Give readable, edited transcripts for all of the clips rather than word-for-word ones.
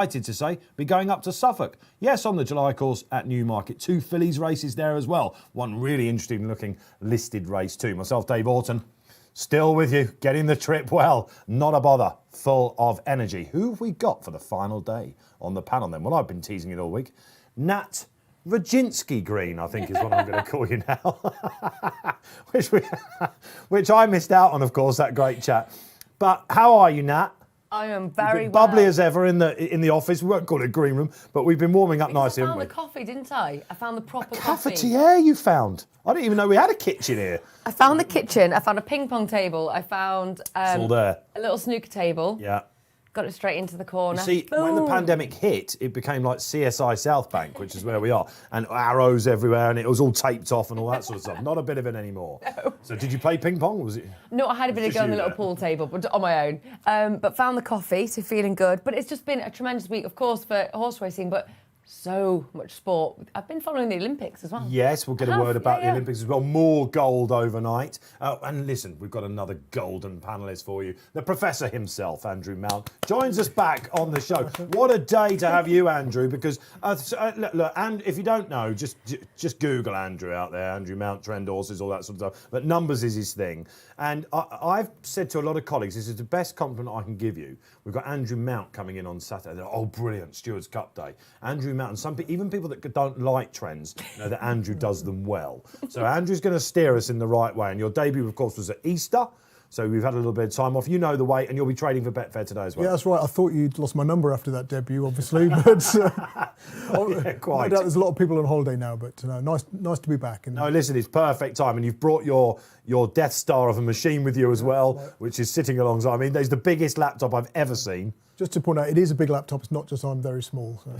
Excited to say, be going up to Suffolk. Yes, on the July course at Newmarket. 2 fillies races there as well. One really interesting looking listed race too. Myself, Dave Orton, still with you, getting the trip well. Not a bother, full of energy. Who have we got for the final day on the panel then? Well, I've been teasing it all week. Nat Green, I think is what I'm going to call you now. which I missed out on, of course, that great chat. But how are you, Nat? I am very well. Bubbly well. as ever in the office. We won't call it a green room, but we've been warming up nicely, haven't we? I found the coffee, didn't I? I found the proper coffee. Cafetiere you found? I didn't even know we had a kitchen here. I found the kitchen. I found a ping pong table. I found It's all there. a little snooker table. Yeah. Got it straight into the corner. You see, when the pandemic hit, it became like CSI South Bank, which is where we are, and arrows everywhere, and it was all taped off and all that sort of stuff. Not a bit of it anymore. No. So did you play ping pong? Or was it? No, I had a bit of go on the little pool table, but on my own. But found the coffee, so feeling good. But it's just been a tremendous week, of course, for horse racing, but so much sport. I've been following the Olympics as well. Yes, we'll get a word about the Olympics as well. More gold overnight. And listen, we've got another golden panellist for you. The professor himself, Andrew Mount, joins us back on the show. What a day to have you, Andrew, because, look, and if you don't know, just Google Andrew out there, Andrew Mount, trend horses, all that sort of stuff. But numbers is his thing. And I've said to a lot of colleagues, this is the best compliment I can give you. We've got Andrew Mount coming in on Saturday. They're, oh, brilliant, Stewards Cup day. Andrew Mount, and some even people that don't like trends know that Andrew does them well. So Andrew's going to steer us in the right way. And your debut, of course, was at Easter. So we've had a little bit of time off. You know the way, and you'll be trading for Betfair today as well. Yeah, that's right. I thought you'd lost my number after that debut, obviously. But yeah, quite. No doubt there's a lot of people on holiday now, but nice to be back. No, listen, it's perfect time. And you've brought your Death Star of a machine with you as well, which is sitting alongside. I mean, there's the biggest laptop I've ever seen. Just to point out, it is a big laptop. It's not just I'm very small. So.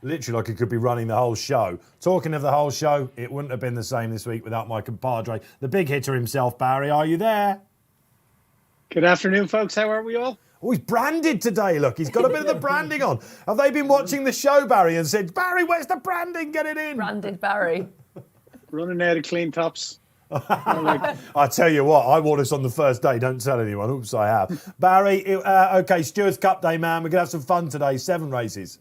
Literally like it could be running the whole show. Talking of the whole show, it wouldn't have been the same this week without my compadre, the big hitter himself, Barry. Are you there? Good afternoon, folks. How are we all? Oh, he's branded today, look. He's got a bit of the branding on. Have they been watching the show, Barry, and said, Barry, where's the branding? Get it in. Branded Barry. Running out of clean tops. I tell you what, I wore this on the first day. Don't tell anyone. Oops, I have. Barry, OK, Stewards Cup day, man. We're going to have some fun today. 7 races.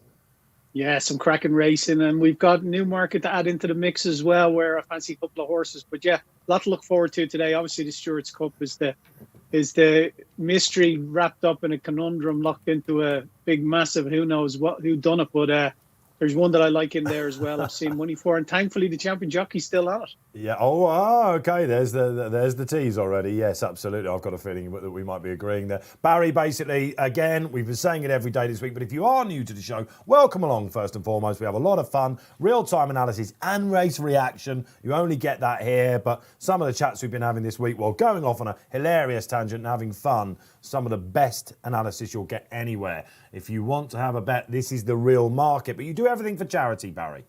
Yeah, some cracking racing. And we've got Newmarket to add into the mix as well, where I fancy a couple of horses. But yeah, a lot to look forward to today. Obviously, the Stewards Cup is the mystery wrapped up in a conundrum, locked into a big, massive, who knows who done it. But there's one that I like in there as well. I've seen money for, and thankfully the champion jockey's still on it. Yeah. Oh, okay. There's the tease already. Yes, absolutely. I've got a feeling that we might be agreeing there. Barry, basically, again, we've been saying it every day this week, but if you are new to the show, welcome along first and foremost. We have a lot of fun, real-time analysis and race reaction. You only get that here, but some of the chats we've been having this week, well, going off on a hilarious tangent and having fun, some of the best analysis you'll get anywhere. If you want to have a bet, this is the real market. But you do everything for charity, Barry.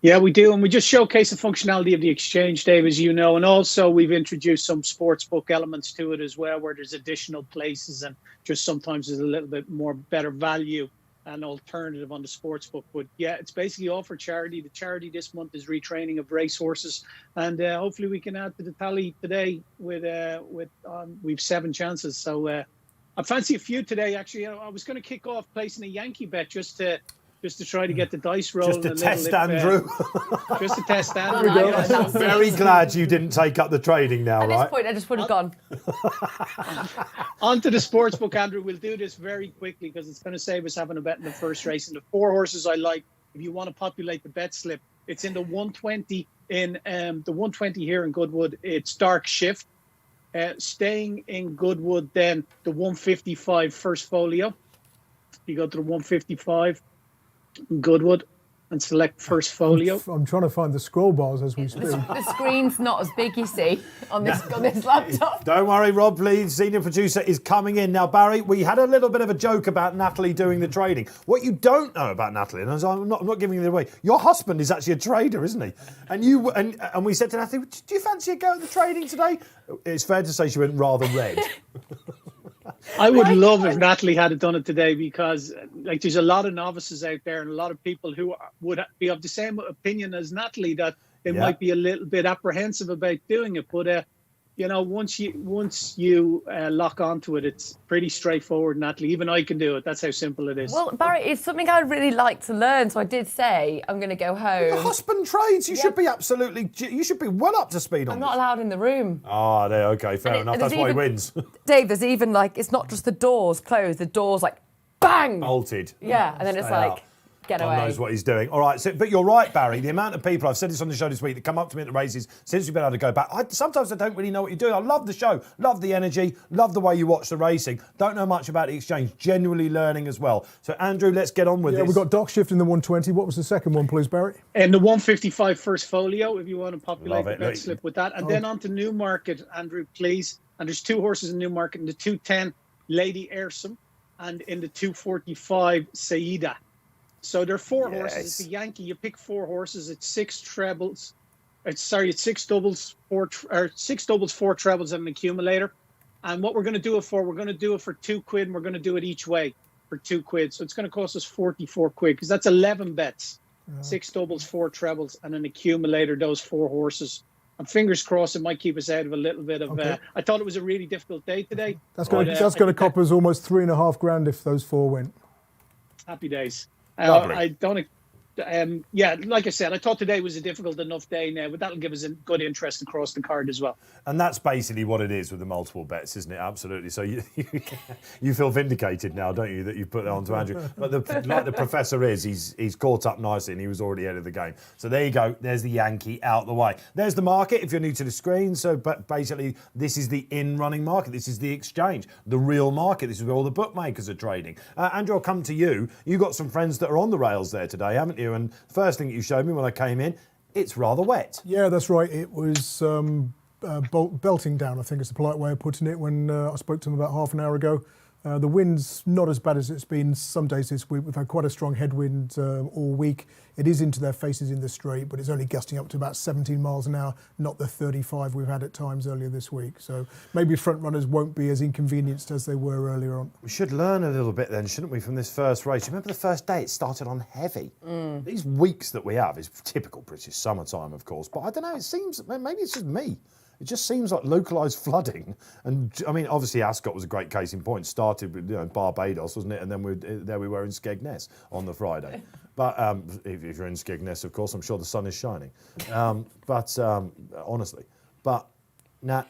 Yeah, we do. And we just showcase the functionality of the exchange, Dave, as you know. And also we've introduced some sportsbook elements to it as well, where there's additional places and just sometimes there's a little bit more better value and alternative on the sportsbook. But yeah, it's basically all for charity. The charity this month is retraining of racehorses. And hopefully we can add to the tally today with we've 7 chances. So I fancy a few today, actually. I was going to kick off placing a Yankee bet just to try to get the dice rolling. Just to test Andrew. Just to test Andrew. I'm very glad you didn't take up the trading now, right? At this point, I just would have gone. On to the sportsbook, Andrew. We'll do this very quickly because it's going to save us having a bet in the first race. And the 4 horses I like, if you want to populate the bet slip, it's in the 120 the 120 here in Goodwood. It's Dark Shift. Staying in Goodwood, then the 155 First Folio. You go to the 155 Goodwood and select First Folio. I'm trying to find the scroll bars as we speak. The screen's not as big, you see, on this laptop. Don't worry, Rob, please. Senior producer is coming in. Now, Barry, we had a little bit of a joke about Natalie doing the trading. What you don't know about Natalie, and I'm not giving it away, your husband is actually a trader, isn't he? And we said to Natalie, do you fancy a go at the trading today? It's fair to say she went rather red. I would love if Natalie had done it today because there's a lot of novices out there and a lot of people who would be of the same opinion as Natalie that they might be a little bit apprehensive about doing it. But once you lock onto it, it's pretty straightforward, Natalie. Even I can do it. That's how simple it is. Well, Barry, it's something I'd really like to learn. So I did say I'm going to go home. The husband trades. You should be you should be well up to speed on I'm this. not allowed in the room. Ah, there. Okay, fair enough. That's why he wins. Dave, there's even it's not just the doors closed. The doors bang. Bolted. Yeah, and then it's Stay out. Get God away. knows what he's doing. All right, but you're right, Barry. The amount of people, I've said this on the show this week, that come up to me at the races since we've been able to go back. Sometimes I don't really know what you're doing. I love the show, love the energy, love the way you watch the racing. Don't know much about the exchange. Genuinely learning as well. So, Andrew, let's get on with this. We've got Dark Shift in the 120. What was the second one, please, Barry? And the 155 first folio, if you want to populate the bet slip with that. And then on to Newmarket, Andrew, please. And there's 2 horses in Newmarket. In the 210, Lady Airsome. And in the 245, Saida. So there are 4 horses. It's a Yankee. You pick 4 horses. It's 6 trebles. It's 6 doubles, 6 doubles, 4 trebles, and an accumulator. And what we're going to do it for, we're going to do it for £2, and we're going to do it each way for £2. So it's going to cost us 44 quid because that's 11 bets. 6 doubles, 4 trebles, and an accumulator. Those 4 horses. And fingers crossed, it might keep us out of a little bit of. Okay. I thought it was a really difficult day today. That's going to cop us almost $3,500 if those 4 win. Happy days. Lovely. I don't. Like I said, I thought today was a difficult enough day now, but that'll give us a good interest across the card as well. And that's basically what it is with the multiple bets, isn't it? Absolutely. So you feel vindicated now, don't you, that you've put that on to Andrew? But like the professor is, he's caught up nicely and he was already ahead of the game. So there you go. There's the Yankee out the way. There's the market if you're new to the screen. So but basically, this is the in-running market. This is the exchange, the real market. This is where all the bookmakers are trading. Andrew, I'll come to you. You got some friends that are on the rails there today, haven't you? And first thing you showed me when I came in, it's rather wet. Yeah, that's right. It was belting down, I think is the polite way of putting it, when I spoke to him about half an hour ago. The wind's not as bad as it's been some days this week. We've had quite a strong headwind all week. It is into their faces in the straight, but it's only gusting up to about 17 miles an hour, not the 35 we've had at times earlier this week. So maybe front runners won't be as inconvenienced as they were earlier on. We should learn a little bit then, shouldn't we, from this first race? Remember the first day, it started on heavy. These weeks that we have is typical British summertime, of course, but I don't know, it seems, maybe it's just me. It just seems like localised flooding. And, I mean, obviously Ascot was a great case in point. Started with Barbados, wasn't it? And then there we were in Skegness on the Friday. But if you're in Skegness, of course, I'm sure the sun is shining. Honestly. But, Nat,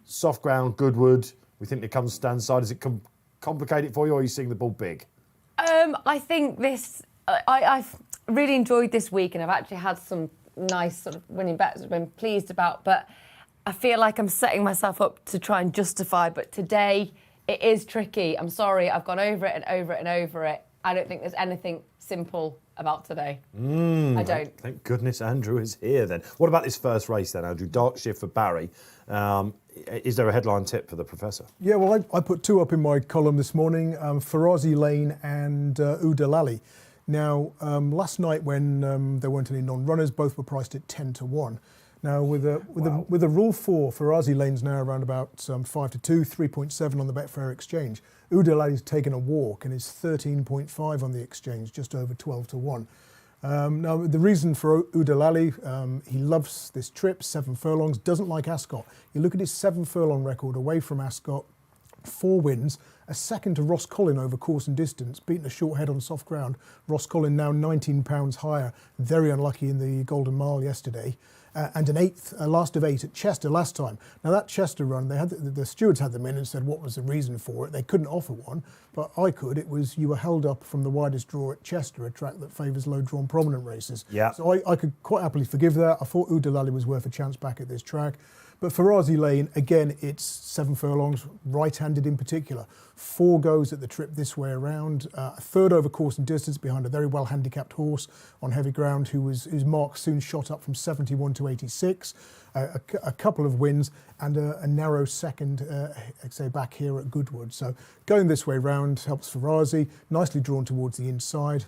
soft ground, Goodwood, we think it comes stand side. Does it complicate it for you, or are you seeing the ball big? I think I've really enjoyed this week, and I've actually had some nice sort of winning bets I've been pleased about, but I feel like I'm setting myself up to try and justify, but today it is tricky. I'm sorry, I've gone over it and over it and over it. I don't think there's anything simple about today. I don't. Thank goodness Andrew is here then. What about this first race then, Andrew? Dark shift for Barry. Is there a headline tip for the professor? Yeah, well, I put 2 up in my column this morning, Farazi Lane and Udalali. Now, last night when there weren't any non-runners, both were priced at 10 to 1. Now, with a rule 4, Farazi Lane's now around about 5 to 2, 3.7 on the Betfair Exchange. Udalali's taken a walk and is 13.5 on the exchange, just over 12 to 1. Now, the reason for Udalali, he loves this trip, 7 furlongs, doesn't like Ascot. You look at his 7 furlong record away from Ascot, 4 wins, a second to Ross Collin over course and distance, beaten a short head on soft ground. Ross Collin now £19 higher, very unlucky in the Golden Mile yesterday. And an 8th, last of 8 at Chester last time. Now that Chester run, they had the stewards had them in and said what was the reason for it. They couldn't offer one, but I could. It was you were held up from the widest draw at Chester, a track that favours low-drawn prominent races. Yeah. So I could quite happily forgive that. I thought Udalali was worth a chance back at this track. But Farazi Lane, again, it's 7 furlongs, right-handed in particular. 4 goes at the trip this way around. A third over course and distance behind a very well-handicapped horse on heavy ground whose mark soon shot up from 71 to 86. A couple of wins and a narrow second, back here at Goodwood. So going this way round helps Farazi, nicely drawn towards the inside.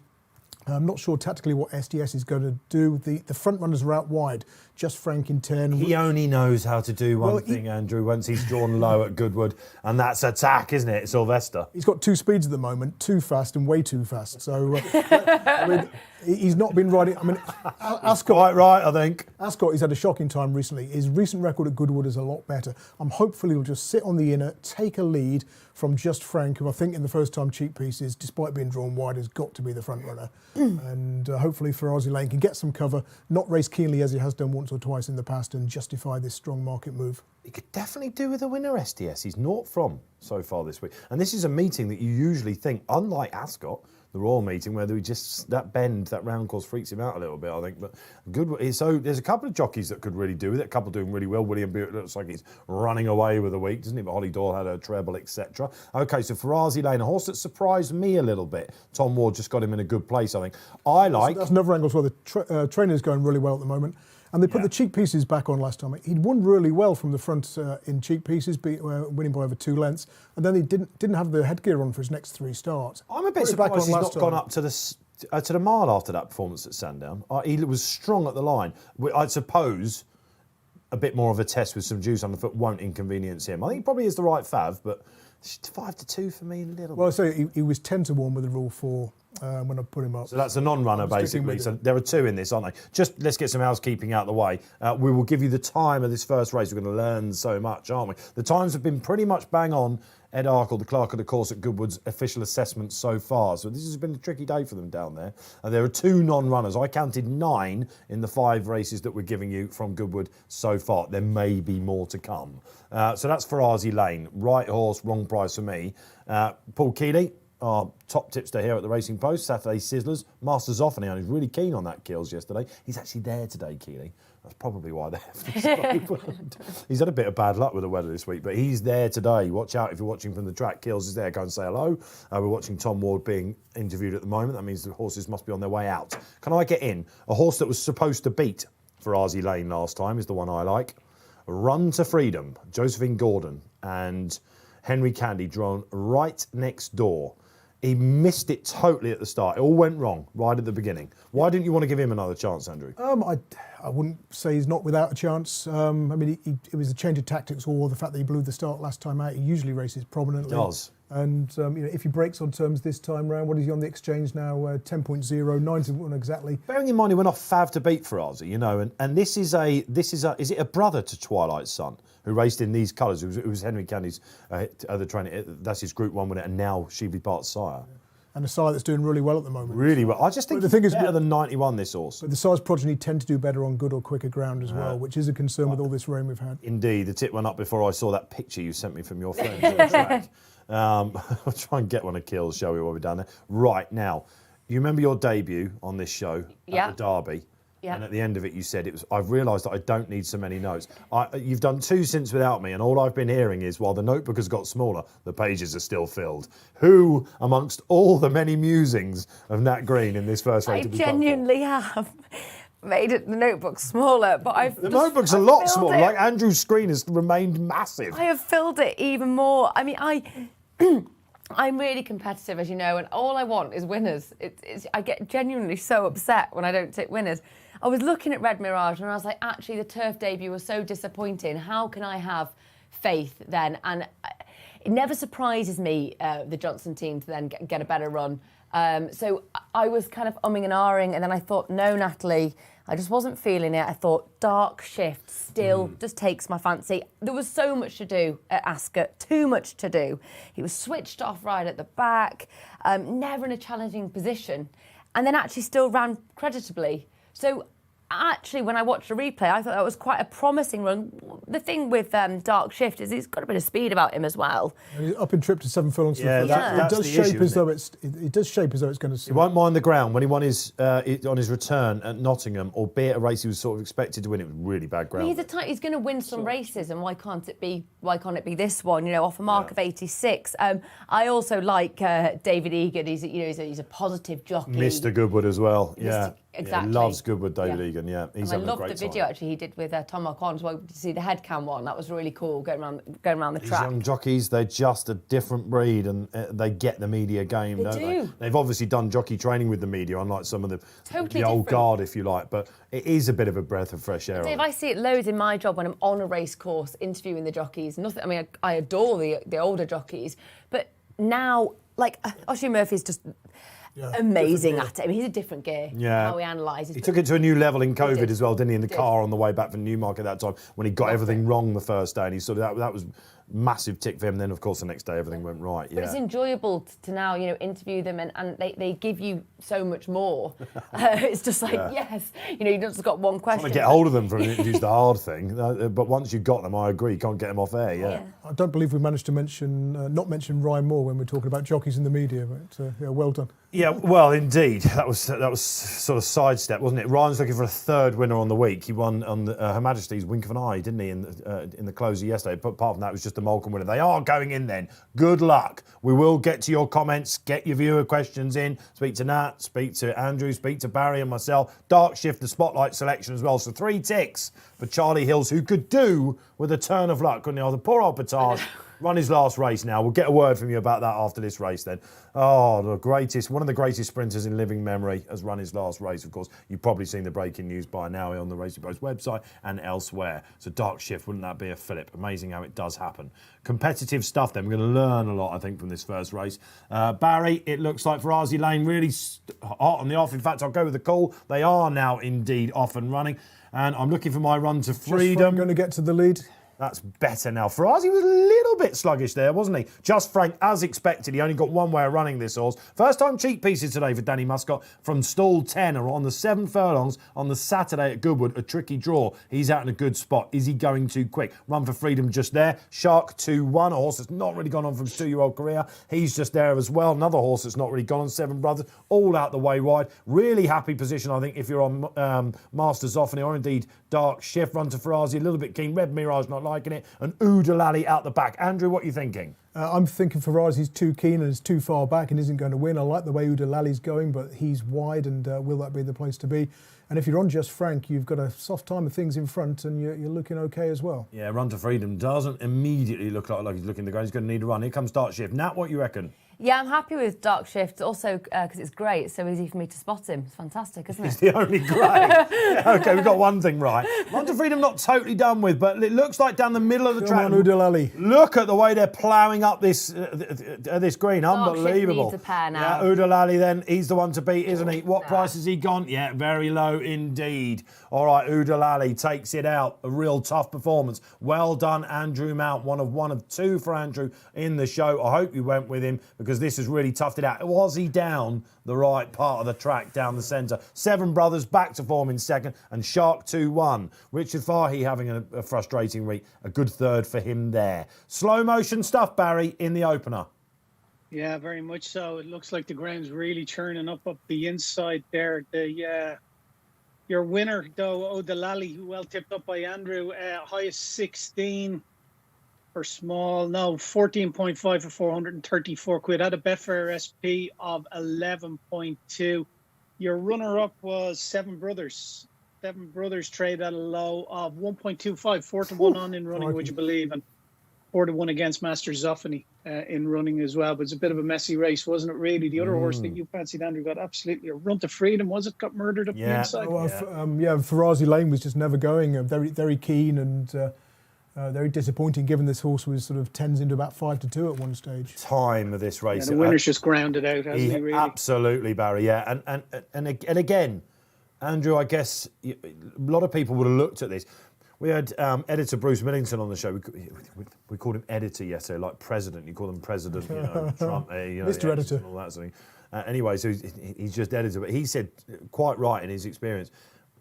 I'm not sure tactically what SDS is going to do. The front runners are out wide. Just Frank in 10. He only knows how to do one thing, Andrew, once he's drawn low at Goodwood, and that's attack, isn't it, Sylvester? He's got 2 speeds at the moment, too fast and way too fast. So, I mean, he's not been riding. I mean, Ascot. Quite right, I think. Ascot, he's had a shocking time recently. His recent record at Goodwood is a lot better. I'm hopeful he'll just sit on the inner, take a lead from Just Frank, who I think in the first time cheap pieces, despite being drawn wide, has got to be the front runner. And hopefully Farazi Lane can get some cover, not race keenly as he has done once or twice in the past, and justify this strong market move. He could definitely do with a winner, SDS. He's 0 from so far this week. And this is a meeting that you usually think, unlike Ascot, the Royal meeting, where we just, that bend, that round course freaks him out a little bit, I think. But good. So there's a couple of jockeys that could really do with it. A couple doing really well. William Buick looks like he's running away with the week, doesn't he? But Holly Doyle had a treble, etc. OK, so Farazi Lane, a horse that surprised me a little bit. Tom Ward just got him in a good place, I think. I like... So that's another angle as well. The trainer's going really well at the moment. And they put the cheek pieces back on last time. He'd won really well from the front in cheek pieces, winning by over 2 lengths. And then he didn't have the headgear on for his next 3 starts. I'm a bit surprised he's not gone up to the mile after that performance at Sandown. He was strong at the line. I suppose a bit more of a test with some juice on the foot won't inconvenience him. I think he probably is the right fav, but 5-2 for me a little bit. Well, so he was 10-1 with the rule 4 when I put him up. So that's a non-runner, basically. So there are 2 in this, aren't they? Just let's get some housekeeping out of the way. We will give you the time of this first race. We're going to learn so much, aren't we? The times have been pretty much bang on. Ed Arkle, the clerk of the course at Goodwood's official assessment so far. So this has been a tricky day for them down there. There are 2 non-runners. I counted 9 in the 5 races that we're giving you from Goodwood so far. There may be more to come. So that's Farazi Lane. Right horse, wrong price for me. Paul Keeley, our top tipster here at the Racing Post, Saturday Sizzlers. Masters off, and he was really keen on that Kills yesterday. He's actually there today, Keeley. That's probably why they have. He's had a bit of bad luck with the weather this week, but he's there today. Watch out if you're watching from the track. Kills is there. Go and say hello. We're watching Tom Ward being interviewed at the moment. That means the horses must be on their way out. Can I get in? A horse that was supposed to beat Farazi Lane last time is the one I like. Run to Freedom, Josephine Gordon and Henry Candy drawn right next door. He missed it totally at the start. It all went wrong right at the beginning. Why didn't you want to give him another chance, Andrew? I wouldn't say he's not without a chance. I mean, it was a change of tactics or the fact that he blew the start last time out. He usually races prominently. He does. And if he breaks on terms this time round, what is he on the exchange now? 10.0, 9-1 exactly. Bearing in mind he went off fav to beat Farazi, and this is is it a brother to Twilight's son who raced in these colours? It was Henry Candy's other trainer. That's his Group 1 winner, and now Shively Bart's sire. And a sire that's doing really well at the moment. Really well. I just think the thing is better than 91, this horse. But the sire's progeny tend to do better on good or quicker ground as well, which is a concern with all this rain we've had. Indeed. The tip went up before I saw that picture you sent me from your friends on the track. I'll try and get one of Kills, shall we, while we're down there. Right, now, you remember your debut on this show at the Derby? Yeah. And at the end of it, you said, I've realised that I don't need so many notes. You've done 2 since without me, and all I've been hearing is, while the notebook has got smaller, the pages are still filled. Who, amongst all the many musings of Nat Green in this first race, I genuinely have made the notebook smaller, but the notebook's a lot smaller. Like Andrew's screen has remained massive. I have filled it even more. I mean, I'm really competitive, as you know, and all I want is winners. I get genuinely so upset when I don't take winners. I was looking at Red Mirage and I was like, actually, the turf debut was so disappointing. How can I have faith then? And it never surprises me, the Johnson team, to then get a better run. So I was kind of umming and ahhing, and then I thought, no, Natalie, I just wasn't feeling it. I thought Dark Shift still just takes my fancy. There was so much to do at Ascot, too much to do. He was switched off right at the back, never in a challenging position, and then actually still ran creditably. So actually, when I watched the replay, I thought that was quite a promising run. The thing with Dark Shift is he's got a bit of speed about him as well. And he's up in trip to 7 furlongs. It does shape as though it's going to. He won't mind the ground. When he won on his return at Nottingham, albeit a race he was sort of expected to win, it was really bad ground. He's going to win some races, and why can't it be this one? You know, off a mark of 86. I also like David Egan. He's a positive jockey. Mr. Goodwood as well. Yeah. exactly. He loves Goodwood, David Egan. Yeah, he's and having I a great loved the time. video actually he did with Tom Ocon as well. Did you see the head cam one? That was really cool. Going around the These track. young jockeys, they're just a different breed, and they get the media game, don't they? They've obviously done jockey training with the media, unlike some of the old different. guard, if you like. But it is a bit of a breath of fresh air. Dave, I see it loads in my job when I'm on a race course interviewing the jockeys. Nothing. I mean, I adore the older jockeys, but now, like, Oshie Murphy's just amazing at it. I mean, he's a different gear. Yeah. How he analyses. He took it to a new level in COVID as well, didn't he? In the car on the way back from Newmarket that time, when he got everything wrong the first day, and he sort of that was massive tick for him. Then, of course, the next day everything went right. But it's enjoyable to now, interview them, and they give you so much more. It's just like, yes, you've just got one question. Trying to get hold of them for an interview's the hard thing. But once you've got them, I agree, you can't get them off air. Yeah. I don't believe we managed to not mention Ryan Moore when we're talking about jockeys in the media, but well done. Yeah, well, indeed, that was sort of sidestep, wasn't it? Ryan's looking for a third winner on the week. He won on Her Majesty's wink of an eye, didn't he, in the closer yesterday? But apart from that, it was just a Malcolm winner. They are going in then. Good luck. We will get to your comments, get your viewer questions in. Speak to Nat, speak to Andrew, speak to Barry and myself. Dark shift the spotlight selection as well. So 3 ticks for Charlie Hills, who could do with a turn of luck, couldn't he? The poor old Petard. Run his last race now. We'll get a word from you about that after this race then. Oh, one of the greatest sprinters in living memory has run his last race, of course. You've probably seen the breaking news by now on the Racing Post website and elsewhere. So dark shift, wouldn't that be a fillip? Amazing how it does happen. Competitive stuff then. We're going to learn a lot, I think, from this first race. Barry, it looks like Ferrazzi Lane really hot on the off. In fact, I'll go with the call. They are now indeed off and running. And I'm looking for my run to freedom. Going to get to the lead. That's better now. Ferrazzi was a little bit sluggish there, wasn't he? Just Frank, as expected, he only got one way of running this horse. First time cheek pieces today for Danny Muscott from stall 10 or on the 7 furlongs on the Saturday at Goodwood, a tricky draw. He's out in a good spot. Is he going too quick? Run for freedom just there. Shark 2-1, a horse that's not really gone on from his 2-year-old career. He's just there as well. Another horse that's not really gone on, 7 Brothers, all out the way wide. Really happy position, I think, if you're on Master Zoffany or indeed Dark Shift. Run to Ferrazzi, a little bit keen. Red Mirage not liking it, and Oudalali out the back. Andrew, what are you thinking? I'm thinking Ferrazzi's too keen and is too far back and isn't going to win. I like the way Oudalali's going, but he's wide, and will that be the place to be? And if you're on Just Frank, you've got a soft time of things in front, and you're looking okay as well. Yeah, Run to Freedom doesn't immediately look like he's looking to go. He's going to need a run. Here comes Dark Shift. Nat, what you reckon? Yeah, I'm happy with Dark Shift, also because it's great. It's so easy for me to spot him. It's fantastic, isn't it? He's the only grey. OK, we've got one thing right. Run to Freedom not totally done with, but it looks like down the middle of the track. Come on, Oudalali. Look at the way they're ploughing up this green. Dark Shift Unbelievable. needs a pair now. Yeah, Oudalali then, he's the one to beat, isn't he? What price has he gone? Yeah, very low indeed. All right, Oudalali takes it out. A real tough performance. Well done, Andrew Mount. One of 2 for Andrew in the show. I hope you went with him because this is really toughed it out. Was he down the right part of the track, down the centre? 7 Brothers back to form in second, and Shark 2-1. Richard Fahey having a frustrating week. A good third for him there. Slow motion stuff, Barry, in the opener. Yeah, very much so. It looks like the ground's really churning up the inside there. Your winner, though, Oudalali, well tipped up by Andrew, highest 16 for small. No, 14.5 for 434 quid. Had a Betfair SP of 11.2. Your runner-up was 7 Brothers. 7 Brothers trade at a low of 1.25. 4-1 on in running, would you believe? And 4-1 against Master Zoffany in running as well. But it's a bit of a messy race, wasn't it, really? The other horse that you fancied, Andrew, got absolutely a Run to Freedom, was it? Got murdered up the inside? Ferrazzi Lane was just never going. Very, very keen and very disappointing, given this horse was sort of 10s into about 5-2 at one stage. Time of this race. Yeah, the winner's just grounded out, hasn't he, really? Absolutely, Barry, yeah. And again, Andrew, I guess a lot of people would have looked at this. We had editor Bruce Millington on the show. We called him editor yesterday, like president. You call him president, Trump, Mr. Editor. And all that sort of thing. Anyway, so he's just editor. But he said, quite right in his experience,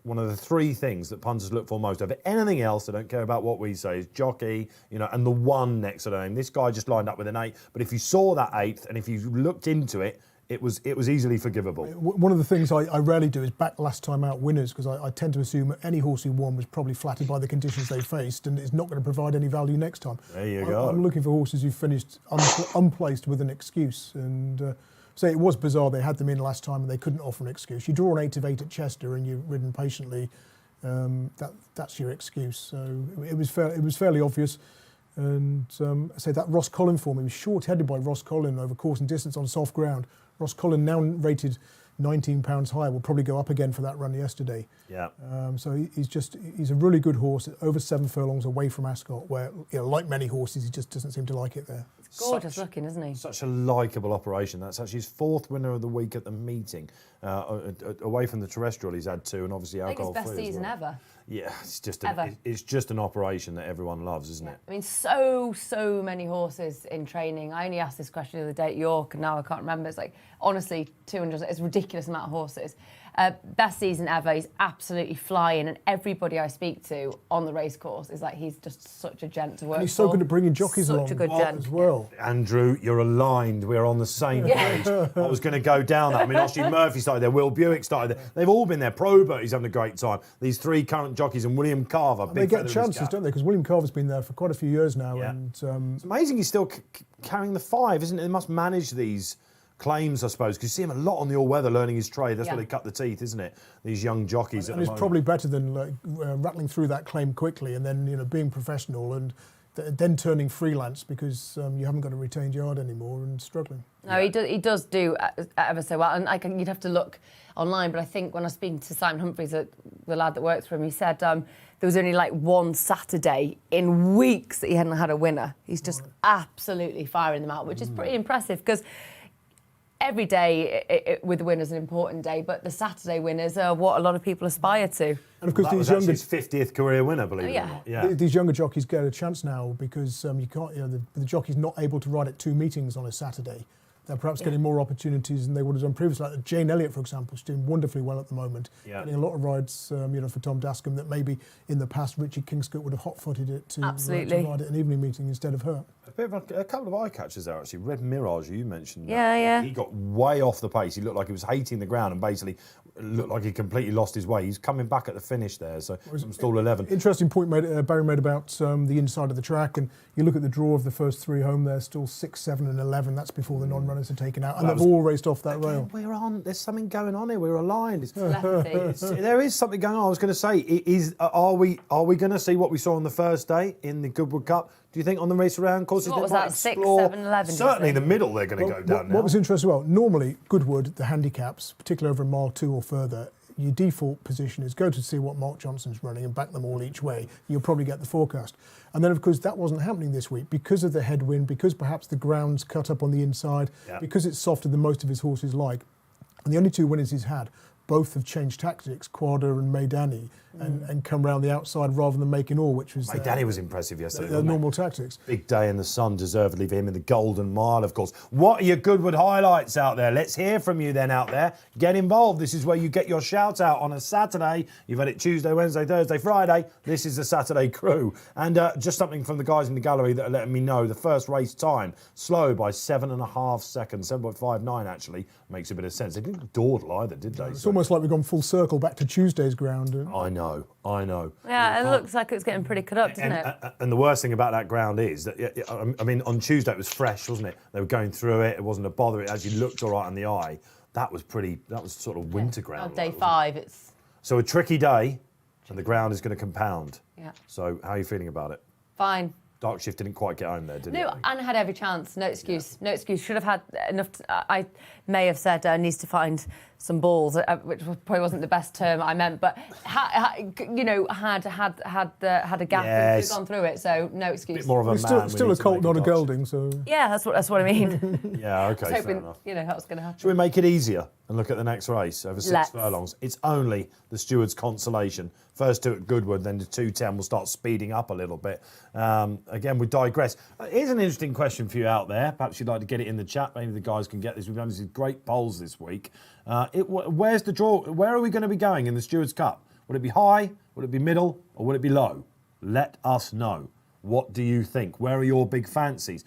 one of the 3 things that punters look for most over anything else, they don't care about what we say, is jockey, and the 1 next to the name. This guy just lined up with an 8. But if you saw that 8th and if you looked into it, it was easily forgivable. One of the things I rarely do is back last time out winners, because I tend to assume any horse who won was probably flattered by the conditions they faced and is not going to provide any value next time. There you go. I'm looking for horses who finished unplaced with an excuse, and So it was bizarre. They had them in last time and they couldn't offer an excuse. You draw an 8 of 8 at Chester and you've ridden patiently. That's your excuse. So it was fairly obvious. And I say that Ross Collin form, he was short-headed by Ross Collin over course and distance on soft ground. Ross Collin, now rated 19 pounds higher, will probably go up again for that run yesterday. Yeah. So he's a really good horse, over 7 furlongs away from Ascot, where, like many horses, he just doesn't seem to like it there. Gorgeous looking, isn't he? Such a likeable operation. That's actually his 4th winner of the week at the meeting. Away from the terrestrial, he's had 2, and obviously alcohol free. I think it's best season ever. Yeah, it's just an operation that everyone loves, isn't it? I mean, so many horses in training. I only asked this question the other day at York, and now I can't remember. It's like, honestly, 200, it's a ridiculous amount of horses. Best season ever. He's absolutely flying, and everybody I speak to on the race course is like, he's just such a gent to work for. And he's so good at bringing jockeys along as well. Andrew, you're aligned. We're on the same page. I was going to go down that. I mean, Oshley Murphy started there. Will Buick started there. They've all been there. Probert, he's having a great time. These 3 current jockeys and William Carver. And they get chances, don't they? Because William Carver's been there for quite a few years now. Yeah. And it's amazing he's still carrying the 5, isn't it? They must manage these claims, I suppose, because you see him a lot on the all-weather learning his trade. That's where they cut the teeth, isn't it? These young jockeys. And it's probably better than rattling through that claim quickly and then being professional and then turning freelance because you haven't got a retained yard anymore and struggling. No, he does do ever so well, and you'd have to look online. But I think when I was speaking to Simon Humphries, the lad that works for him, he said there was only like 1 Saturday in weeks that he hadn't had a winner. He's just absolutely firing them out, which is pretty impressive because every day with the winners is an important day, but the Saturday winners are what a lot of people aspire to. And of course, these younger, his 50th career winner, believe it or not. Yeah. These younger jockeys get a chance now because you can't. The jockey's not able to ride at 2 meetings on a Saturday. They're perhaps getting more opportunities than they would have done previously. Like Jane Elliott, for example, is doing wonderfully well at the moment. Yeah. Getting a lot of rides, for Tom Dascombe that maybe in the past Richie Kingscote would have hot-footed it to ride at an evening meeting instead of her. A couple of eye catchers there, actually. Red Mirage, you mentioned. Yeah. He got way off the pace. He looked like he was hating the ground and basically looked like he completely lost his way. He's coming back at the finish there, so from stall 11. Interesting point Barry made about the inside of the track, and you look at the draw of the first 3 home there, still 6, 7 and 11. That's before the non-runners are taken out, and they've all raced off that rail. We're on. There's something going on here. We're aligned. There is something going on. I was going to say, are we going to see what we saw on the first day in the Goodwood Cup? Do you think on the race around courses what they was might that, 6, explore? 7, 11? Certainly in the middle they're going to go down now. What was interesting, normally Goodwood, the handicaps, particularly over a mile 2 or further, your default position is go to see what Mark Johnson's running and back them all each way. You'll probably get the forecast. And then, of course, that wasn't happening this week because of the headwind, because perhaps the ground's cut up on the inside, because it's softer than most of his horses like. And the only 2 winners he's had, both have changed tactics, Quadra and Maidani, and come round the outside rather than making all, which was... Maidani was impressive yesterday. Their normal tactics. Big day in the sun, deservedly for him in the Golden Mile, of course. What are your Goodwood highlights out there? Let's hear from you then out there. Get involved. This is where you get your shout out on a Saturday. You've had it Tuesday, Wednesday, Thursday, Friday. This is the Saturday crew. And just something from the guys in the gallery that are letting me know. The first race time, slow by 7.5 seconds, 7.59 actually. Makes a bit of sense. They didn't dawdle either, did they? It's almost like we've gone full circle back to Tuesday's ground. I know. Yeah, it looks like it's getting pretty cut up, doesn't it? And the worst thing about that ground is that, I mean, on Tuesday it was fresh, wasn't it? They were going through it. It wasn't a bother. It actually looked all right on the eye. That was sort of winter ground. On day 5, it's... So a tricky day, and the ground is going to compound. Yeah. So how are you feeling about it? Fine. Dark Shift didn't quite get home there, did it? No, Anna had every chance. No excuse. Yeah. No excuse. Should have had enough. I may have said needs to find some balls, which probably wasn't the best term I meant, but had a gap and gone through it. So no excuse. Bit more of a man. Still a colt, not a gelding. So yeah, that's what I mean. Yeah, okay, hoping, fair enough. That was going to happen. Should we make it easier and look at the next race over 6 furlongs? It's only the Stewards Consolation. First 2 at Goodwood, then the 2:10. We'll start speeding up a little bit. Again, we digress. Here's an interesting question for you out there. Perhaps you'd like to get it in the chat. Maybe the guys can get this. We've done these great polls this week. Where's the draw? Where are we going to be going in the Stewards Cup? Will it be high? Will it be middle? Or will it be low? Let us know. What do you think? Where are your big fancies?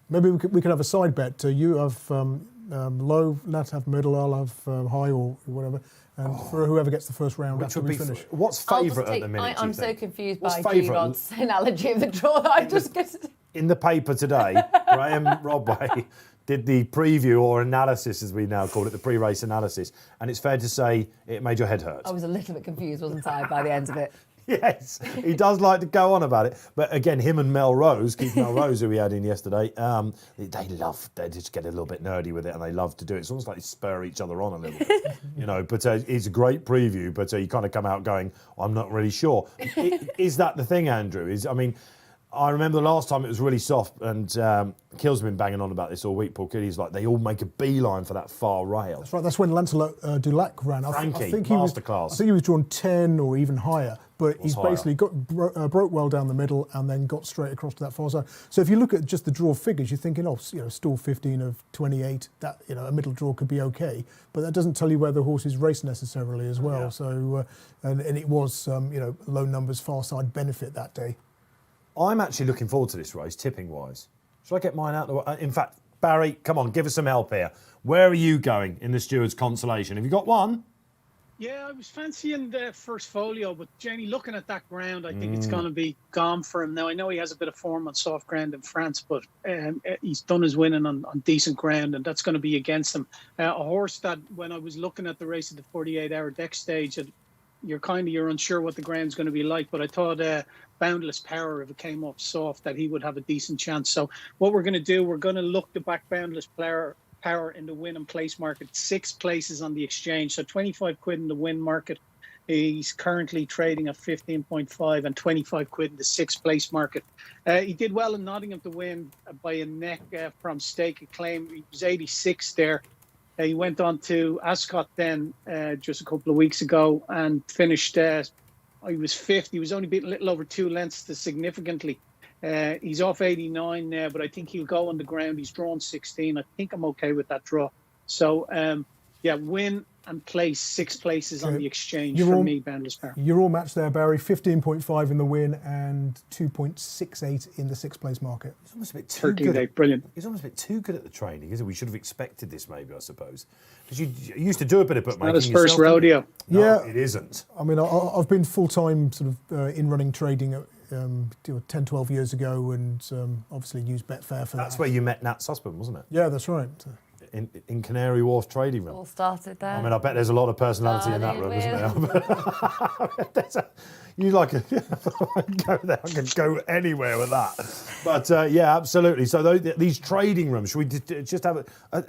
Maybe we could have a side bet. You have low, Nat have middle, I'll have high or whatever. And for whoever gets the first round after we finish. What's favourite at the minute? I'm so confused by G-Rod's analogy of the draw that I just... In the paper today, Graham Rodway did the preview or analysis, as we now call it, the pre-race analysis, and it's fair to say it made your head hurt. I was a little bit confused, wasn't I, by the end of it? Yes, he does like to go on about it. But again, him and Mel Rose, Keith Melrose, who we had in yesterday, they just get a little bit nerdy with it, and they love to do it. It's almost like they spur each other on a little bit, you know. But it's a great preview, but you kind of come out going, I'm not really sure. Is that the thing, Andrew? I remember the last time it was really soft, and Kill's been banging on about this all week. Paul Kelly's like, they all make a beeline for that far rail. That's right. That's when Lancelot Dulac ran. Frankie, I think masterclass. he was drawn 10 or even higher, but he's basically broke well down the middle and then got straight across to that far side. So if you look at just the draw figures, you're thinking, stall 15 of 28. That a middle draw could be okay, but that doesn't tell you where the horses race necessarily as well. Yeah. So and it was low numbers, far side benefit that day. I'm actually looking forward to this race, tipping-wise. Should I get mine out? In fact, Barry, come on, give us some help here. Where are you going in the Stewards Consolation? Have you got one? Yeah, I was fancying the First Folio, but Jenny, looking at that ground, I think it's going to be gone for him. Now, I know he has a bit of form on soft ground in France, but he's done his winning on decent ground, and that's going to be against him. A horse that, when I was looking at the race at the 48-hour deck stage, you're unsure what the ground's going to be like, but I thought Boundless Power, if it came off soft, that he would have a decent chance. So what we're going to do, we're going to look to back Boundless Power in the win and place market, 6 places on the exchange. So 25 quid in the win market. He's currently trading at 15.5 and 25 quid in the 6th place market. He did well in Nottingham to win by a neck from Stake Acclaim. He was 86 there. He went on to Ascot then just a couple of weeks ago and finished, he was 5th. He was only beaten a little over 2 lengths to significantly. He's off 89 now, but I think he'll go on the ground. He's drawn 16. I think I'm okay with that draw. So, win and place 6 places on the exchange for me, Boundless Power. You're all matched there, Barry. 15.5 in the win and 2.68 in the 6th place market. He's almost a bit too good. Brilliant. He's almost a bit too good at the training, isn't he? We should have expected this, maybe, I suppose. Because you used to do a bit of bookmaking. Not his first rodeo. No, yeah, it isn't. I mean, I've been full-time sort of in-running trading 10, 12 years ago, and obviously used Betfair for that. That's where you met Nat Sussman, wasn't it? Yeah, that's right. In Canary Wharf trading room. All started there. I mean, I bet there's a lot of personality in that room, isn't there? You like a go there. I can go anywhere with that. But yeah, absolutely. So these trading rooms, should we just have? Are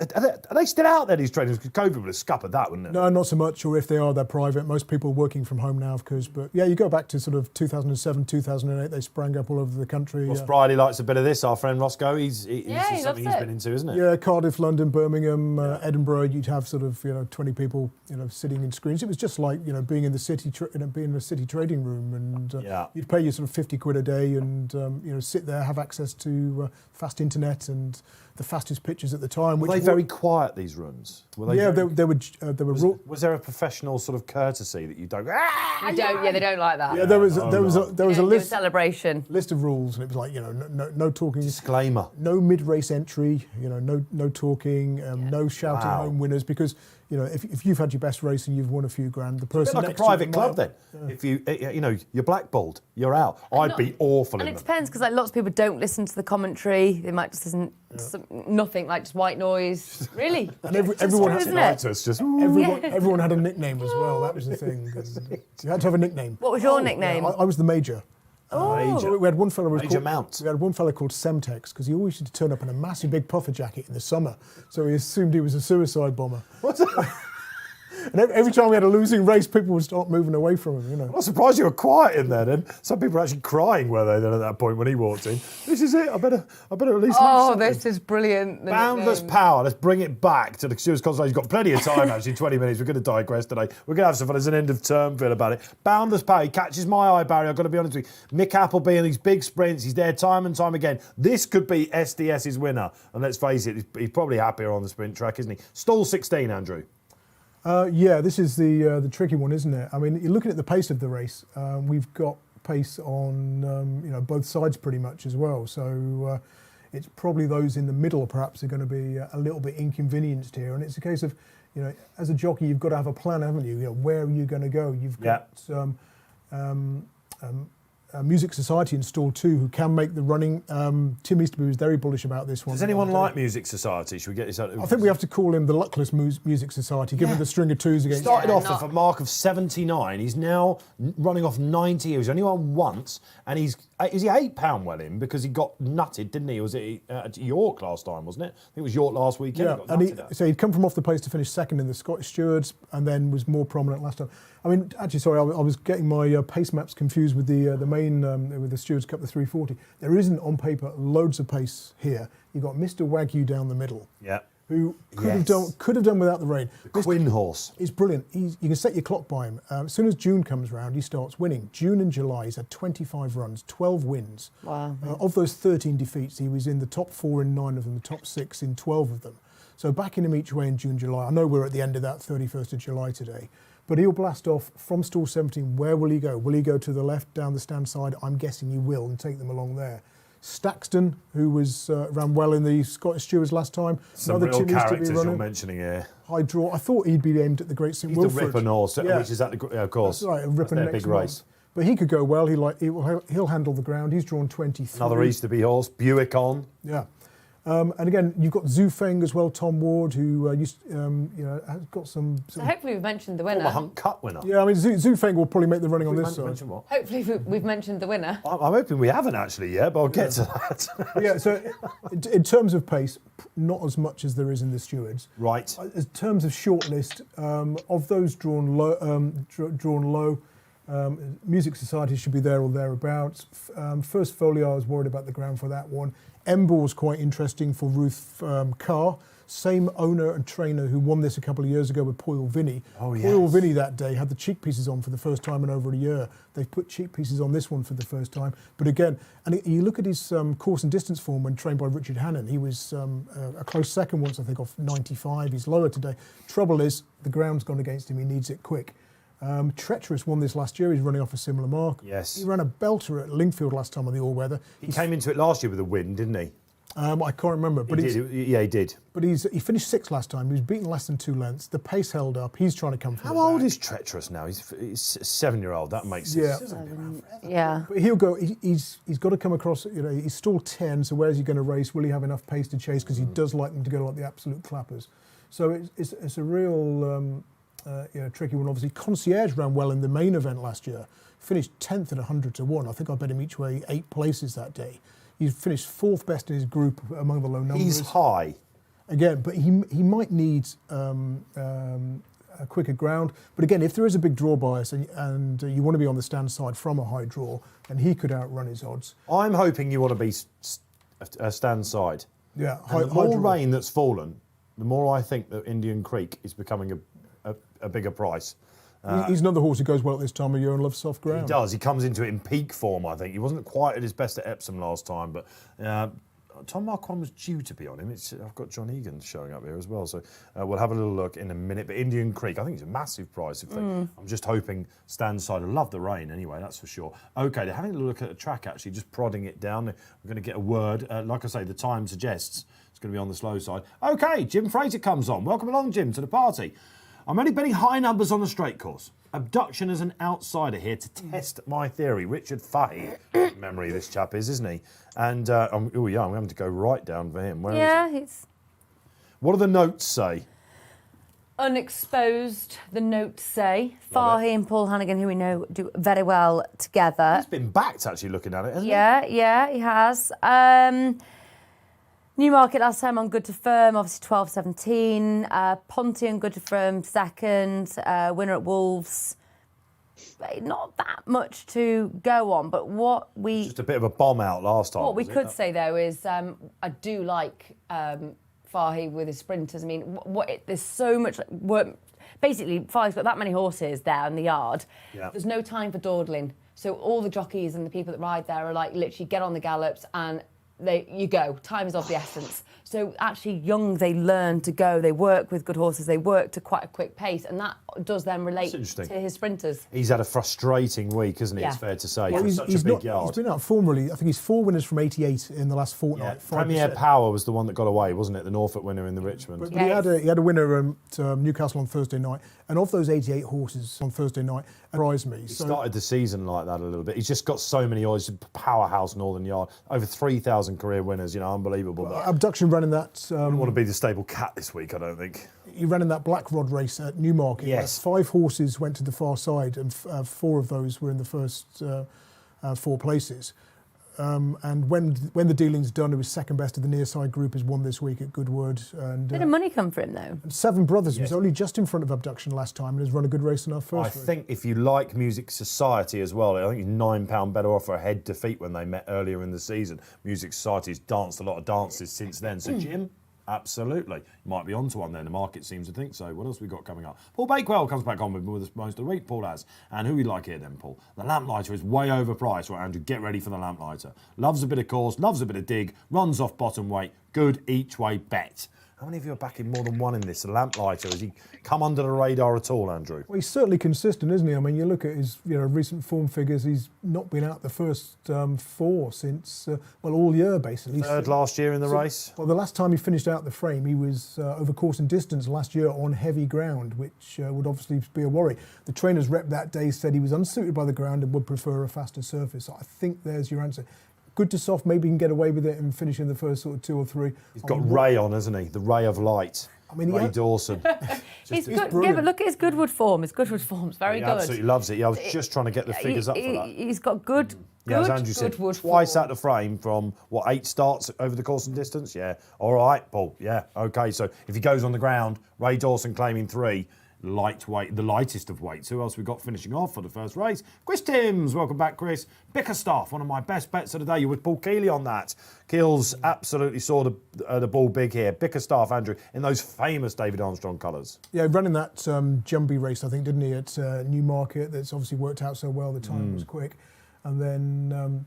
they still out there? These trading rooms? Because COVID would have scuppered that, wouldn't it? No, not so much. Or if they are, they're private. Most people are working from home now, of course. But yeah, you go back to sort of 2007, 2008. They sprang up all over the country. Ross Briley likes a bit of this. Our friend Roscoe, he's something he's been into, isn't it? Yeah, Cardiff, London, Birmingham, Edinburgh. You'd have sort of 20 people sitting in screens. It was just like being in the city, being in a city trading room, and you'd pay you sort of 50 quid a day, and sit there, have access to fast internet and the fastest pitches at the time. Were they very quiet, these rooms? Were they was there a professional sort of courtesy that you don't? They don't like that. Yeah, there was a list celebration list of rules, and it was like no talking. Disclaimer. No mid-race entry. No talking. No shouting home winners, because if you've had your best race and you've won a few grand, the person like next a private to you club then. If you're blackballed, you're out. I'd be awful. And it depends, because lots of people don't listen to the commentary. They might just listen to nothing, like just white noise. Really. And everyone had a nickname as well. That was the thing. You had to have a nickname. What was your nickname? I was the Major. Major. We had one fellow Mount. We had one fellow called Semtex, because he always used to turn up in a massive big puffer jacket in the summer, so he assumed he was a suicide bomber. What's that? And every time we had a losing race, people would start moving away from him. I'm surprised you were quiet in there then. Some people were actually crying, were they, then at that point when he walked in? This is it. I better at least. This is brilliant. Boundless Power. Let's bring it back to the Stewards Consolation. You've got plenty of time, actually. 20 minutes. We're going to digress today. We're going to have some fun. There's an end of term feel about it. Boundless Power. He catches my eye, Barry. I've got to be honest with you. Mick Appleby in these big sprints. He's there time and time again. This could be SDS's winner. And let's face it, he's probably happier on the sprint track, isn't he? Stall 16, Andrew. This is the tricky one, isn't it? I mean, you're looking at the pace of the race. We've got pace on both sides pretty much as well. So it's probably those in the middle perhaps are going to be a little bit inconvenienced here. And it's a case of, as a jockey, you've got to have a plan, haven't you? Where are you going to go? You've got Music Society in stall 2 who can make the running. Tim Easterby was very bullish about this one. Does anyone like Music Society? Should we get this out? I think we have to call him the luckless Music Society, given the string of twos against. Started off with a mark of 79. He's now running off 90. He was only on once, and is he £8 well in because he got nutted, didn't he? Was it at York last time, wasn't it? I think it was York last weekend. Yeah, and so he'd come from off the pace to finish second in the Scottish Stewards, and then was more prominent last time. I mean, actually, sorry, I was getting my pace maps confused with the main with the Stewards Cup, the 340. There isn't on paper loads of pace here. You've got Mr. Wagyu down the middle. Yeah. Who could have done without the rain. The Quinn horse. He's brilliant. You can set your clock by him. As soon as June comes round, he starts winning. June and July, he's had 25 runs, 12 wins. Wow. Of those 13 defeats, he was in the top 4 in 9 of them, the top 6 in 12 of them. So backing him each way in June, July. I know we're at the end of that 31st of July today. But he'll blast off from stall 17. Where will he go? Will he go to the left, down the stand side? I'm guessing he will, and take them along there. Staxton, who ran well in the Scottish Stewards last time. Some real characters you're mentioning here. High draw. I thought he'd be aimed at the Great St Wilfrid. He's the Ripon horse, which is at the, of course. That's right, Ripon next big race. But he could go well. He'll handle the ground. He's drawn 23. Another Easterby horse, Buick on. Yeah. And again, you've got Zufeng as well, Tom Ward, who has got some. So hopefully we've mentioned the winner. The Hunt Cup winner. Yeah, I mean Zufeng will probably make the running on this side. What? Hopefully we've mentioned the winner. I'm hoping we haven't actually yet, but I'll get to that. Yeah. So in terms of pace, not as much as there is in the Stewards. Right. In terms of shortlist, of those drawn low. Music Society should be there or thereabouts. First Folio, I was worried about the ground for that one. Emble was quite interesting for Ruth Carr. Same owner and trainer who won this a couple of years ago with Poyle Vinny. Oh, yes. Poyle Vinny that day had the cheek pieces on for the first time in over a year. They've put cheek pieces on this one for the first time. But again, and you look at his course and distance form when trained by Richard Hannon. He was a close second once, I think, off 95. He's lower today. Trouble is, the ground's gone against him. He needs it quick. Treacherous won this last year. He's running off a similar mark. Yes. He ran a belter at Lingfield last time on the all-weather. He came into it last year with a win, didn't he? I can't remember. But he did. But he finished 6th last time. He was beaten less than 2 lengths. The pace held up. He's trying to come from How old is Treacherous now? He's a 7-year-old. That makes sense. Yeah. But he'll go. He's got to come across. He's still 10. So where's he going to race? Will he have enough pace to chase? Because he does like them to go like the absolute clappers. So it's a real tricky one. Obviously, Concierge ran well in the main event last year. Finished 10th at 100 to 1. I think I bet him each way 8 places that day. He finished 4th best in his group among the low numbers. He's high. Again, but he might need a quicker ground. But again, if there is a big draw bias and you want to be on the stand side from a high draw, then he could outrun his odds. I'm hoping you want to be stand side. Yeah, The more rain that's fallen, the more I think that Indian Creek is becoming a bigger price. He's another horse who goes well at this time of year and loves soft ground. He does. He comes into it in peak form, I think. He wasn't quite at his best at Epsom last time, but Tom Marquand was due to be on him. I've got John Egan showing up here as well, so we'll have a little look in a minute. But Indian Creek, I think it's a massive price. I'm just hoping stand side. I love the rain anyway, that's for sure. Okay, they're having a look at the track, actually, just prodding it down. We're going to get a word. Like I say, the time suggests it's going to be on the slow side. Okay, Jim Fraser comes on. Welcome along, Jim, to the party. I'm only betting high numbers on the straight course. Abduction as an outsider here to test my theory. Richard Fahey, memory this chap is, isn't he? And, I'm having to go right down for him. Where is he? It's What do the notes say? unexposed, the notes say. Fahey and Paul Hannigan, who we know do very well together. He's been backed, actually, looking at it, hasn't Yeah, he has. Newmarket last time on good to firm, obviously 12-17. Pontian good to firm second. Winner at Wolves. Not that much to go on, but Just a bit of a bomb out last time. What we could say though is I do like Fahey with his sprinters. I mean, there's so much work. Basically, Fahey's got that many horses there in the yard. Yeah. There's no time for dawdling. So all the jockeys and the people that ride there are like literally get on the gallops and you go. Time is of the essence. So actually young, they learn to go. They work with good horses. They work to quite a quick pace, and that does then relate to his sprinters. He's had a frustrating week, hasn't he? Yeah. It's fair to say. Well, For such a big yard. He's been out of form, really. I think he's 4 winners from 88 in the last fortnight. Yeah. Premier 5%. Power was the one that got away, wasn't it? The Norfolk winner in the Richmond. But he had a winner at Newcastle on Thursday night, and of those 88 horses on Thursday night, surprised me. He started the season like that a little bit. He's just got so many odds. Powerhouse Northern Yard, over 3,000 career winners. You know, unbelievable. Abduction ran in that. Wouldn't want to be the stable cat this week, I don't think. He ran in that Black Rod race at Newmarket. Yes. 5 horses went to the far side, and 4 of those were in the first 4 places. And when the dealing's done, it was second best of the near side group. Has won this week at Goodwood. And Bit of money come for him though. 7 Brothers Yes. was only just in front of Abduction last time, and has run a good race in our first I race. think if you like Music Society as well, I think he's £9 better off for a head defeat when they met earlier in the season. Music Society's danced a lot of dances since then. So Jim, absolutely, might be onto one then. The market seems to think so. What else we got coming up? Paul Bakewell comes back on with us most of the week. Paul has, and who we like here then, Paul? The Lamplighter is way overpriced. Right, Andrew, get ready for the Lamplighter. Loves a bit of course, loves a bit of dig, runs off bottom weight. Good each way bet. How many of you are backing more than one in this? The Lamplighter, has he come under the radar at all, Andrew? Well, he's certainly consistent, isn't he? I mean, you look at his recent form figures. He's not been out the first 4 since all year basically. Third last year in the race. Well, the last time he finished out the frame, he was over course and distance last year on heavy ground, which would obviously be a worry. The trainer's rep that day said he was unsuited by the ground and would prefer a faster surface. So I think there's your answer. Good to soft, maybe he can get away with it and finish in the first sort of 2 or 3. He's got Ray on, hasn't he? The Ray of Light. I mean, Ray Dawson. He's good. Yeah, but look at his Goodwood form. His Goodwood form's very He good. absolutely loves it. Yeah, I was just trying to get the figures up for that. He's got good. Yeah, as good Andrew said, Goodwood twice form. out the frame from, 8 starts over the course and distance? Yeah. All right, Paul. Yeah, OK. So if he goes on the ground, Ray Dawson claiming 3, lightweight, the lightest of weights. Who else we got finishing off for the first race? Chris Timms. Welcome back, Chris. Bickerstaff, one of my best bets of the day. You're with Paul Keeley on that. Keels absolutely saw the ball big here. Bickerstaff, Andrew, in those famous David Armstrong colours. Yeah, running that Jumbie race, I think, didn't he, at Newmarket? That's obviously worked out so well. The time was quick. And then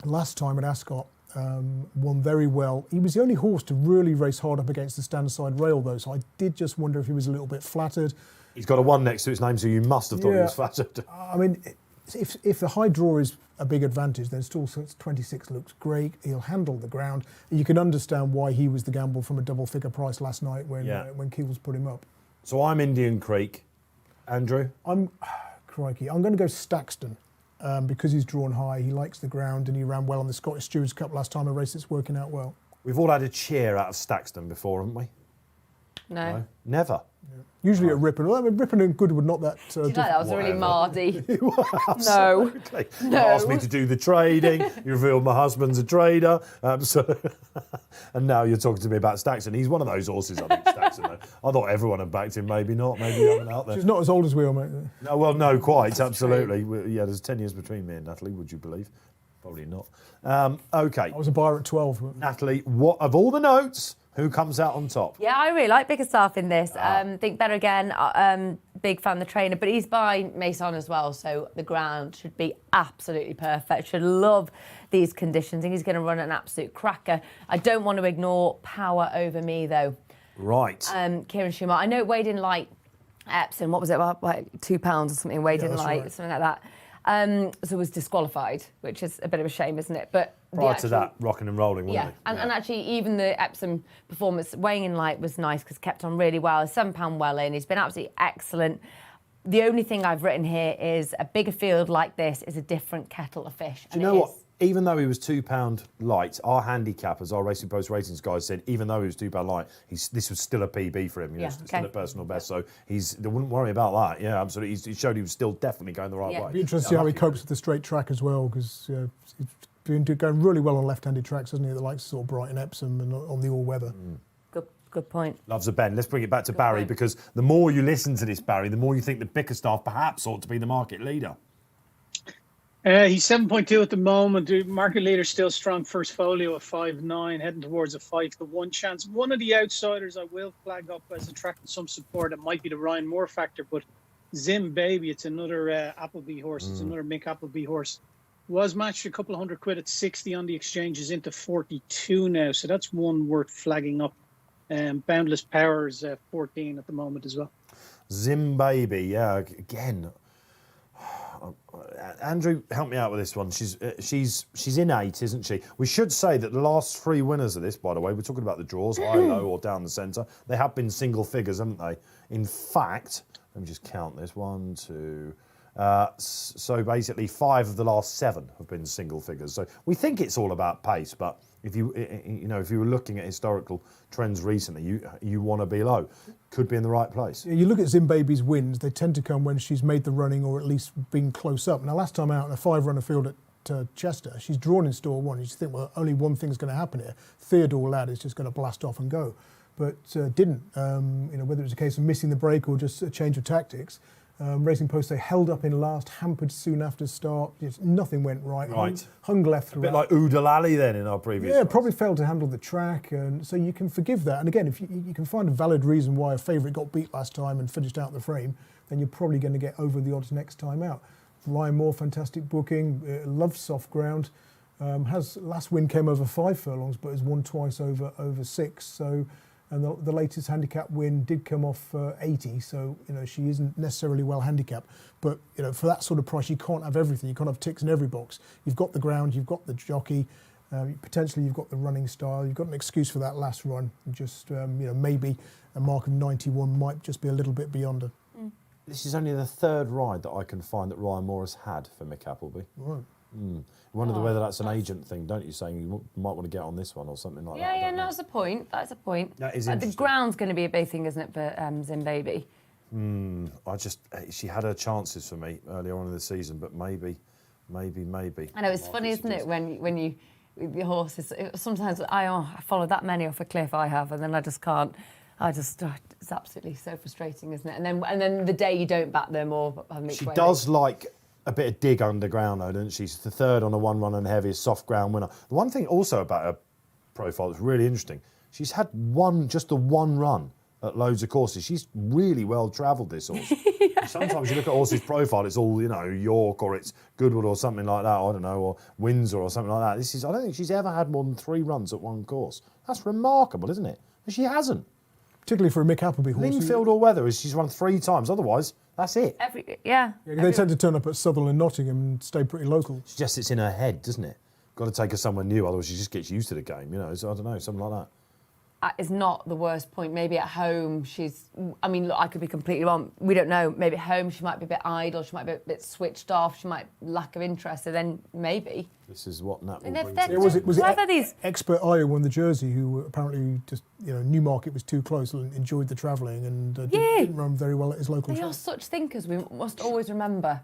last time at Ascot, won very well. He was the only horse to really race hard up against the stand side rail, though, so I did just wonder if he was a little bit flattered. He's got a 1 next to his name, so you must have thought he was flattered. I mean, if the high draw is a big advantage, then still 26 looks great. He'll handle the ground. You can understand why he was the gamble from a double figure price last night when Keels put him up. So I'm Indian Creek. Andrew? Crikey, I'm going to go Staxton. Because he's drawn high, he likes the ground, and he ran well on the Scottish Stewards Cup last time, a race that's working out well. We've all had a cheer out of Staxton before, haven't we? No. Never. Yeah. Usually at Ripon. Well, I mean, Ripon and Goodwood, not that. Do you know, that was really mardy. No. You asked me No. to do the trading. You revealed my husband's a trader. And now you're talking to me about Staxton. He's one of those horses, I think, Staxton. Though. I thought everyone had backed him. Maybe not. Maybe you haven't out there. She's not as old as we are, mate. No, well, no, quite. Absolutely. Yeah, there's 10 years between me and Natalie, would you believe? Probably not. OK. I was a buyer at 12. Natalie, what of all the notes, who comes out on top? Yeah, I really like Bickerstaff in this. Think better again. Big fan of the trainer, but he's by Mason as well, so the ground should be absolutely perfect. Should love these conditions. I think he's going to run an absolute cracker. I don't want to ignore Power Over Me though. Right. Kieran Schumacher. I know it weighed in light. Epsom, what was it? About like £2 or something. Weighed in light, right. something like that. So was disqualified, which is a bit of a shame, isn't it? But Prior to that, rocking and rolling, wasn't he? And actually, even the Epsom performance, weighing in light, was nice because kept on really well. £7 well in. He's been absolutely excellent. The only thing I've written here is a bigger field like this is a different kettle of fish. Do you know what? Even though he was £2 light, our handicappers, our Racing Post ratings guys said, even though he was £2 light, this was still a PB for him. Still a personal best. So they wouldn't worry about that. Yeah, absolutely. He showed he was still definitely going the right way. It'd be interesting to see how he copes with the straight track as well, because he's been going really well on left-handed tracks, hasn't he? That likes sort of Brighton, Epsom, and on the all-weather. Good point. Loves a bend. Let's bring it back to Barry, because the more you listen to this, Barry, the more you think that Bickerstaff perhaps ought to be the market leader. He's 7.2 at the moment. The market leader still strong. First folio of 5.9, heading towards a 5-1 chance. One of the outsiders I will flag up as attracting some support. It might be the Ryan Moore factor, but Zim Baby, it's another Appleby horse. It's another Mick Appleby horse. Was matched a couple of £100 at 60 on the exchanges into 42 now. So that's one worth flagging up. Boundless Powers 14 at the moment as well. Zimbaby, yeah, again. Andrew, help me out with this one. She's in 8, isn't she? We should say that the last 3 winners of this, by the way, we're talking about the draws, high, low, or down the centre. They have been single figures, haven't they? In fact, let me just count this. 1, 2. So basically, 5 of the last 7 have been single figures. So we think it's all about pace, but if you were looking at historical trends recently, you want to be low. Could be in the right place. You look at Zimbaby's wins; they tend to come when she's made the running or at least been close up. Now, last time out in a 5-runner field at Chester, she's drawn in store 1. You just think, well, only one thing's going to happen here. Theodore Ladd is just going to blast off and go, but didn't. Whether it was a case of missing the break or just a change of tactics. Racing Post, they held up in last, hampered soon after start. Just nothing went right. Hung left throughout. A bit like Udalali then in our previous. Yeah, race. probably failed to handle the track, and so you can forgive that. And again, if you can find a valid reason why a favourite got beat last time and finished out the frame, then you're probably going to get over the odds next time out. Ryan Moore, fantastic booking, loves soft ground. Has last win came over 5 furlongs, but has won twice over 6. So. And the latest handicap win did come off 80, so she isn't necessarily well handicapped. But for that sort of price, you can't have everything. You can't have ticks in every box. You've got the ground, you've got the jockey, potentially you've got the running style. You've got an excuse for that last run. Just maybe a mark of 91 might just be a little bit beyond her. This is only the 3rd ride that I can find that Ryan Morris had for Mick Appleby. Right. Wonder whether that's an agent thing, don't you? Saying you might want to get on this one or something like that. Yeah, that's a point. That's a point. That is the interesting. ground's going to be a big thing, isn't it, for Zimbaby? She had her chances for me earlier on in the season, but maybe. I know it's funny, isn't it, when you with your horses. Sometimes I follow that many off a cliff. I have, and then I just can't. It's absolutely so frustrating, isn't it? And then the day you don't back them or have mixed She way does like a bit of dig underground, though, doesn't she? She's the 3rd on a 1-run and heaviest soft ground winner. The one thing also about her profile that's really interesting, she's had just the one run at loads of courses. She's really well travelled, this horse. Yeah. Sometimes you look at a horse's profile, it's all, York or it's Goodwood or something like that, I don't know, or Windsor or something like that. I don't think she's ever had more than 3 runs at one course. That's remarkable, isn't it? But she hasn't. Particularly for a Mick Appleby horse. Lingfield or Weather, she's run 3 times. Otherwise, that's it. They tend to turn up at Southern and Nottingham and stay pretty local. Suggests it's in her head, doesn't it? Got to take her somewhere new, otherwise she just gets used to the game, So I don't know, something like that. Is not the worst point. Maybe at home look, I could be completely wrong. We don't know. Maybe at home she might be a bit idle, she might be a bit switched off, she might lack of interest, so then maybe. This is what Nat will bring to was it these? Expert Eye won the Jersey, who apparently just, Newmarket was too close and enjoyed the travelling and didn't run very well at his local track. They are such thinkers, we must always remember.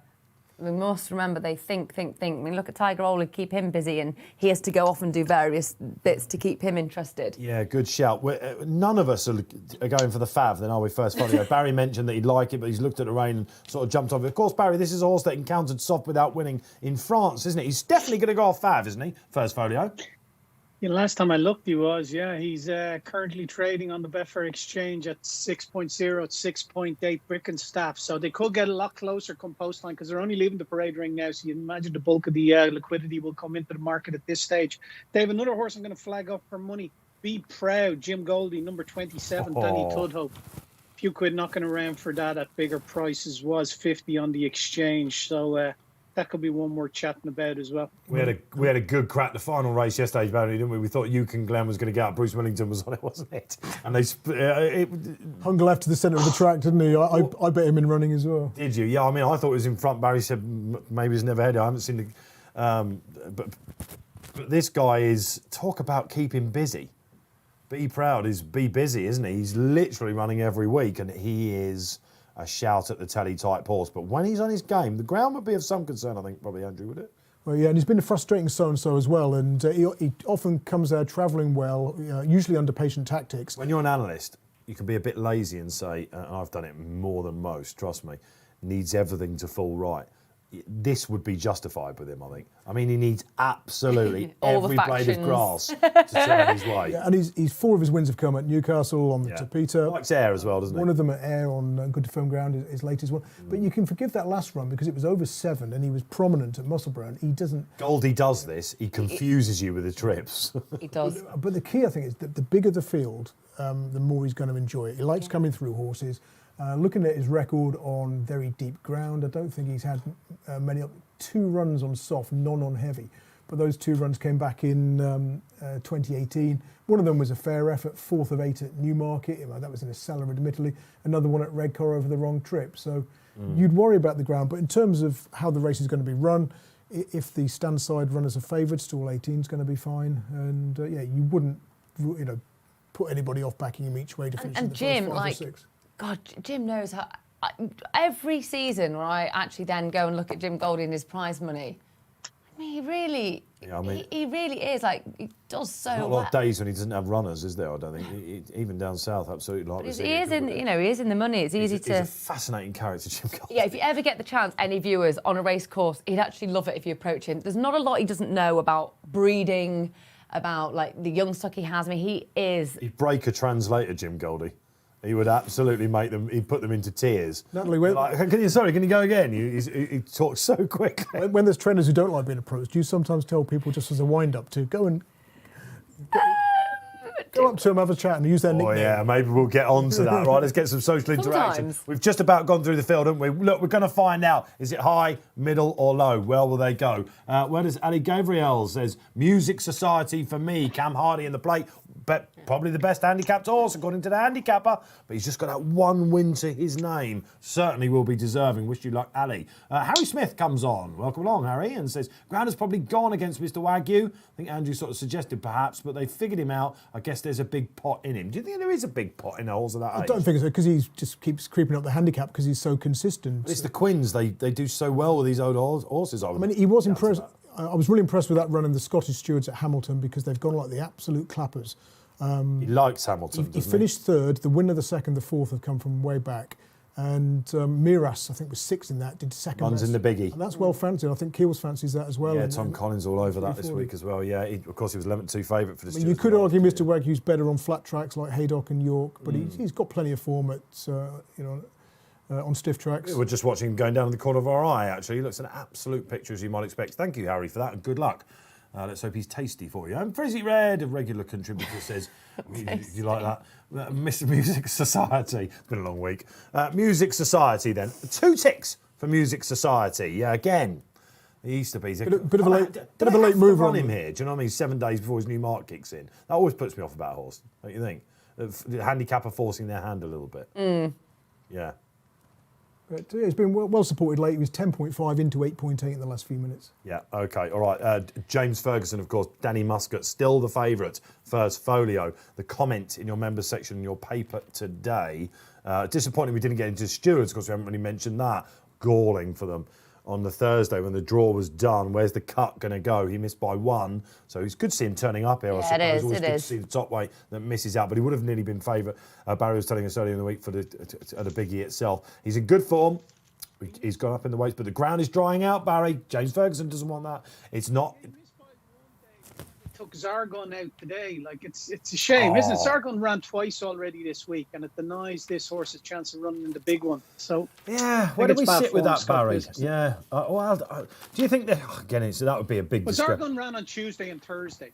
We must remember they think. I mean, look at Tiger Ollie, keep him busy, and he has to go off and do various bits to keep him interested. Yeah, good shout. None of us are going for the Fav, then, are we, first folio? Barry mentioned that he'd like it, but he's looked at the rain and sort of jumped off it. Of course, Barry, this is a horse that encountered soft without winning in France, isn't it? He's definitely going to go off Fav, isn't he? First folio. Last time I looked, he was. Yeah, he's currently trading on the Betfair Exchange at 6.0, at 6.8 Brickenstaff. So they could get a lot closer come post line because they're only leaving the parade ring now. So you imagine the bulk of the liquidity will come into the market at this stage. Dave, another horse I'm going to flag up for money. Be Proud, Jim Goldie, number 27, Danny Tudhope. Few quid knocking around for that at bigger prices, was 50 on the exchange. So that could be one more chatting about as well. We had a good crack the final race yesterday, Barry, didn't we? We thought Yukon Glen was going to get out. Bruce Millington was on it, wasn't it? And they hung left to the centre of the track, didn't he? I bet him in running as well. Did you? Yeah, I mean, I thought it was in front. Barry said maybe he's never headed. I haven't seen the. But this guy is, talk about keeping busy. Be Proud is be busy, isn't he? He's literally running every week, and he is a shout at the telly type horse. But when he's on his game, the ground would be of some concern, I think, probably, Andrew, would it? Well, yeah, and he's been a frustrating so-and-so as well, and he often comes there travelling well, usually under patient tactics. When you're an analyst, you can be a bit lazy and say, I've done it more than most, trust me, needs everything to fall right. this would be justified with him, I think. I mean, he needs absolutely All the every blade of factions. grass to turn his way. Yeah, and he's 4 of his wins have come at Newcastle on the Tapita. Likes air as well, doesn't he? One of them at Ayr on Good to Firm Ground, his latest one. But you can forgive that last run because it was over 7 and he was prominent at Musselburgh. And he doesn't... Goldie does this. He confuses you with the trips. He does. But the key, I think, is that the bigger the field, the more he's going to enjoy it. He likes coming through horses. Looking at his record on very deep ground, I don't think he's had many... 2 runs on soft, none on heavy. But those 2 runs came back in 2018. One of them was a fair effort, 4th of 8 at Newmarket. That was in a cellar, admittedly. Another one at Redcar over the wrong trip. So you'd worry about the ground. But in terms of how the race is going to be run, if the stand-side runners are favoured, Stall 18 is going to be fine. And you wouldn't, put anybody off backing him each way to finish in the Jim, first 5 or 6. God, Jim knows how. Every season when I actually then go and look at Jim Goldie and his prize money, I mean, he really is like, he does so well. Not a lot of days when he doesn't have runners, is there? I don't think. Even down south, absolutely. Like He is in, he is in the money. It's easy to. He's a fascinating character, Jim Goldie. Yeah, if you ever get the chance, any viewers on a race course, he'd actually love it if you approach him. There's not a lot he doesn't know about breeding, about like the young stock he has. I mean, he is. He'd break a translator, Jim Goldie. He would absolutely make them. He'd put them into tears. Natalie, can you go again? He talks so quickly. When there's trainers who don't like being approached, do you sometimes tell people just as a wind-up to go and go up to them, have a chat, and use their nickname? Oh yeah, maybe we'll get on to that. Right, let's get some social interaction. Sometimes. We've just about gone through the field, haven't we? Look, we're going to find out. Is it high, middle, or low? Where will they go? Where does Ali Gabriel says Music Society for me? Cam Hardy in the plate. But probably the best handicapped horse, according to the handicapper. But he's just got that 1 win to his name. Certainly will be deserving. Wish you luck, Ali. Harry Smith comes on. Welcome along, Harry, and says, ground has probably gone against Mr. Wagyu. I think Andrew sort of suggested perhaps, but they figured him out. I guess there's a big pot in him. Do you think there is a big pot in holes of that age? I don't think so, because he just keeps creeping up the handicap because he's so consistent. It's the Quins. They do so well with these old horses. I mean, he was impressed. I was really impressed with that run in the Scottish Stewards at Hamilton because they've gone like the absolute clappers. He likes Hamilton, He finished 3rd. The winner, the 2nd, the 4th have come from way back. And Miras, I think, was 6th in that, did 2nd. Runs in the biggie. And that's well fancied. I think Keels fancies that as well. Yeah, Tom Collins all over that this week as well. Yeah, of course, he was 11-2 favourite for the Stewards. You could argue Mr. Wagyu's better on flat tracks like Haydock and York, but he's got plenty of form at, on stiff tracks. We're just watching him going down in the corner of our eye, actually. He looks an absolute picture, as you might expect. Thank you, Harry, for that, and good luck. Let's hope he's tasty for you. And Frizzy Red, a regular contributor, says, you like that? Mr. Music Society. It's been a long week. Music Society, then. 2 ticks for Music Society. Yeah, again, the Easter bees. Bit of a late mover on him here. Do you know what I mean? 7 days before his new mark kicks in. That always puts me off about a horse, don't you think? The handicapper forcing their hand a little bit. Yeah. But it's been well supported late. He was 10.5 into 8.8 in the last few minutes. Yeah, OK, all right. James Ferguson, of course, Danny Muscat, still the favourite. First folio. The comment in your members section in your paper today. Disappointing we didn't get into Stewards, because we haven't really mentioned that. Galling for them on the Thursday when the draw was done. Where's the cut going to go? He missed by 1. So it's good to see him turning up here, I suppose. It is, Always it good is. to see the top weight that misses out. But he would have nearly been favourite. Barry was telling us earlier in the week for the biggie itself. He's in good form. He's gone up in the weights, but the ground is drying out, Barry. James Ferguson doesn't want that. It's not... Took Zargon out today. Like, it's a shame, isn't it? Zargon ran twice already this week, and it denies this horse a chance of running in the big one. So yeah, where do we sit with that, Barry? Yeah. Do you think that again? So that would be a big. Well, Zargon ran on Tuesday and Thursday,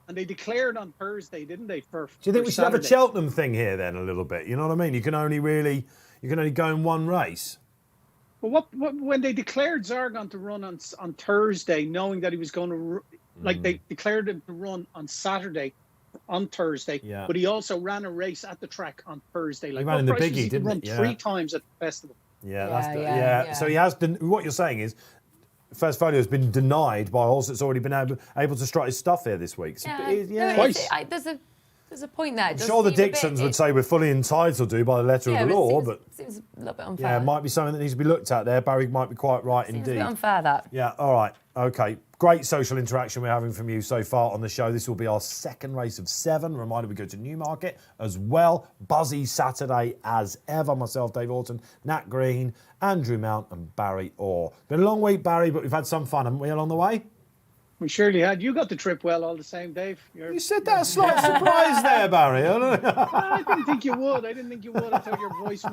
and they declared on Thursday, didn't they? Do you think we should have a Cheltenham thing here then, a little bit? You know what I mean? You can only go in one race. Well, when they declared Zargon to run on Thursday, knowing that he was going to. They declared him to run on Saturday, on Thursday, but he also ran a race at the track on Thursday. He ran in the biggie, didn't he? Run 3 times at the festival. Yeah. So he has. What you're saying is, First Folio has been denied by a horse that's already been able to strut his stuff here this week. So, There's There's a point there. I'm sure the Dixons would say we're fully entitled to by the letter of the law, but seems a little bit unfair. yeah, it might be something that needs to be looked at there. Barry might be quite right Seems indeed. a bit unfair, that. Yeah, all right. Okay. Great social interaction we're having from you so far on the show. This will be our second race of 7. Reminder, we go to Newmarket as well. Buzzy Saturday as ever. Myself, Dave Orton, Nat Green, Andrew Mount and Barry Orr. Been a long week, Barry, but we've had some fun, haven't we, along the way? We surely had. You got the trip well all the same, Dave. You said that a slight surprise there, Barry. I didn't think you would. I thought your voice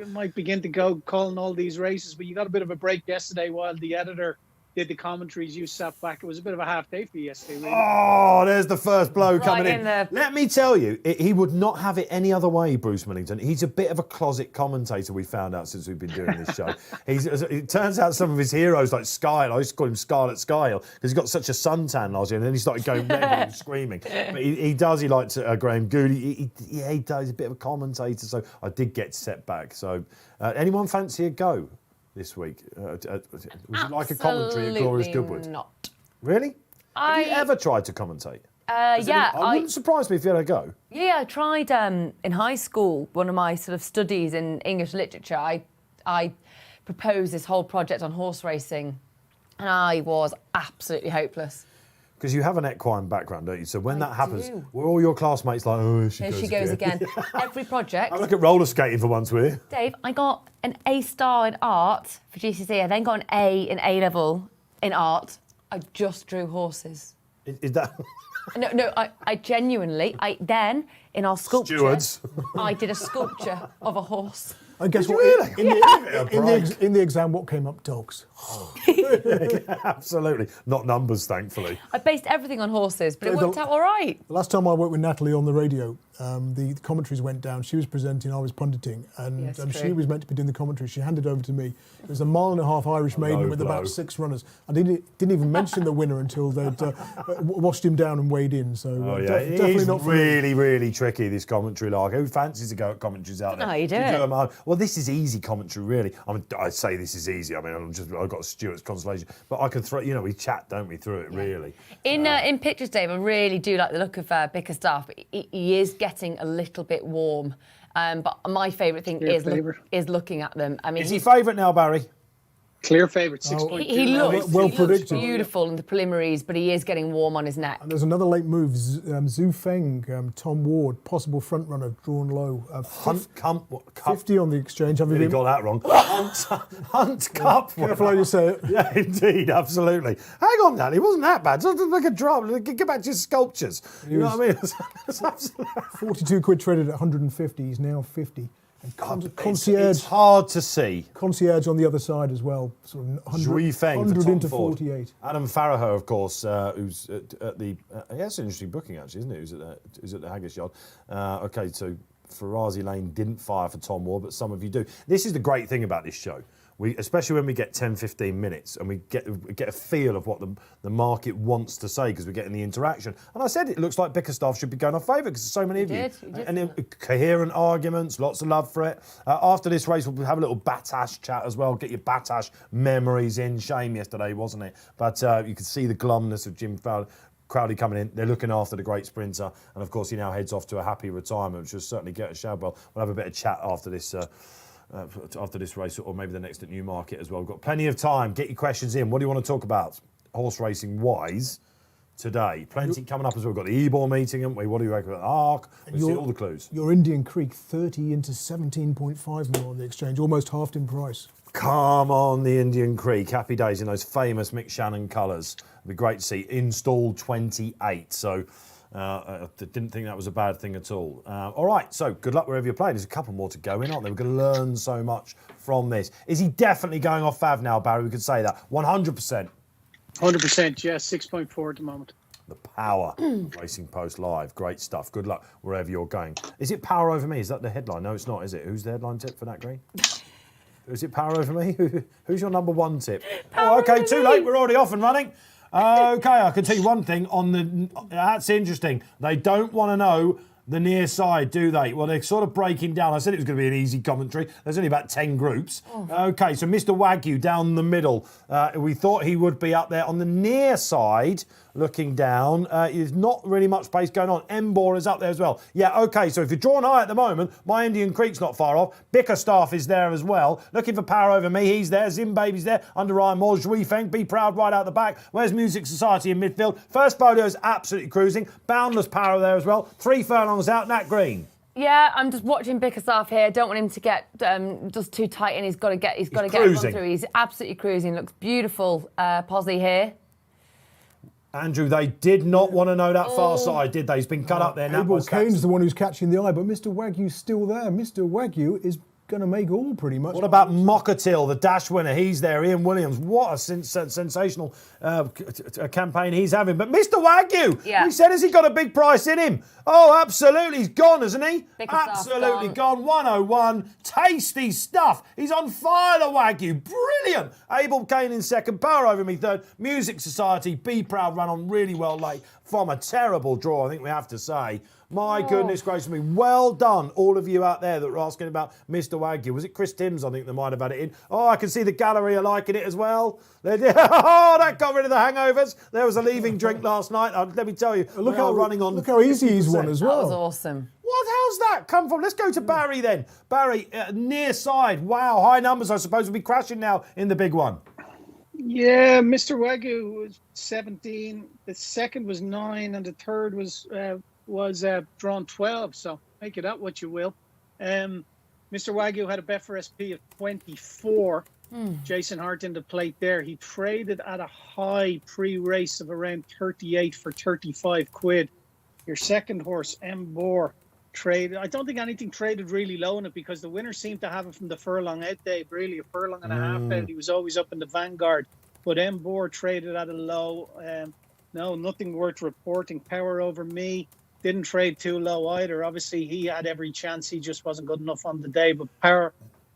might begin to go calling all these races, but you got a bit of a break yesterday while the editor did the commentaries. You sat back. It was a bit of a half day for you yesterday, really. Oh, there's the first blow coming in there. Let me tell you, he would not have it any other way, Bruce Millington. He's a bit of a closet commentator, we found out since we've been doing this show. It turns out some of his heroes, like Skyle, I used to call him Scarlet Skyle, because he got such a suntan last year, and then he started going red and screaming. But he likes Graham Gould. He does. He's a bit of a commentator, so I did get set back. So anyone fancy a go this week? Was it like a commentary at Glorious Goodwood? Not. Really? Have you ever tried to commentate? Yeah. I wouldn't surprise me if you had a go. Yeah, I tried in high school. One of my sort of studies in English literature, I proposed this whole project on horse racing, and I was absolutely hopeless. Because you have an equine background, don't you? So when that happens, do. were all your classmates like, oh, Here she goes again. Every project. I look at roller skating for once, will you? Dave, I got an A star in art for GCSE. I then got an A in A level in art. I just drew horses. Is that No, I genuinely, then in our sculpture, Stewards? I did a sculpture of a horse. And guess Did what? you really? In the exam, what came up? Dogs. Absolutely. Not numbers, thankfully. I based everything on horses, but it worked out all right. The last time I worked with Natalie on the radio, the commentaries went down. She was presenting, I was punditing, and Yes, she true. was meant to be doing the commentary. She handed over to me. It was a 1.5 mile Irish maiden low with blow. about 6 runners. I didn't even mention the winner until they'd washed him down and weighed in. So Oh, yeah. definitely It's not for me. really, really tricky, this commentary lark. Who fancies to go at commentaries out there? No, you do Do it. them hard? Well, this is easy commentary, really. I mean, I say this is easy. I mean, I've got Stewart's consolation. But I can throw, we chat, don't we, through it, really. In pictures, Dave, I really do like the look of Bickerstaff. He is getting a little bit warm. But my favourite thing is looking at them. I mean, Is he favourite now, Barry? Clear favourite, 6.2. he looks, Well he looks predicted. beautiful in the preliminaries, but he is getting warm on his neck. And there's another late move, Zhu Feng, Tom Ward, possible front runner, drawn low. 50 on the exchange. Have you Really been? got that wrong. Hunt Cup. Careful how you say it. Yeah, indeed, absolutely. Hang on, Dan, it wasn't that bad. It's like a drop. Get back to your sculptures. You know what I mean? It's absolutely... 42 quid traded at 150. He's now 50. And concierge, It's hard to see. concierge on the other side as well. Sort of 100, Zhui Feng for 100 Tom into Ford. 48. Adam Farraher, of course, who's at the... that's an interesting booking, actually, isn't it? Who's at the Haggis Yard. OK, so Farazi Lane didn't fire for Tom Ward, but some of you do. This is the great thing about this show. Especially when we get 10, 15 minutes and we get a feel of what the market wants to say because we're getting the interaction. And I said it looks like Bickerstaff should be going off favour because there's so many of you. And coherent arguments, lots of love for it. After this race, we'll have a little Batash chat as well. Get your Batash memories in. Shame yesterday, wasn't it? But you could see the glumness of Jim Crowley coming in. They're looking after the great sprinter. And of course, he now heads off to a happy retirement, which will certainly get a Shadwell. We'll have a bit of chat after this. After this race, or maybe the next at Newmarket as well. We've got plenty of time. Get your questions in. What do you want to talk about, horse racing wise, today? Plenty coming up as well. We've got the Ebor meeting, haven't we? What do you reckon about Arc? We'll see all the clues. Your Indian Creek 30 into 17.5 mil on the exchange, almost halved in price. Come on, the Indian Creek. Happy days in those famous Mick Shannon colours. It'd be great to see. Installed 28. So I didn't think that was a bad thing at all. All right, so good luck wherever you're playing. There's a couple more to go in, aren't there? We're going to learn so much from this. Is he definitely going off Fav now, Barry? We could say that. 100%. 100%, yeah, 6.4 at the moment. The Power Racing Post Live. Great stuff. Good luck wherever you're going. Is it Power Over Me? Is that the headline? No, it's not, is it? Who's the headline tip for Nat Green? Is it Power Over Me? Who's your number one tip? Okay, too late. We're already off and running. Okay, I can tell you one thing. That's interesting. They don't want to know the near side, do they? Well, they're sort of breaking down. I said it was going to be an easy commentary. There's only about 10 groups. Okay, so Mr. Wagyu down the middle. We thought he would be up there on the near side, looking down. There's not really much pace going on. Embor is up there as well. Yeah, okay, so if you're drawn high at the moment, my Indian Creek's not far off. Bickerstaff is there as well. Looking for power over me. He's there. Zimbaby's there. Under Ryan Moore. Zhui Feng. Be Proud right out the back. Where's Music Society in midfield? First Folio is absolutely cruising. Boundless Power there as well. 3 furlongs out. Nat Green. Yeah, I'm just watching Bickerstaff here. Don't want him to get just too tight, and he's got to get one through. He's absolutely cruising. Looks beautiful, Posy here. Andrew, they did not want to know that far side, did they? He's been cut up there now. Abel Kane's the one who's catching the eye, but Mr. Wagyu's still there. Mr. Wagyu is going to make all pretty much. What about Mockatil, the dash winner? He's there. Ian Williams. What a sensational campaign he's having. But Mr. Wagyu, we said, has he got a big price in him? Oh, absolutely. He's gone, hasn't he? Absolutely gone. 101. Tasty stuff. He's on fire, the Wagyu. Brilliant. Abel Kane in second. Power over me third. Music Society. Be Proud ran on really well late from a terrible draw, I think we have to say. My goodness gracious me. Well done, all of you out there that were asking about Mr. Wagyu. Was it Chris Timms, I think, that might have had it in? Oh, I can see the gallery are liking it as well. Oh, that got rid of the hangovers. There was a leaving drink last night. Let me tell you, look how easy he's won as well. That was awesome. How's that come from? Let's go to Barry then. Barry, near side. Wow, high numbers, I suppose, will be crashing now in the big one. Yeah, Mr. Wagyu was 17. The second was 9, and the third was drawn 12. So make it up what you will. Mr. Wagyu had a Betfair SP of 24. Jason Hart in the plate there. He traded at a high pre-race of around 38 for 35 quid. Your second horse, Embor, traded. I don't think anything traded really low in it because the winner seemed to have it from the furlong out, Dave. Really, a furlong and a half out. He was always up in the vanguard. But Embor traded at a low. No, nothing worth reporting. Power over me. Didn't trade too low either. Obviously, he had every chance. He just wasn't good enough on the day. But Power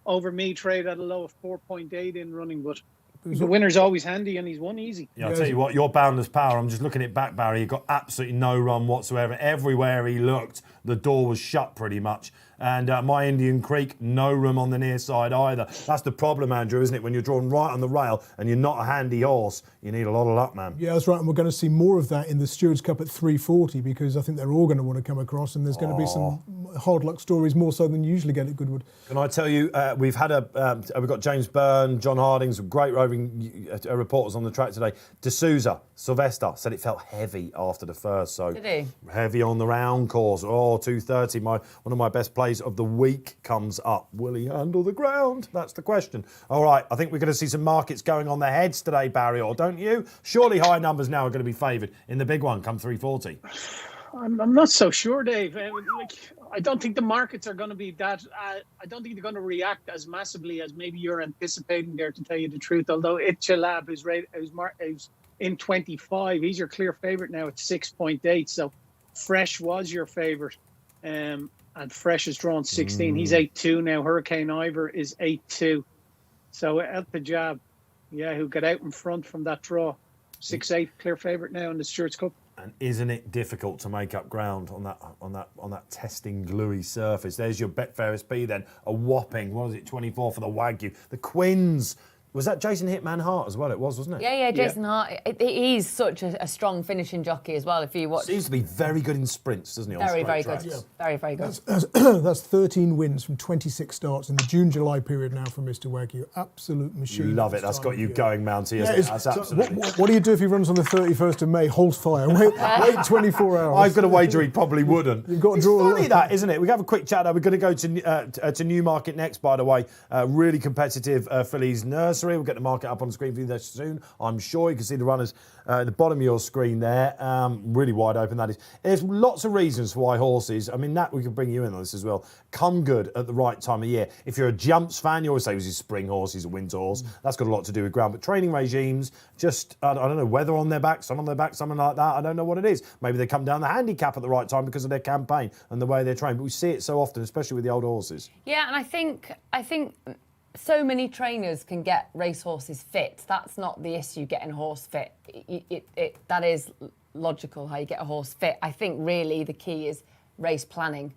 over me traded at a low of 4.8 in running. But the winner's always handy, and he's won easy. Yeah, I'll tell you what, your Boundless Power, I'm just looking at back, Barry. He got absolutely no run whatsoever. Everywhere he looked, the door was shut pretty much. And my Indian Creek, no room on the near side either. That's the problem, Andrew, isn't it? When you're drawn right on the rail and you're not a handy horse, you need a lot of luck, man. Yeah, that's right. And we're going to see more of that in the Stewards Cup at 3:40 because I think they're all going to want to come across, and there's going to be some hard luck stories more so than you usually get at Goodwood. Can I tell you, we've had we've got James Byrne, John Harding, some great roving reporters on the track today. D'Souza, Sylvester said it felt heavy after the first, so did he? Heavy on the round course. 2:30. One of my best plays of the week comes up. Will he handle the ground? That's the question. All right, I think we're going to see some markets going on their heads today, Barry, or don't you? Surely high numbers now are going to be favoured in the big one come 3:40. I'm not so sure, Dave. I don't think the markets are going to be that. I don't think they're going to react as massively as maybe you're anticipating there, to tell you the truth. Although Itchalab who's in 25, he's your clear favourite now at 6.8. So Fresh was your favourite, and Fresh is drawn 16. He's 8.2 now. Hurricane Ivor is 8.2. So El Pajab, who got out in front from that draw, 6.8, clear favourite now in the Stewards Cup. And isn't it difficult to make up ground on that testing gluey surface? There's your Betfair SP then, a whopping 24 for the Wagyu. The Quins. Was that Jason Hitman Hart as well? It was, wasn't it? Yeah, Jason Hart. He's such a strong finishing jockey as well. If you watch, seems to be very good in sprints, doesn't he? Very good. Yeah. Very good. That's 13 wins from 26 starts in the June-July period now for Mr. Wagyu. Absolute machine. You love it. That's got you going, Mounty. Isn't it? That's absolutely. What do you do if he runs on the 31st of May? Hold fire. Wait 24 hours. I've got a wager he probably wouldn't. You've got to draw. It's funny that, isn't it? We have a quick chat now. We're going to go to Newmarket next, by the way. Really competitive fillies nursery. We'll get the market up on the screen for you there soon. I'm sure you can see the runners at the bottom of your screen there. Really wide open, that is. There's lots of reasons for why horses, I mean, Nat, we could bring you in on this as well, come good at the right time of year. If you're a jumps fan, you always say, he's a spring horse, he's a winter horse. That's got a lot to do with ground. But training regimes, just, I don't know, weather on their back, sun on their back, something like that. I don't know what it is. Maybe they come down the handicap at the right time because of their campaign and the way they're trained. But we see it so often, especially with the old horses. Yeah, and I think so many trainers can get racehorses fit. That's not the issue, getting a horse fit. That is logical how you get a horse fit. I think really the key is race planning.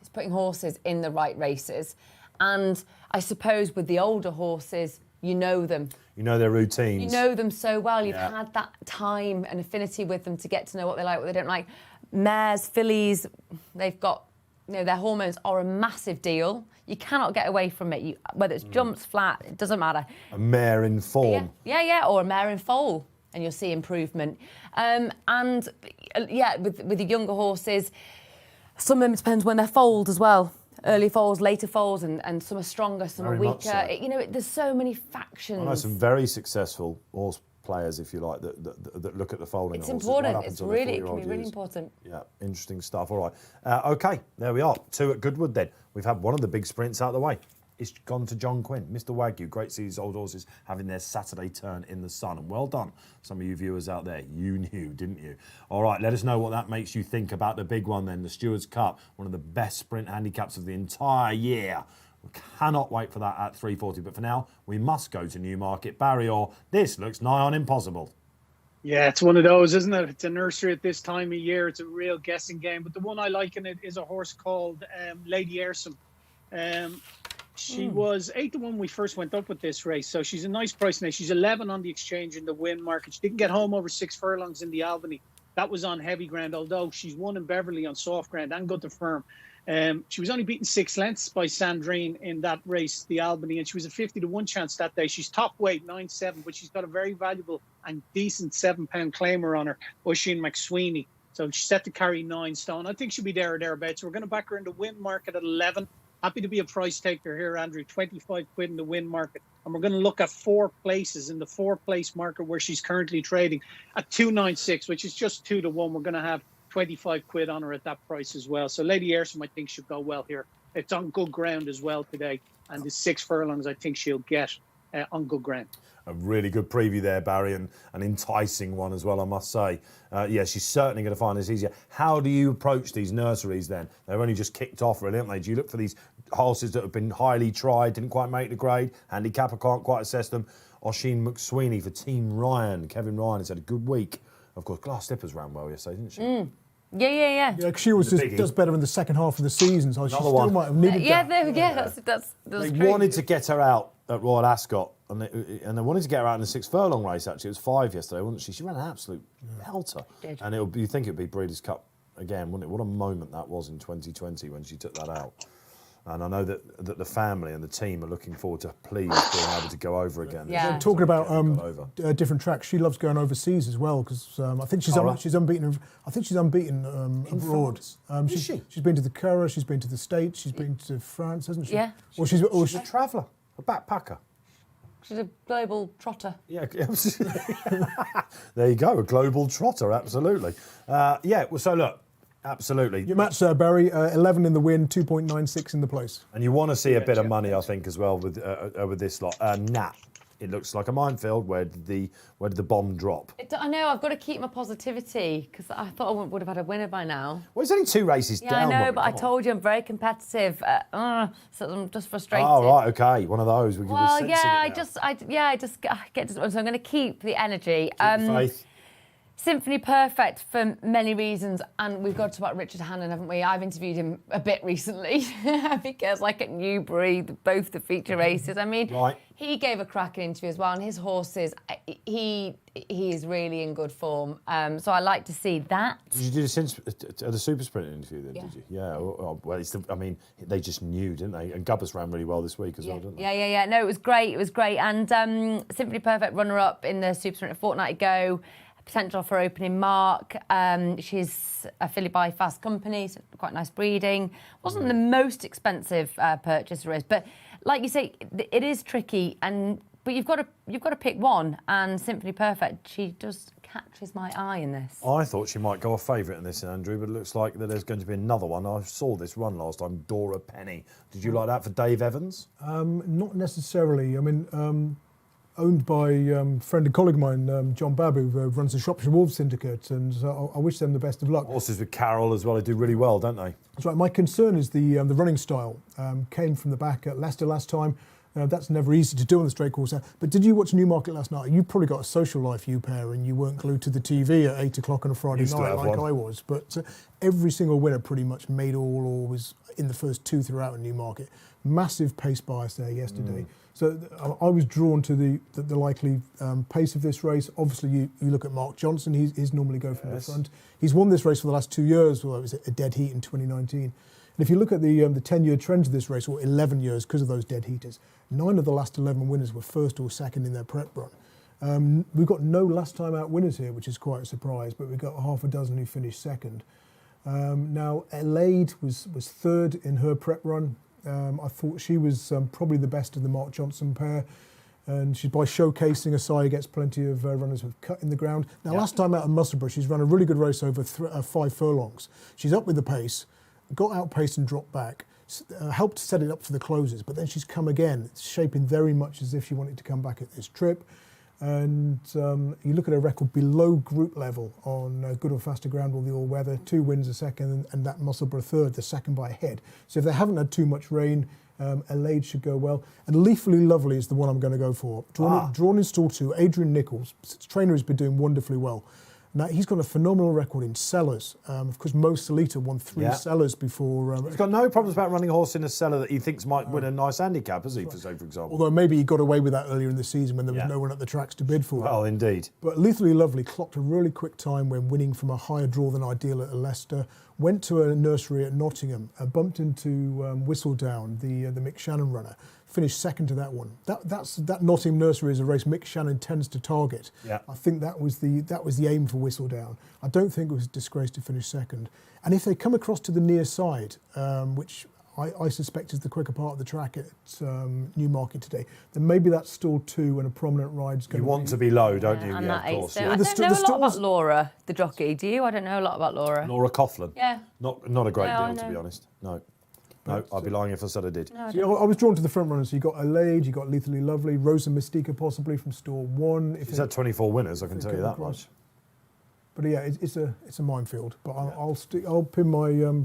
It's putting horses in the right races. And I suppose with the older horses, you know them. You know their routines. You know them so well. You've had that time and affinity with them to get to know what they like, what they don't like. Mares, fillies, they've got, their hormones are a massive deal. You cannot get away from it. Whether it's jumps, flat, it doesn't matter. A mare in form. Yeah, or a mare in foal, and you'll see improvement. With the younger horses, some of them depends when they're foaled as well. Early foals, later foals, and some are stronger, some are weaker. So. There's so many factions. I know some very successful horse players, if you like, that look at the foaling it's horses. Important. Right, it can be really important. Yeah, interesting stuff. All right. OK, there we are. 2 at Goodwood then. We've had one of the big sprints out of the way. It's gone to John Quinn, Mr. Wagyu. Great to see these old horses having their Saturday turn in the sun. And well done, some of you viewers out there. You knew, didn't you? All right, let us know what that makes you think about the big one then, the Stewards Cup, one of the best sprint handicaps of the entire year. We cannot wait for that at 3:40. But for now, we must go to Newmarket. Barry Orr, this looks nigh on impossible. Yeah, it's one of those, isn't it? It's a nursery at this time of year. It's a real guessing game. But the one I like in it is a horse called Lady Airsom. She was 8 to 1 when we first went up with this race, so she's a nice price now. She's 11 on the exchange in the win market. She didn't get home over 6 furlongs in the Albany. That was on heavy ground, although she's won in Beverley on soft ground and got the firm. She was only beaten 6 lengths by Sandrine in that race, the Albany, and she was a 50 to 1 chance that day. She's top weight, 9.7, but she's got a very valuable and decent 7-pound claimer on her, Oisin McSweeney. So she's set to carry 9 stone. I think she'll be there or thereabouts. So we're going to back her in the win market at 11. Happy to be a price taker here, Andrew. 25 quid in the win market. And we're going to look at 4 places in the 4-place market where she's currently trading at 296, which is just 2 to 1. We're going to have 25 quid on her at that price as well. So Lady Airsom, I think, should go well here. It's on good ground as well today. And the 6 furlongs, I think she'll get on good ground. A really good preview there, Barry, and an enticing one as well, I must say. She's certainly going to find this easier. How do you approach these nurseries then? They've only just kicked off, really, haven't they? Do you look for these horses that have been highly tried, didn't quite make the grade, handicapper can't quite assess them? Oisin McSweeney for Team Ryan. Kevin Ryan has had a good week. Of course, Glass Slippers ran well yesterday, didn't she? Yeah. Yeah, she always does better in the second half of the season, so she still might have needed that. That's They true. wanted to get her out at Royal Ascot, and they wanted to get her out in the 6 furlong race, actually. It was 5 yesterday, wasn't she? She ran an absolute belter. And you think it would be Breeders' Cup again, wouldn't it? What a moment that was in 2020 when she took that out. And I know that the family and the team are looking forward to please being able to go over again. Yeah. Talking about different tracks, she loves going overseas as well because I think she's unbeaten. I think she's unbeaten abroad. Is she? She's been to the Curragh, she's been to the States, she's been to France, hasn't she? Yeah. She's a traveller, a backpacker. She's a global trotter. Yeah, there you go, a global trotter, absolutely. So look. Absolutely. Your match there, Barry, 11 in the win, 2.96 in the place. And you want to see a bit of money, I think, as well with this lot. Nat, it looks like a minefield. Where did the bomb drop? I know, I've got to keep my positivity because I thought I would have had a winner by now. Well, it's only 2 races down. I know, but I told you I'm very competitive. So I'm just frustrated. Oh, right, okay. One of those. I just get to... So I'm going to keep the energy. Keep faith. Symphony Perfect for many reasons, and we've got to talk about Richard Hannon, haven't we? I've interviewed him a bit recently because, like at Newbury, both the feature races. I mean, he gave a cracking interview as well, and his horses, he is really in good form. So I like to see that. Did you do the Super Sprint interview then? Did you? Yeah. Well, they just knew, didn't they? And Gubbers ran really well this week as well, didn't they? Yeah. No, it was great. And Symphony Perfect runner-up in the Super Sprint a fortnight ago. Potential for opening mark. She's a filly by Fast Company, so quite nice breeding. Wasn't the most expensive purchase there is, but like you say, it is tricky. But you've got to pick one. And Symphony Perfect, she just catches my eye in this. I thought she might go a favourite in this, Andrew, but it looks like that there's going to be another one. I saw this run last time, Dora Penny. Did you like that for Dave Evans? Not necessarily. I mean. Owned by a friend and colleague of mine, John Babu, who runs the Shropshire Wolves Syndicate, and I wish them the best of luck. Horses with Carroll as well, they do really well, don't they? That's right. My concern is the running style. Came from the back at Leicester last time, That's never easy to do on the straight course. But did you watch Newmarket last night? You probably got a social life, you pair, and you weren't glued to the TV at 8 o'clock on a Friday Used to night have like one. I was. But every single winner pretty much made all or was in the first 2 throughout in Newmarket. Massive pace bias there yesterday. So I was drawn to the likely pace of this race. Obviously, you look at Mark Johnson. He's normally go from the front. He's won this race for the last 2 years, although it was a dead heat in 2019. And if you look at the 10-year trend of this race, or 11 years because of those dead heaters, 9 of the last 11 winners were first or second in their prep run. We've got no last time out winners here, which is quite a surprise, but we've got half a dozen who finished second. Now, Elaide was third in her prep run. I thought she was probably the best of the Mark Johnson pair. And she's by showcasing Asai gets plenty of runners with cut in the ground. Now, last time out at Musselburgh, she's run a really good race over 5 furlongs. She's up with the pace, got outpaced and dropped back, helped set it up for the closes, but then she's come again. It's shaping very much as if she wanted to come back at this trip. And you look at her record below group level on good or faster ground or the all-weather, 2 wins a second, and that Musselburgh third, the second by a head. So if they haven't had too much rain, Elaide should go well. And Leafly Lovely is the one I'm going to go for. Drawn in stall 2, Adrian Nichols, trainer who's been doing wonderfully well. Now, he's got a phenomenal record in sellers. Of course, Mo Salita won 3 sellers before. He's got no problems about running a horse in a cellar that he thinks might win a nice handicap, has he, for example? Although maybe he got away with that earlier in the season when there was no one at the tracks to bid for. Well, indeed. But Lethally Lovely clocked a really quick time when winning from a higher draw than ideal at Leicester. Went to a nursery at Nottingham, bumped into Whistledown, the Mick Shannon runner. Finished second to that one. That Nottingham nursery is a race Mick Shannon tends to target. Yeah. I think that was the aim for Whistledown. I don't think it was a disgrace to finish second. And if they come across to the near side, which I suspect is the quicker part of the track at Newmarket today, then maybe that's stall 2 and a prominent ride's going to be... You want to be low, don't you? And Yeah, that of course. I don't know a lot about Laura, the jockey. Do you? I don't know a lot about Laura. Laura Coughlin. Yeah. Not a great No, I deal, to know. be honest. No, I'd be lying if I said I did. I was drawn to the front runners. You got Elaide, you got Lethally Lovely, Rosa Mystica possibly from stall 1. She's had 24 winners, I can tell you that much. But yeah, it's a minefield. But I'll pin my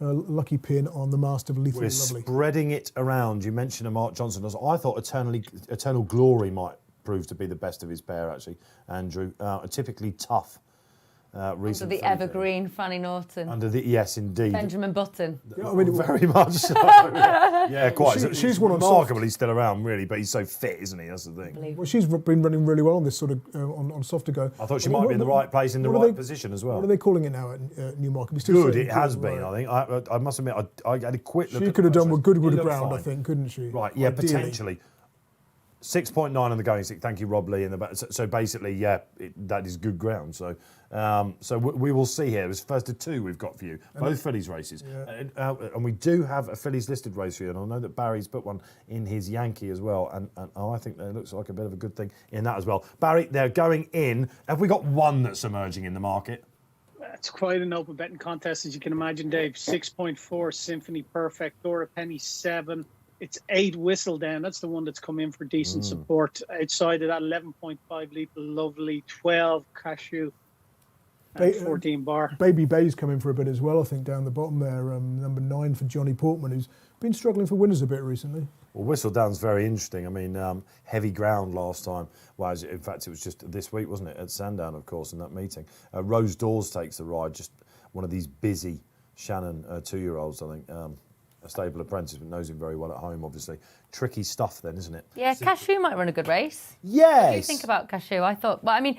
lucky pin on the Master of Lethally We're Lovely. spreading it around. You mentioned a Mark Johnson. I thought Eternal Glory might prove to be the best of his pair, actually, Andrew. Typically tough. Under the evergreen Fanny Norton. Yes, indeed. Benjamin Button. Yeah, I mean, Very much so. Yeah, quite. She's one on remarkable. He's still around, really, but he's so fit, isn't he? That's the thing. well, she's been running really well on this sort of on softer go. I thought she might be in the right place in the what are right position as well. What are they calling it now at Newmarket? We still Good, say it has right. been. I think. I must admit, I had a quick look. She at could have the done what Goodwood It looked ground, I fine. think, couldn't she? Right, yeah, Ideally. potentially. 6.9 on the going stick. Thank you, Rob Lee. In the back. So basically, yeah, that is good ground. So we will see here. It was first of 2 we've got for you. Both fillies races. Yeah. And we do have a fillies listed race for you. And I know that Barry's put one in his Yankee as well. And I think that looks like a bit of a good thing in that as well. Barry, they're going in. Have we got one that's emerging in the market? It's quite an open betting contest, as you can imagine, Dave. 6.4 Symphony Perfect, Dora Penny 7. It's 8 Whistledown. That's the one that's come in for decent support. Outside of that, 11.5 Lethal Lovely, 12 Cashew, and 14 Bar. Baby Bay's coming for a bit as well, I think, down the bottom there. Number 9 for Johnny Portman, who's been struggling for winners a bit recently. Well, Whistledown's very interesting. I mean, heavy ground last time. Well, in fact, it was just this week, wasn't it, at Sandown, of course, in that meeting. Rose Dawes takes the ride, just one of these busy Shannon 2-year-olds, I think. A stable apprentice, but knows him very well at home, obviously. Tricky stuff then, isn't it? Yeah, Cashew might run a good race. Yes! What do you think about Cashew? I thought, well, I mean,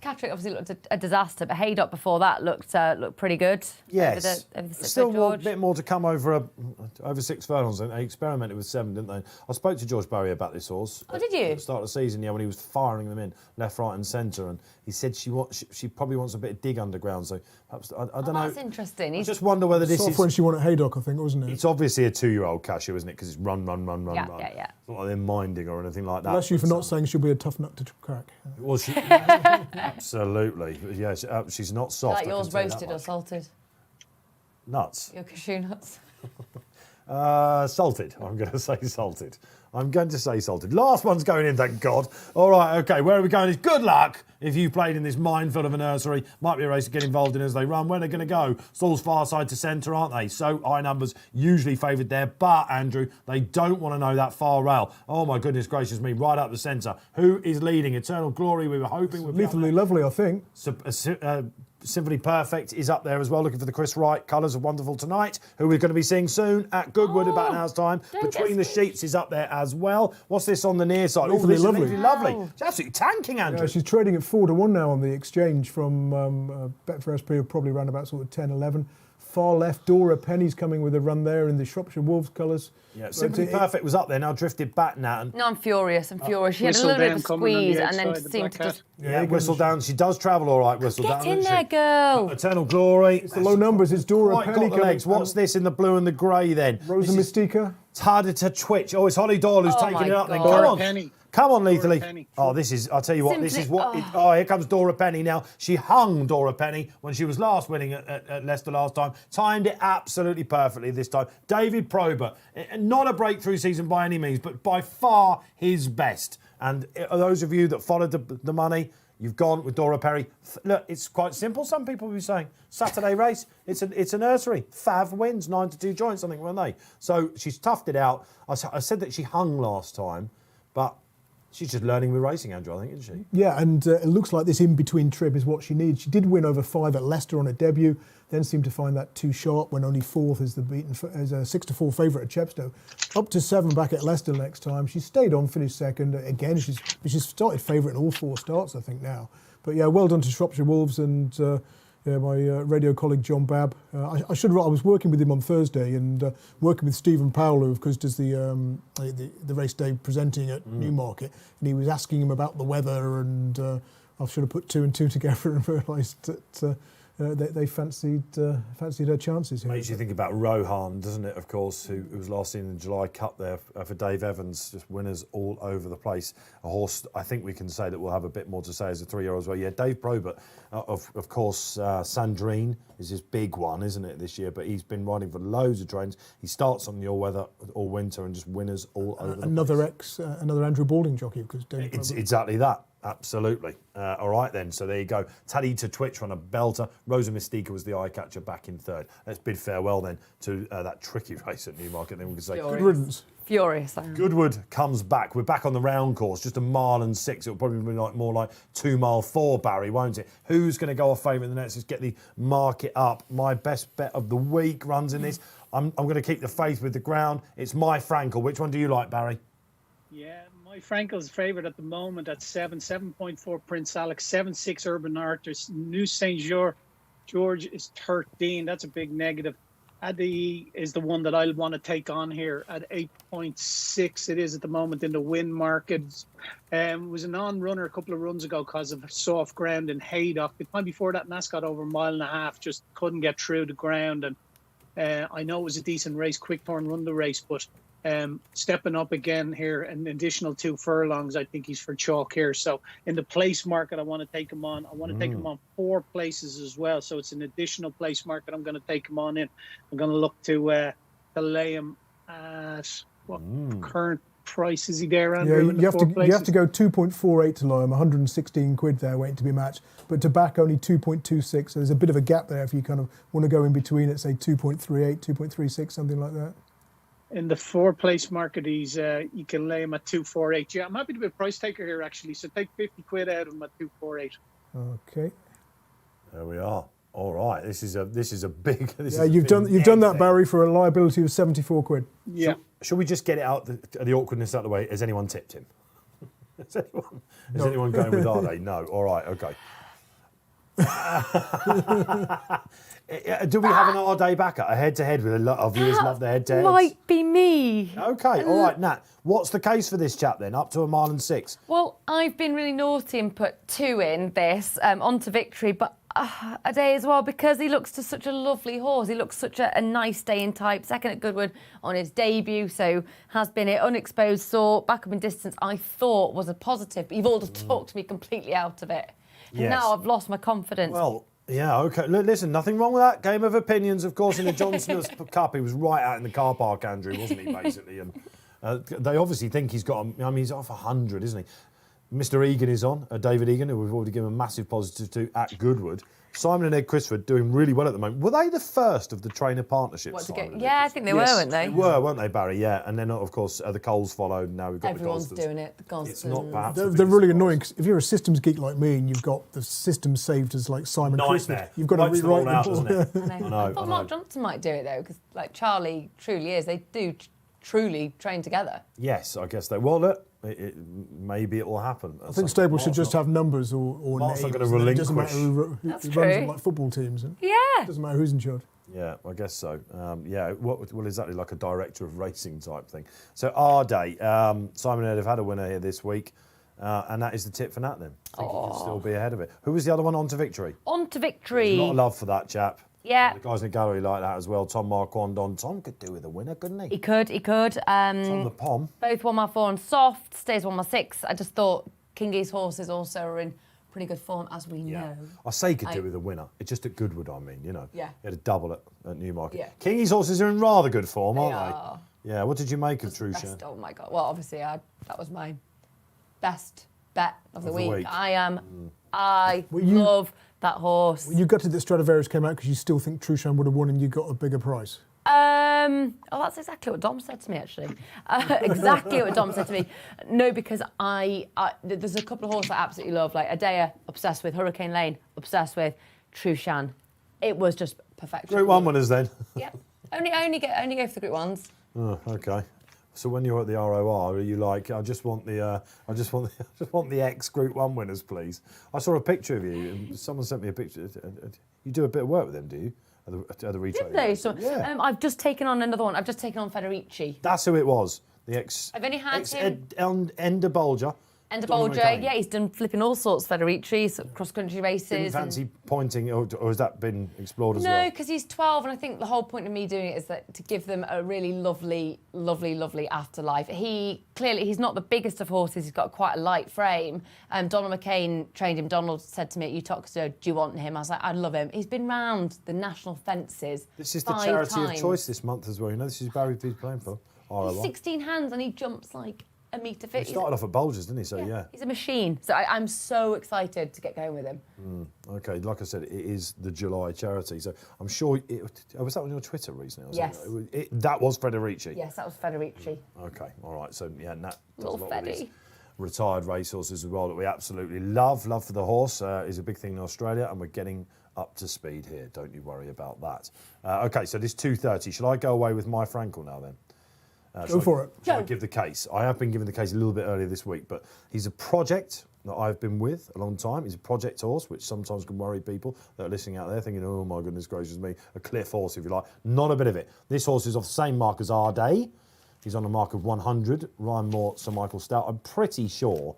Catterick obviously looked a disaster, but Haydock before that looked pretty good. Yes. Over the Still a bit more to come over 6 furlongs. They experimented with 7, didn't they? I spoke to George Barry about this horse. Oh, did you? At the start of the season, yeah, when he was firing them in left, right and centre. And he said she probably wants a bit of dig underground. So perhaps, I don't know. That's interesting. I just wonder whether this Soft is... when she won at Haydock, I think, wasn't it? It's obviously a 2-year-old Cashew, isn't it? Because it's run. Yeah. It's not like they're minding or anything like that. Bless you for not saying she'll be a tough nut to crack. Well, she... Absolutely. Yeah, she's not soft. Like I can yours tell you that roasted or much. salted? Nuts. Your cashew nuts? Salted. I'm going to say salted. Last one's going in, thank God. All right, okay, where are we going? It's good luck. if you played in this minefield of a nursery, might be a race to get involved in as they run. Where they're going to go? Stalls far side to centre, aren't they? So high numbers usually favoured there. But, Andrew, they don't want to know that far rail. Oh, my goodness gracious me, right up the centre. Who is leading? Eternal Glory, we were hoping would be Lethally Lovely, I think. Symphony Perfect is up there as well, looking for the Chris Wright Colours of Wonderful Tonight, who we're going to be seeing soon at Goodwood about an hour's time. Between the Sheets is up there as well. What's this on the near side? Lethally Lovely. Lethally Lovely. It's absolutely tanking, Andrew. Yeah, she's trading at 4-1 now on the exchange from Betfair SP, probably around about sort of 10, 11. Far left, Dora Penny's coming with a run there in the Shropshire Wolves colours. Yeah, Symphony Perfect was up there, now drifted back now. No, I'm furious. She had a little bit of a squeeze and then seemed to just... Yeah, Whistledown. She does travel all right, Whistledown. Get in there, girl. Eternal Glory. It's the low numbers. It's Dora Quite Penny got the legs. What's this in the blue and the grey then? Rosa Mystica. It's harder to twitch. Oh, it's Holly Doyle who's taking it up then. God. Come on. Penny. Come on, Dora Lethally. Penny. Oh, this is, I'll tell you what, this is what, Oh, here comes Dora Penny now. She hung Dora Penny when she was last winning at Leicester last time. Timed it absolutely perfectly this time. David Probert, not a breakthrough season by any means, but by far his best. And those of you that followed the money, you've gone with Dora Penny. Look, it's quite simple. Some people will be saying, Saturday race, it's a nursery. Fav wins, 9-2 joints, I think, weren't they? So she's toughed it out. I said that she hung last time, but she's just learning with racing, Andrew, I think, isn't she? Yeah, and it looks like this in-between trip is what she needs. She did win over 5 at Leicester on her debut, then seemed to find that too sharp when only 4th as a 6-4 favourite at Chepstow. Up to 7 back at Leicester next time. She stayed on, finished second. Again, she's started favourite in all 4 starts, I think, now. But yeah, well done to Shropshire Wolves and my radio colleague John Babb. I was working with him on Thursday and working with Stephen Powell, who of course does the race day presenting at Newmarket, and he was asking him about the weather, and I should have put 2 and 2 together and realised that they fancied her chances here. Makes you think about Rohan, doesn't it, of course, who was last seen in the July Cup there for Dave Evans, just winners all over the place. A horse, I think we can say that we'll have a bit more to say as a 3-year-old as well. Yeah, Dave Probert, of course, Sandrine is his big one, isn't it, this year? But he's been riding for loads of trains. He starts on the all-weather all winter and just winners all over the place. Another Andrew Balding jockey, because Dave It's exactly that. Absolutely. All right then, so there you go. Tally to Twitch on a belter. Rosa Mystica was the eye catcher back in 3rd. Let's bid farewell then to that tricky race at Newmarket. Then we can say good riddance. Furious, I am. Goodwood comes back. We're back on the round course, just 1 mile and 6. It'll probably be more like 2 mile 4, Barry, won't it? Who's going to go off favourite in the next? Let's get the market up. My best bet of the week runs in this. I'm going to keep the faith with the ground. It's My Frankel. Which one do you like, Barry? Yeah, My Frankel's favourite at the moment at 7.4 Prince Alex, 7.6 Urban Artist, New St. George is 13. That's a big negative. Addy is the one that I'll want to take on here at 8.6. It is at the moment in the win market. It was a non-runner a couple of runs ago because of soft ground in Haydock. The time before that, Mascot over 1.5 miles, just couldn't get through the ground. And I know it was a decent race. Quickthorn won the race, but stepping up again here, an additional 2 furlongs. I think he's for chalk here. So in the place market, I want to take him on. I want to take him on 4 places as well. So it's an additional place market. I'm going to take him on in. I'm going to look to lay him at what current price is he there, Andrew? Yeah, you have to go 2.48 to low him, 116 quid there waiting to be matched. But to back only 2.26. So there's a bit of a gap there if you kind of want to go in between it, say 2.38, 2.36, something like that. In the 4 place market, he's you can lay him at 2.48. Yeah, I'm happy to be a price taker here actually. So take 50 quid out of him at 2.48. Okay. There we are. All right. This is a big. You've done that, Barry, for a liability of 74 quid. Yeah. Shall we just get it out the awkwardness out of the way? Has anyone tipped him? Is anyone going with are they? No. All right. Okay. Do we have an our day backer, a head-to-head with a lot of viewers love their head-to-heads? Might be me. Okay, all right, Nat. What's the case for this chap then? Up to 1 mile and 6. Well, I've been really naughty and put 2 in this onto Victory, but a day as well because he looks to such a lovely horse. He looks such a nice staying type. 2nd at Goodwood on his debut, so has been it unexposed. Saw back up in distance. I thought was a positive, but you've all just talked me completely out of it. And now I've lost my confidence. Well. Yeah, OK. Look, listen, nothing wrong with that. Game of opinions, of course, in the John Smith Cup. He was right out in the car park, Andrew, wasn't he, basically? And they obviously think he's got, he's off 100, isn't he? Mr. Egan is on, David Egan, who we've already given a massive positive to at Goodwood. Simon and Ed Crisford doing really well at the moment. Were they the first of the trainer partnerships? Yeah, I think they were, weren't they? They were, weren't they, Barry? Yeah. And then, of course, the Coles followed. Now we've got Everyone's the Golsters. doing it. The Golsters. It's not perhaps They're really annoying, because if you're a systems geek like me and you've got the system saved as like Simon Crisford, you've got to rewrite out, the doesn't it? I thought Mark Johnson might do it, though, because like Charlie truly is. They do truly train together. Yes, I guess they will. Look, maybe it will happen. I think stables should just have numbers or Mark's names. not going to It doesn't matter who runs them, like football teams. Yeah. It doesn't matter who's in charge. Yeah, I guess so. Well, exactly like a director of racing type thing. So our day, Simon and Ed have had a winner here this week, and that is the tip for Nat then. I think he can still be ahead of it. Who was the other one? On to Victory. On to Victory. A lot of love for that chap. Yeah. The guys in the gallery like that as well. Tom Marquandon. Tom could do with a winner, couldn't he? He could. Tom the Pom. Both won my 4 and soft, stays won my 6. I just thought Kingy's horses also are in pretty good form, as we know. I say he could do with a winner. It's just at Goodwood, I mean, you know. Yeah. He had a double at Newmarket. Yeah. Kingy's horses are in rather good form, aren't They they? are. Yeah, what did you make of Trushan? Oh, my God. Well, obviously, that was my best bet of the week. I love that horse. You gutted that Stradivarius came out because you still think Trushan would have won and you got a bigger price. That's exactly what Dom said to me, actually. Exactly what Dom said to me. No, because there's a couple of horses I absolutely love, like Adea, obsessed with, Hurricane Lane, obsessed with, Trushan. It was just perfection. Group 1 winners then. Yep. Only go for the Group 1s. Oh, okay. So when you're at the ROR, are you like, I just want the ex Group 1 winners, please? I saw a picture of you, and someone sent me a picture. You do a bit of work with them, do you? At the retraining? Did they? So, yeah. I've just taken on another one. I've just taken on Federici. That's who it was. The ex. I've only had him. Ender Bolger. Ender Bolger, yeah, he's done flipping all sorts. Federici, cross-country races. Didn't fancy pointing, or has that been explored as well? No, because he's 12, and I think the whole point of me doing it is that to give them a really lovely, lovely, lovely afterlife. He's not the biggest of horses. He's got quite a light frame. Donald McCain trained him. Donald said to me at Utoxeter, do you want him? I was like, I'd love him. He's been round the national fences. This is the charity of choice this month as well. You know, this is Barry B's playing for. He's 16 hands and he jumps like a metre 50. He started off at Bolgers, didn't he? So yeah. He's a machine. So I'm so excited to get going with him. Okay, like I said, it is the July charity. So I'm sure was that on your Twitter recently? Yes. That was Federici. Yes, that was Federici. Okay, all right. So yeah, Nat does Little a lot with his Feddy. retired racehorses as well that we absolutely love. Love for the horse is a big thing in Australia, and we're getting up to speed here. Don't you worry about that. Okay, so this 2:30. Shall I go away with my Frankel now then? Go for it. Shall I give the case? I have been given the case a little bit earlier this week, but he's a project that I've been with a long time. He's a project horse, which sometimes can worry people that are listening out there thinking, oh my goodness gracious me, a cliff horse if you like. Not a bit of it. This horse is off the same mark as our day. He's on a mark of 100. Ryan Moore, Sir Michael Stout. I'm pretty sure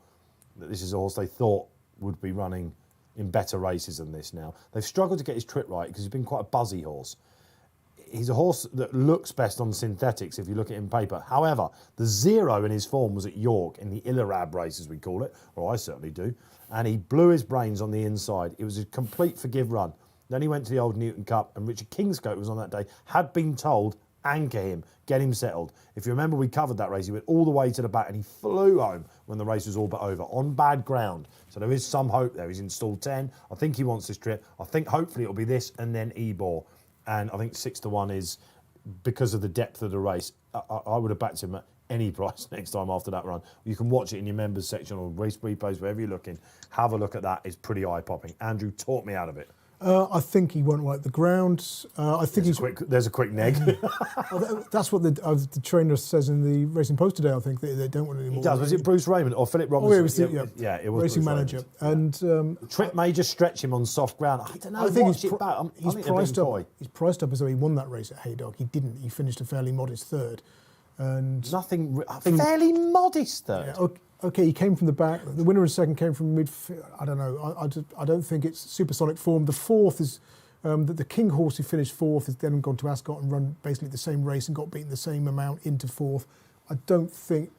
that this is a horse they thought would be running in better races than this now. They've struggled to get his trip right because he's been quite a buzzy horse. He's a horse that looks best on synthetics if you look at him in paper. However, the zero in his form was at York in the Illarab race, as we call it, or I certainly do, and he blew his brains on the inside. It was a complete forgive run. Then he went to the Old Newton Cup, and Richard Kingscote was on that day, had been told, anchor him, get him settled. If you remember, we covered that race. He went all the way to the back, and he flew home when the race was all but over, on bad ground. So there is some hope there. He's in stall 10. I think he wants this trip. I think hopefully it'll be this and then Ebor. And I think 6-1 is because of the depth of the race. I would have backed him at any price next time after that run. You can watch it in your members section or race replays, wherever you're looking. Have a look at that. It's pretty eye-popping. Andrew talked me out of it. I think he won't like the ground. I think there's a quick neg. That's what the trainer says in the Racing Post today. I think they don't want any more. He does. Was it Bruce Raymond or Philip Robinson? Oh, it was it was Racing Bruce manager. Raymond. And the trip may just stretch him on soft ground. I don't know. I think he's priced up. He's priced up as though he won that race at Haydock. He didn't. He finished a fairly modest third. And fairly modest third. Yeah, okay, he came from the back. The winner and second came from midfield. I don't know. I don't think it's supersonic form. The fourth is the King horse who finished fourth has then gone to Ascot and run basically the same race and got beaten the same amount into fourth. I don't think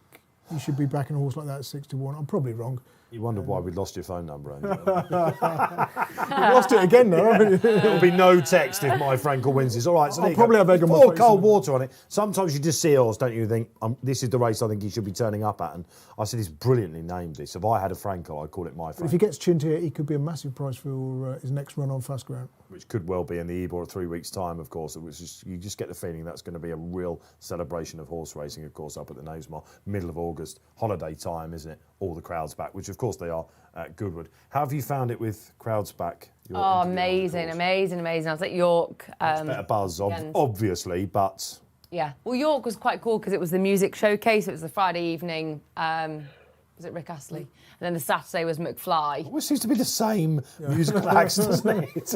you should be backing a horse like that at 6-1. I'm probably wrong. You wondered why we lost your phone number, Andy. You've lost it again now, haven't you? There'll be no text if my Frankel wins this. All right, so there I'll you probably go. have egg on my Pour face, cold isn't it? water on it. Sometimes you just see a horse, don't you? Think this is the race I think he should be turning up at. And I said he's brilliantly named this. If I had a Frankel, I'd call it my If Frankel, he gets chinned here, he could be a massive prize for his next run on fast ground. which could well be in the Ebor 3 weeks' time, of course. Which is, you just get the feeling that's going to be a real celebration of horse racing, of course, up at the Knavesmire, middle of August, holiday time, isn't it? All the crowds back, which of course they are at Goodwood. How have you found it with crowds back? Oh, amazing. I was at York. Better buzz, weekend. obviously, but Yeah. Well, York was quite cool because it was the music showcase. It was the Friday evening. Was it Rick Astley? And then the Saturday was McFly. it seems to be the same musical acts, doesn't it?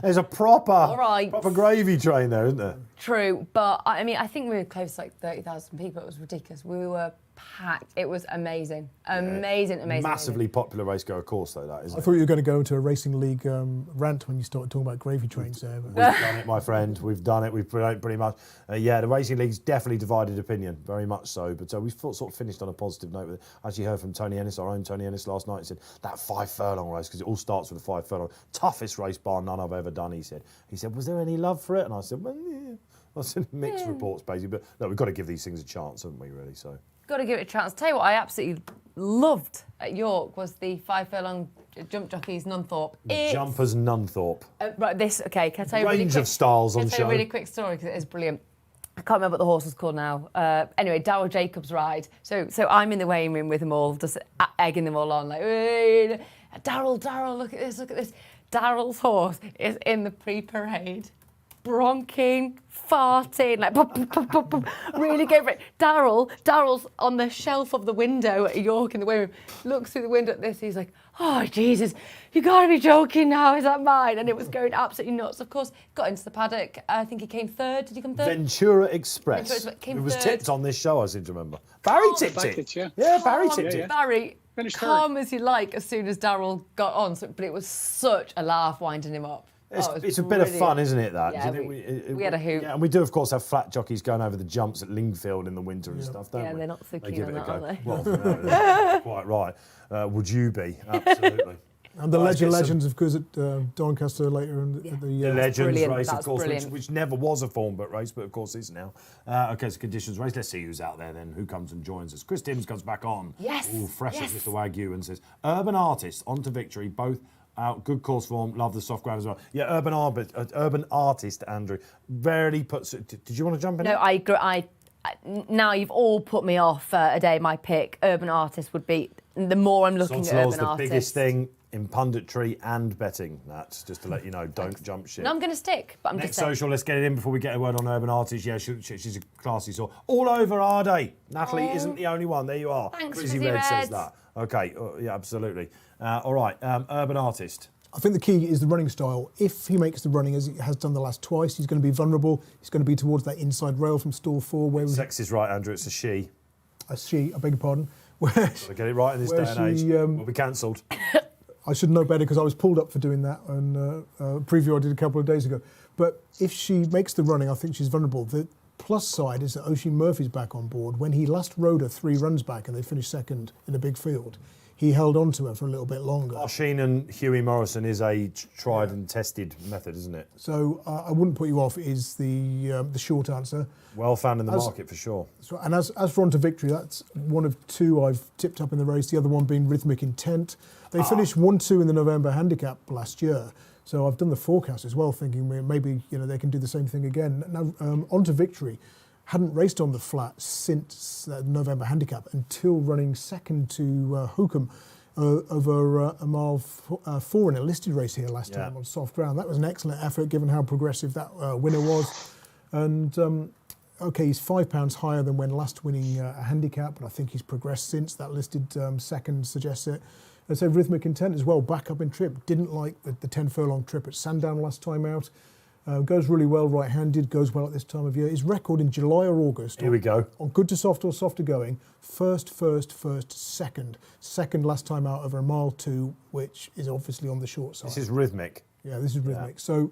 There's a proper gravy train there, isn't there? True, but I mean, I think we were close to like 30,000 people. It was ridiculous. We were packed. It was amazing. Amazing. Massively popular race go, of course, though, that, isn't I it? thought you were going to go into a racing league rant when you started talking about gravy trains there. We've done it, my friend. We've done it. We've pretty much. The racing league's definitely divided opinion, very much so. But we sort of finished on a positive note with it. I actually heard from Tony Ennis, our own Tony Ennis, last night. He said that 5 furlong race, because it all starts with a 5 furlong, toughest race bar none I've ever done. He said, was there any love for it? And I said, well, yeah. I said mixed reports, basically. But no, we've got to give these things a chance, haven't we? Really, so. Got to give it a chance. Tell you what, I absolutely loved at York was the 5 furlong jump jockeys Nunthorpe. Jumpers Nunthorpe. Right, this, okay, can I tell you Range of styles on Can I tell you show. a really quick story because it is brilliant. I can't remember what the horse was called now. Anyway, Darryl Jacobs' ride. So I'm in the weighing room with them all, just egging them all on, like, hey, Darryl, look at this. Darryl's horse is in the pre-parade, bronking, farting, like, pop, really go for it. Darryl's on the shelf of the window at York in the weighing room, looks through the window at this, he's like, oh, Jesus, you got to be joking now, is that mine? And it was going absolutely nuts. Of course, got into the paddock. I think he came third. Did he come third? Ventura Express. Came it was third. tipped on this show, I seem to remember. Barry tipped it. Yeah, Barry tipped it. Barry, Finished calm as you like as soon as Darryl got on, but it was such a laugh winding him up. It's a bit of fun, isn't it, that? Yeah, Do you think we had a hoot. Yeah, and we do, of course, have flat jockeys going over the jumps at Lingfield in the winter and stuff, don't we? Yeah, they're not so They keen give on it a that, are go. they? Well, no, they're quite right. Would you be? Absolutely. And the Right, let's get Legends, of course, at Doncaster later. At the The Legends brilliant. race, of That's course, brilliant. which never was a form boat race, but of course is now. Okay, so conditions race. Let's see who's out there then. Who comes and joins us? Chris Timms comes back on. Yes, Ooh, fresh yes. as Mr. Wagyu, and says, Urban Artist, on to victory, both out, good course form, love the soft ground as well. Yeah, Urban Artist, Andrew, rarely puts... Did you want to jump in? No, I agree. Now you've all put me off a day. My pick, Urban Artist, would be the more I'm looking at Sonslaw's Urban the Artist. biggest thing in punditry and betting. That's just to let you know, don't jump ship. No, I'm going to stick, but I'm Next just saying. social, let's get it in before we get a word on Urban Artist. Yeah, she's a classy sort. All over our day. Natalie isn't the only one. There you are. Thanks, Frizzy Frizzy Red says Reds. that. Okay, yeah, absolutely. All right, Urban Artist. I think the key is the running style. If he makes the running as he has done the last twice, he's going to be vulnerable. He's going to be towards that inside rail from stall 4. Where Sex is right, Andrew. It's a she. I beg your pardon. Gotta get it right in this Where day and age. she, We'll be cancelled. I should know better because I was pulled up for doing that on a preview I did a couple of days ago. But if she makes the running, I think she's vulnerable. The plus side is that Oisin Murphy's back on board. When he last rode her 3 runs back and they finished second in a big field, he held on to her for a little bit longer. Oisin and Hughie Morrison is a tried and tested method, isn't it? So I wouldn't put you off is the short answer. Well found in the market for sure. So, and as for On to Victory, that's one of 2 I've tipped up in the race, the other one being Rhythmic Intent. They finished 1-2 in the November handicap last year. So I've done the forecast as well, thinking maybe they can do the same thing again. Now, On to Victory hadn't raced on the flat since the November handicap until running second to Hookham over a mile 4 in a listed race here last time on soft ground. That was an excellent effort given how progressive that winner was. And OK, he's £5 higher than when last winning a handicap, but I think he's progressed since. That listed second suggests it. I'd say Rhythmic Intent as well, back up in trip. Didn't like the 10 furlong trip at Sandown last time out. Goes really well right-handed, goes well at this time of year. His record in July or August. Here we go. On good to soft or softer going, first, second. Second last time out over a mile 2, which is obviously on the short side. This is Rhythmic. Yeah, this is Rhythmic. So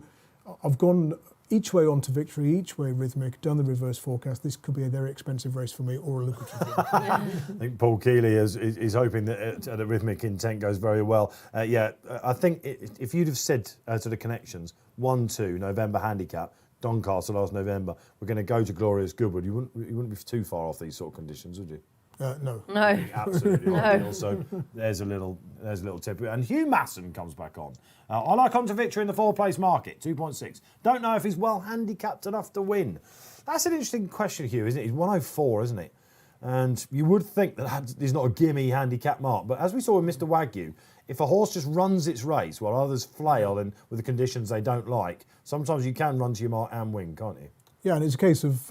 I've gone each way onto victory, each way rhythmic, done the reverse forecast. This could be a very expensive race for me or a lucrative one. I think Paul Keeley is hoping that the rhythmic intent goes very well. I think if you'd have said to the connections, 1-2 November handicap, Doncaster last November, we're going to go to Glorious Goodwood, you wouldn't be too far off these sort of conditions, would you? No. Absolutely ideal. So there's a little tip. And Hugh Masson comes back on. I like on to victory in the 4-place market, 2.6. Don't know if he's well handicapped enough to win. That's an interesting question, Hugh, isn't it? He's 104, isn't it? And you would think that he's not a gimme handicap mark. But as we saw with Mr. Wagyu, if a horse just runs its race while others flail and with the conditions they don't like, sometimes you can run to your mark and win, can't you? Yeah, and it's a case of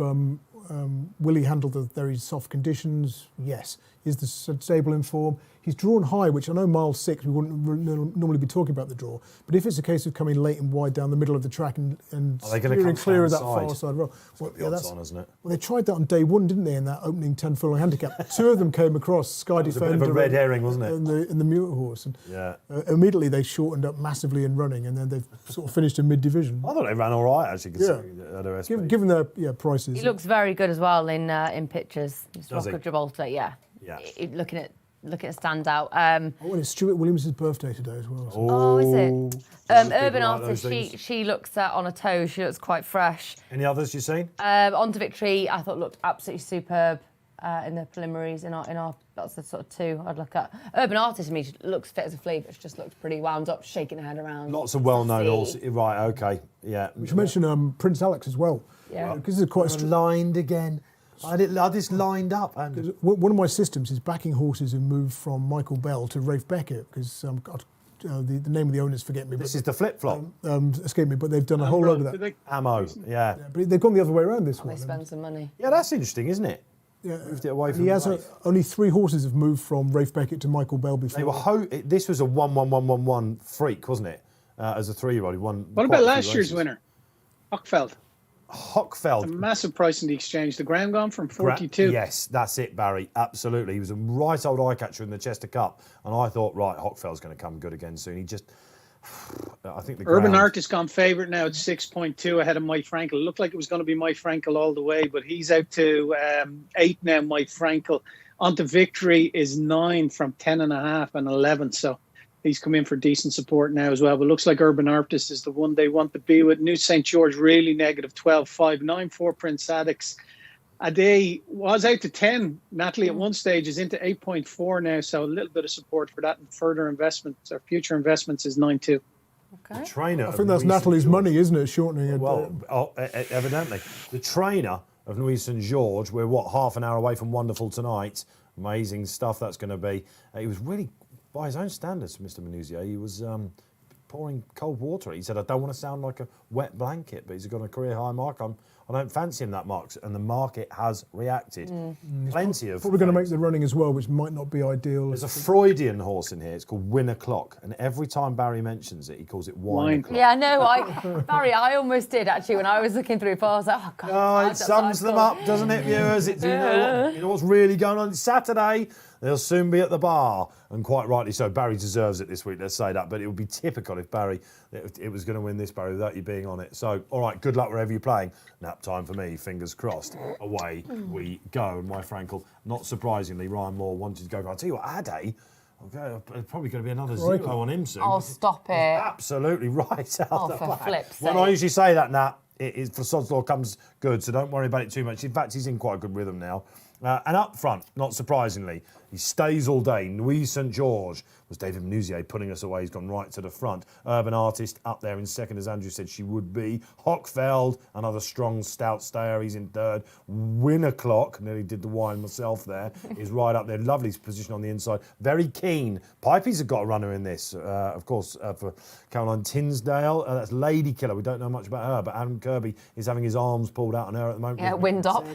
will he handle the very soft conditions? Yes. Is the stable in form? He's drawn high, which I know mile 6 we wouldn't normally be talking about the draw. But if it's a case of coming late and wide down the middle of the track and steering clear of that far side road, That's on, isn't it? Well, they tried that on day 1, didn't they? In that opening 10 furlong handicap, 2 of them came across Sky It was Defender. a bit of a red herring, wasn't it? And the Mute Horse. And Yeah. Immediately they shortened up massively in running, and then they've sort of finished in mid-division. I thought they ran all right, actually, considering the other SP. Given their prices. He looks very good as well in pictures. Does he? Rocco Gibraltar, yeah. Yeah. Looking at standout. And it's Stuart Williams' birthday today as well. So. Oh, is it? People Urban like Artist, those things. she looks on her toes. She looks quite fresh. Any others you've seen? On to victory, I thought looked absolutely superb in the preliminaries. In our that's the sort of 2 I'd look at. Urban Artist, to me, looks fit as a flea, but she just looks pretty wound up, shaking her head around. Lots of well-known Sassy. horses. Right, okay, yeah. We should mention Prince Alex as well. Yeah. Because it's quite a Lined again. I just lined up. And one of my systems is backing horses who move from Michael Bell to Rafe Beckett, because the name of the owners forget me. this is the flip-flop. Escape me, but they've done a whole load of that. Ammo, yeah. But they've gone the other way around this They one. spend some money. Yeah, that's interesting, isn't it? Yeah. Moved it away from He has Rafe. only 3 horses have moved from Rafe Beckett to Michael Bell before. This was a 1-1-1-1-1 freak, wasn't it? As a 3-year-old, he won. What about last year's winner? Hochfeld. A Hochfeld. massive price in the exchange. The ground gone from 42. Yes, that's it, Barry. Absolutely. He was a right old eye catcher in the Chester Cup. And I thought, right, Hochfeld's going to come good again soon. He just, I think the Urban ground- Artist gone favourite now at 6.2 ahead of Mike Frankel. It looked like it was going to be Mike Frankel all the way, but he's out to 8 now, Mike Frankel. On to victory is 9 from 10.5 and 11. So he's come in for decent support now as well. But looks like Urban Artist is the one they want to be with. New St. George really negative 12.5. 9.4 Prince Addicts. Ade was out to 10. Natalie at one stage is into 8.4 now. So a little bit of support for that. And further investments or future investments is 9.2. Okay. Trainer. I think that's Natalie's money, isn't it? Shortening it. Well, evidently. The trainer of Nuit St. George, we're half an hour away from Wonderful tonight. Amazing stuff that's going to be. He was really, by his own standards, Mr. Manouzier, he was pouring cold water. He said, I don't want to sound like a wet blanket, but he's got a career high mark. I don't fancy him that much, and the market has reacted. Plenty of. Probably going to make the running as well, which might not be ideal. There's a Freudian horse in here. It's called Win O'Clock, and every time Barry mentions it, he calls it Wine O'Clock. Yeah, no, Barry, I almost did actually when I was looking through it. I was like, oh God. Oh, it sums them up, doesn't it, viewers? You know what's really going on. It's Saturday. They'll soon be at the bar, and quite rightly so. Barry deserves it this week, let's say that. But it would be typical if Barry, it was going to win this, Barry, without you being on it. So, all right, good luck wherever you're playing. Nap time for me, fingers crossed. Away we go. And my Frankel, not surprisingly, Ryan Moore wanted to go. I'll tell you what, Ade, okay, probably going to be another zero on him soon. Oh, stop it. Absolutely right out Oh, the for back. flip's When sake. I usually say that, Nat, it is for Sod's Law comes good, so don't worry about it too much. In fact, he's in quite a good rhythm now. And up front, not surprisingly, he stays all day. Nuit St. George was David Manouzier putting us away. He's gone right to the front. Urban Artist up there in second, as Andrew said she would be. Hochfeld, another strong, stout stayer. He's in third. Win O'Clock, nearly did the wine myself there, is right up there. Lovely position on the inside. Very keen. Pipey's have got a runner in this, of course, for Caroline Tinsdale. That's Lady Killer. We don't know much about her, but Adam Kirby is having his arms pulled out on her at the moment. Yeah, wind up.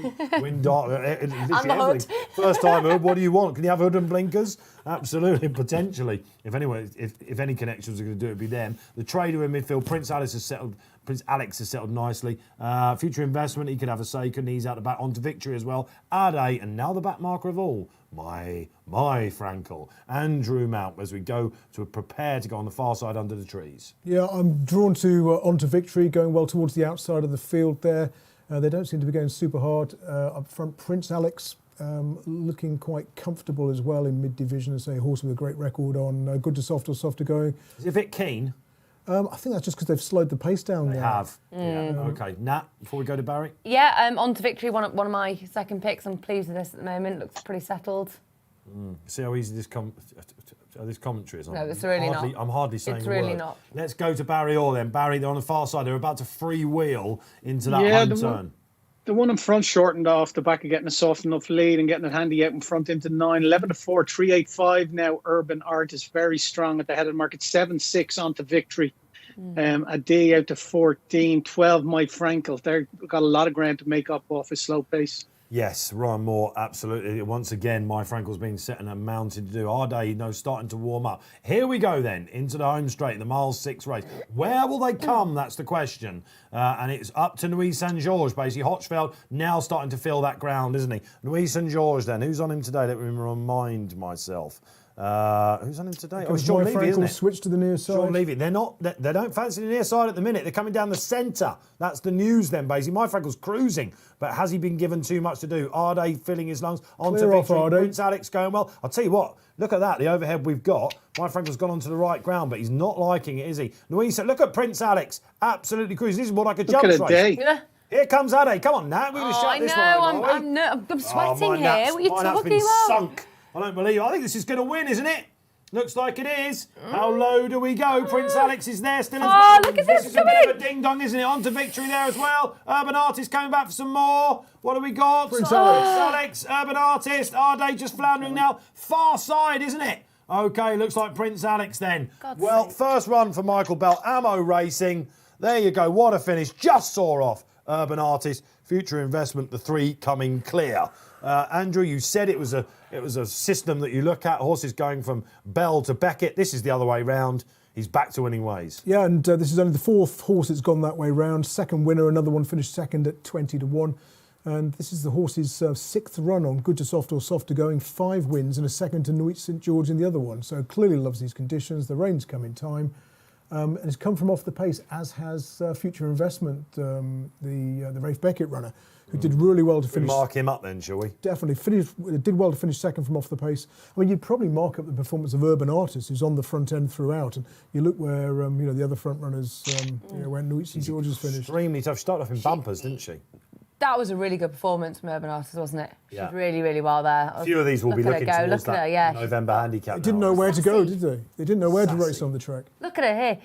Wind up. And the hood. First time hood, what do you want? Can you have hood and blinkers? Absolutely, potentially. If any connections are going to do it, it'd be them. The trader in midfield, Prince Alex has settled nicely. Future investment, he could have a say, couldn't he? He's out the back onto victory as well. Ade, and now the back marker of all, my Frankel, Andrew Mount, as we go to prepare to go on the far side under the trees. Yeah, I'm drawn to onto Victory, going well towards the outside of the field there. They don't seem to be going super hard. Up front, Prince Alex looking quite comfortable as well in mid-division, as a horse with a great record on good to soft or softer going. Is it a bit keen? I think that's just because they've slowed the pace down. They have. Yeah. Okay, Nat, before we go to Barry? Yeah, on to Victory, one of my second picks. I'm pleased with this at the moment. Looks pretty settled. See how easy this commentary is on. No, it's really not. I'm hardly saying It's a really word. not. Let's go to Barry Orr then. Barry, they're on the far side. They're about to freewheel into that home turn. The one in front shortened off the back of getting a soft enough lead and getting it handy out in front into 9. 11 to 4, 385 now. Urban Artist very strong at the head of the market. 7-6 onto Victory. A day out to 14. 12 my Frankel. They've got a lot of ground to make up off his slow pace. Yes, Ryan Moore, absolutely. Once again, my Frankel's been set and a mountain to do. Our day, starting to warm up. Here we go then, into the home straight, the mile 6 race. Where will they come? That's the question. And it's up to Nuit Saint-Georges, basically. Hochfeld now starting to fill that ground, isn't he? Nuit Saint-Georges then. Who's on him today? Let me remind myself. Who's on him today? Oh, it's Sean Levy, isn't it? Switch to the near side. Sean Levy. They don't fancy the near side at the minute. They're coming down the centre. That's the news then, basically. My Frankel's cruising, but has he been given too much to do? Arde filling his lungs. On to Victory. Prince Alex going well. I'll tell you what, look at that, the overhead we've got. My Frankel's gone onto the right ground, but he's not liking it, is he? Louisa, look at Prince Alex. Absolutely cruising. This is more like a jump race. Yeah. Here comes Ade. Come on, Nat. We're going to shut this one. I'm sweating here. Nap's, What are you my talking been about? Sunk. I don't believe. I think this is going to win, isn't it? Looks like it is. How low do we go? Prince Alex is there still as well. Look at this. This is a bit of a ding-dong, isn't it? On to Victory there as well. Urban Artist coming back for some more. What do we got? Prince Alex, Urban Artist. Arde just floundering now. Far side, isn't it? Okay, looks like Prince Alex then. First run for Michael Bell. Ammo Racing. There you go. What a finish. Just saw off Urban Artist. Future Investment, the 3 coming clear. Andrew, you said it was a system that you look at, horses going from Bell to Beckett. This is the other way round. He's back to winning ways. Yeah, and this is only the 4th horse that's gone that way round. Second winner, another one finished second at 20 to 1. And this is the horse's 6th run on good to soft or softer going. 5 wins and a second to Nuit St George in the other one. So clearly loves these conditions. The rain's come in time. And it's come from off the pace, as has Future Investment, the Rafe Beckett runner, who did really well to finish. We'll mark him up then, shall we? Definitely. Did well to finish second from off the pace. I mean, you'd probably mark up the performance of Urban Artist, who's on the front end throughout. And you look where, the other front runners, where Nuit St George's finished. Extremely tough. She started off in bumpers, didn't she? That was a really good performance from Urban Artist, wasn't it? She Yeah. did really, really well there. A few of these will be looking towards that November handicap. They didn't know where to go, did they? They didn't know where to race on the track. Look at her here.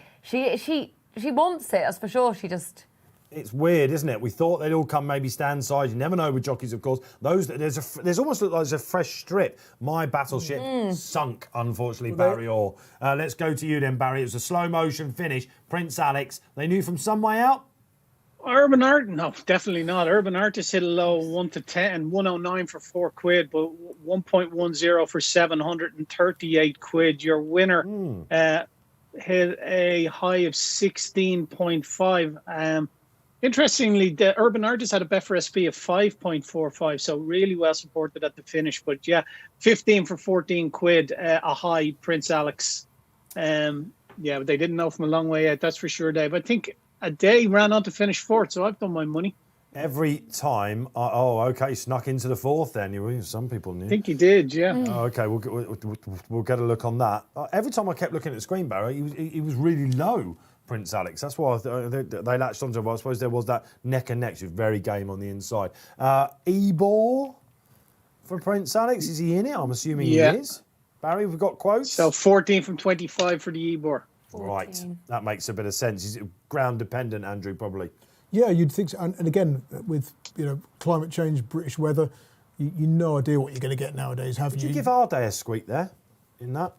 She wants it, that's for sure. She just... It's weird, isn't it? We thought they'd all come maybe stand side. You never know with jockeys, of course. There's almost like there's a fresh strip. My Battleship sunk, unfortunately, Barry Orr. Let's go to you then, Barry. It was a slow motion finish. Prince Alex. They knew from some way out. Urban Art? No, definitely not. Urban Artist hit a low 1 to 10, 109 for £4, but 1.10 for 738 quid. Your winner hit a high of 16.5. Interestingly, the Urban Artist had a Betfair SP of 5.45, so really well supported at the finish. But yeah, 15 for 14 quid, a high Prince Alex. But they didn't know from a long way out, that's for sure, Dave. I think a day ran on to finish 4th, so I've done my money. Every time, snuck into the 4th then. Some people knew. I think he did, yeah. Okay, we'll get a look on that. Every time I kept looking at the screen, Barry, he was really low, Prince Alex. That's why they latched onto him. I suppose there was that neck and neck. She was very game on the inside. Ebor for Prince Alex. Is he in it? I'm assuming he is. Barry, we've got quotes. So 14 from 25 for the Ebor. 14. Right, that makes a bit of sense. Is it ground dependent, Andrew, probably? Yeah, you'd think so. And again, with climate change, British weather, you no idea what you're going to get nowadays, have you? Did you give Arde a squeak there in that?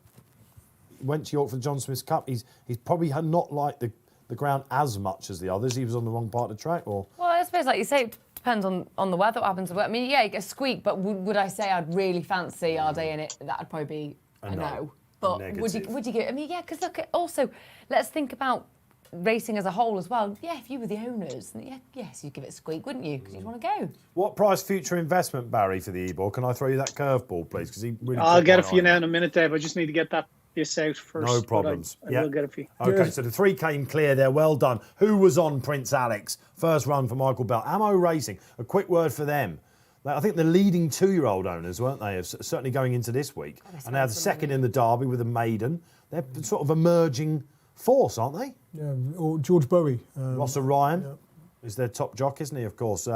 He went to York for the John Smith's Cup. He's probably not liked the ground as much as the others. He was on the wrong part of the track, or? Well, I suppose, like you say, it depends on the weather, what happens. I mean, yeah, you get a squeak, but would I say I'd really fancy Arde in it? That'd probably be a no. But would you give it? I mean, yeah, because look, also, let's think about racing as a whole as well. Yeah, if you were the owners, yes, you'd give it a squeak, wouldn't you? Because you'd want to go. What price future investment, Barry, for the e-ball? Can I throw you that curveball, please? Because he really. I'll get it for you now in a minute, Dave. I just need to get this out first. No problems. I will get it for you. Okay, so the 3 came clear there. Well done. Who was on Prince Alex? First run for Michael Bell. Ammo Racing. A quick word for them. I think the leading 2-year-old owners, weren't they? Certainly going into this week. And they had the second in the Derby with a maiden. They're sort of emerging force, aren't they? Yeah, or George Bowie. Ross O'Ryan is their top jock, isn't he? Of course.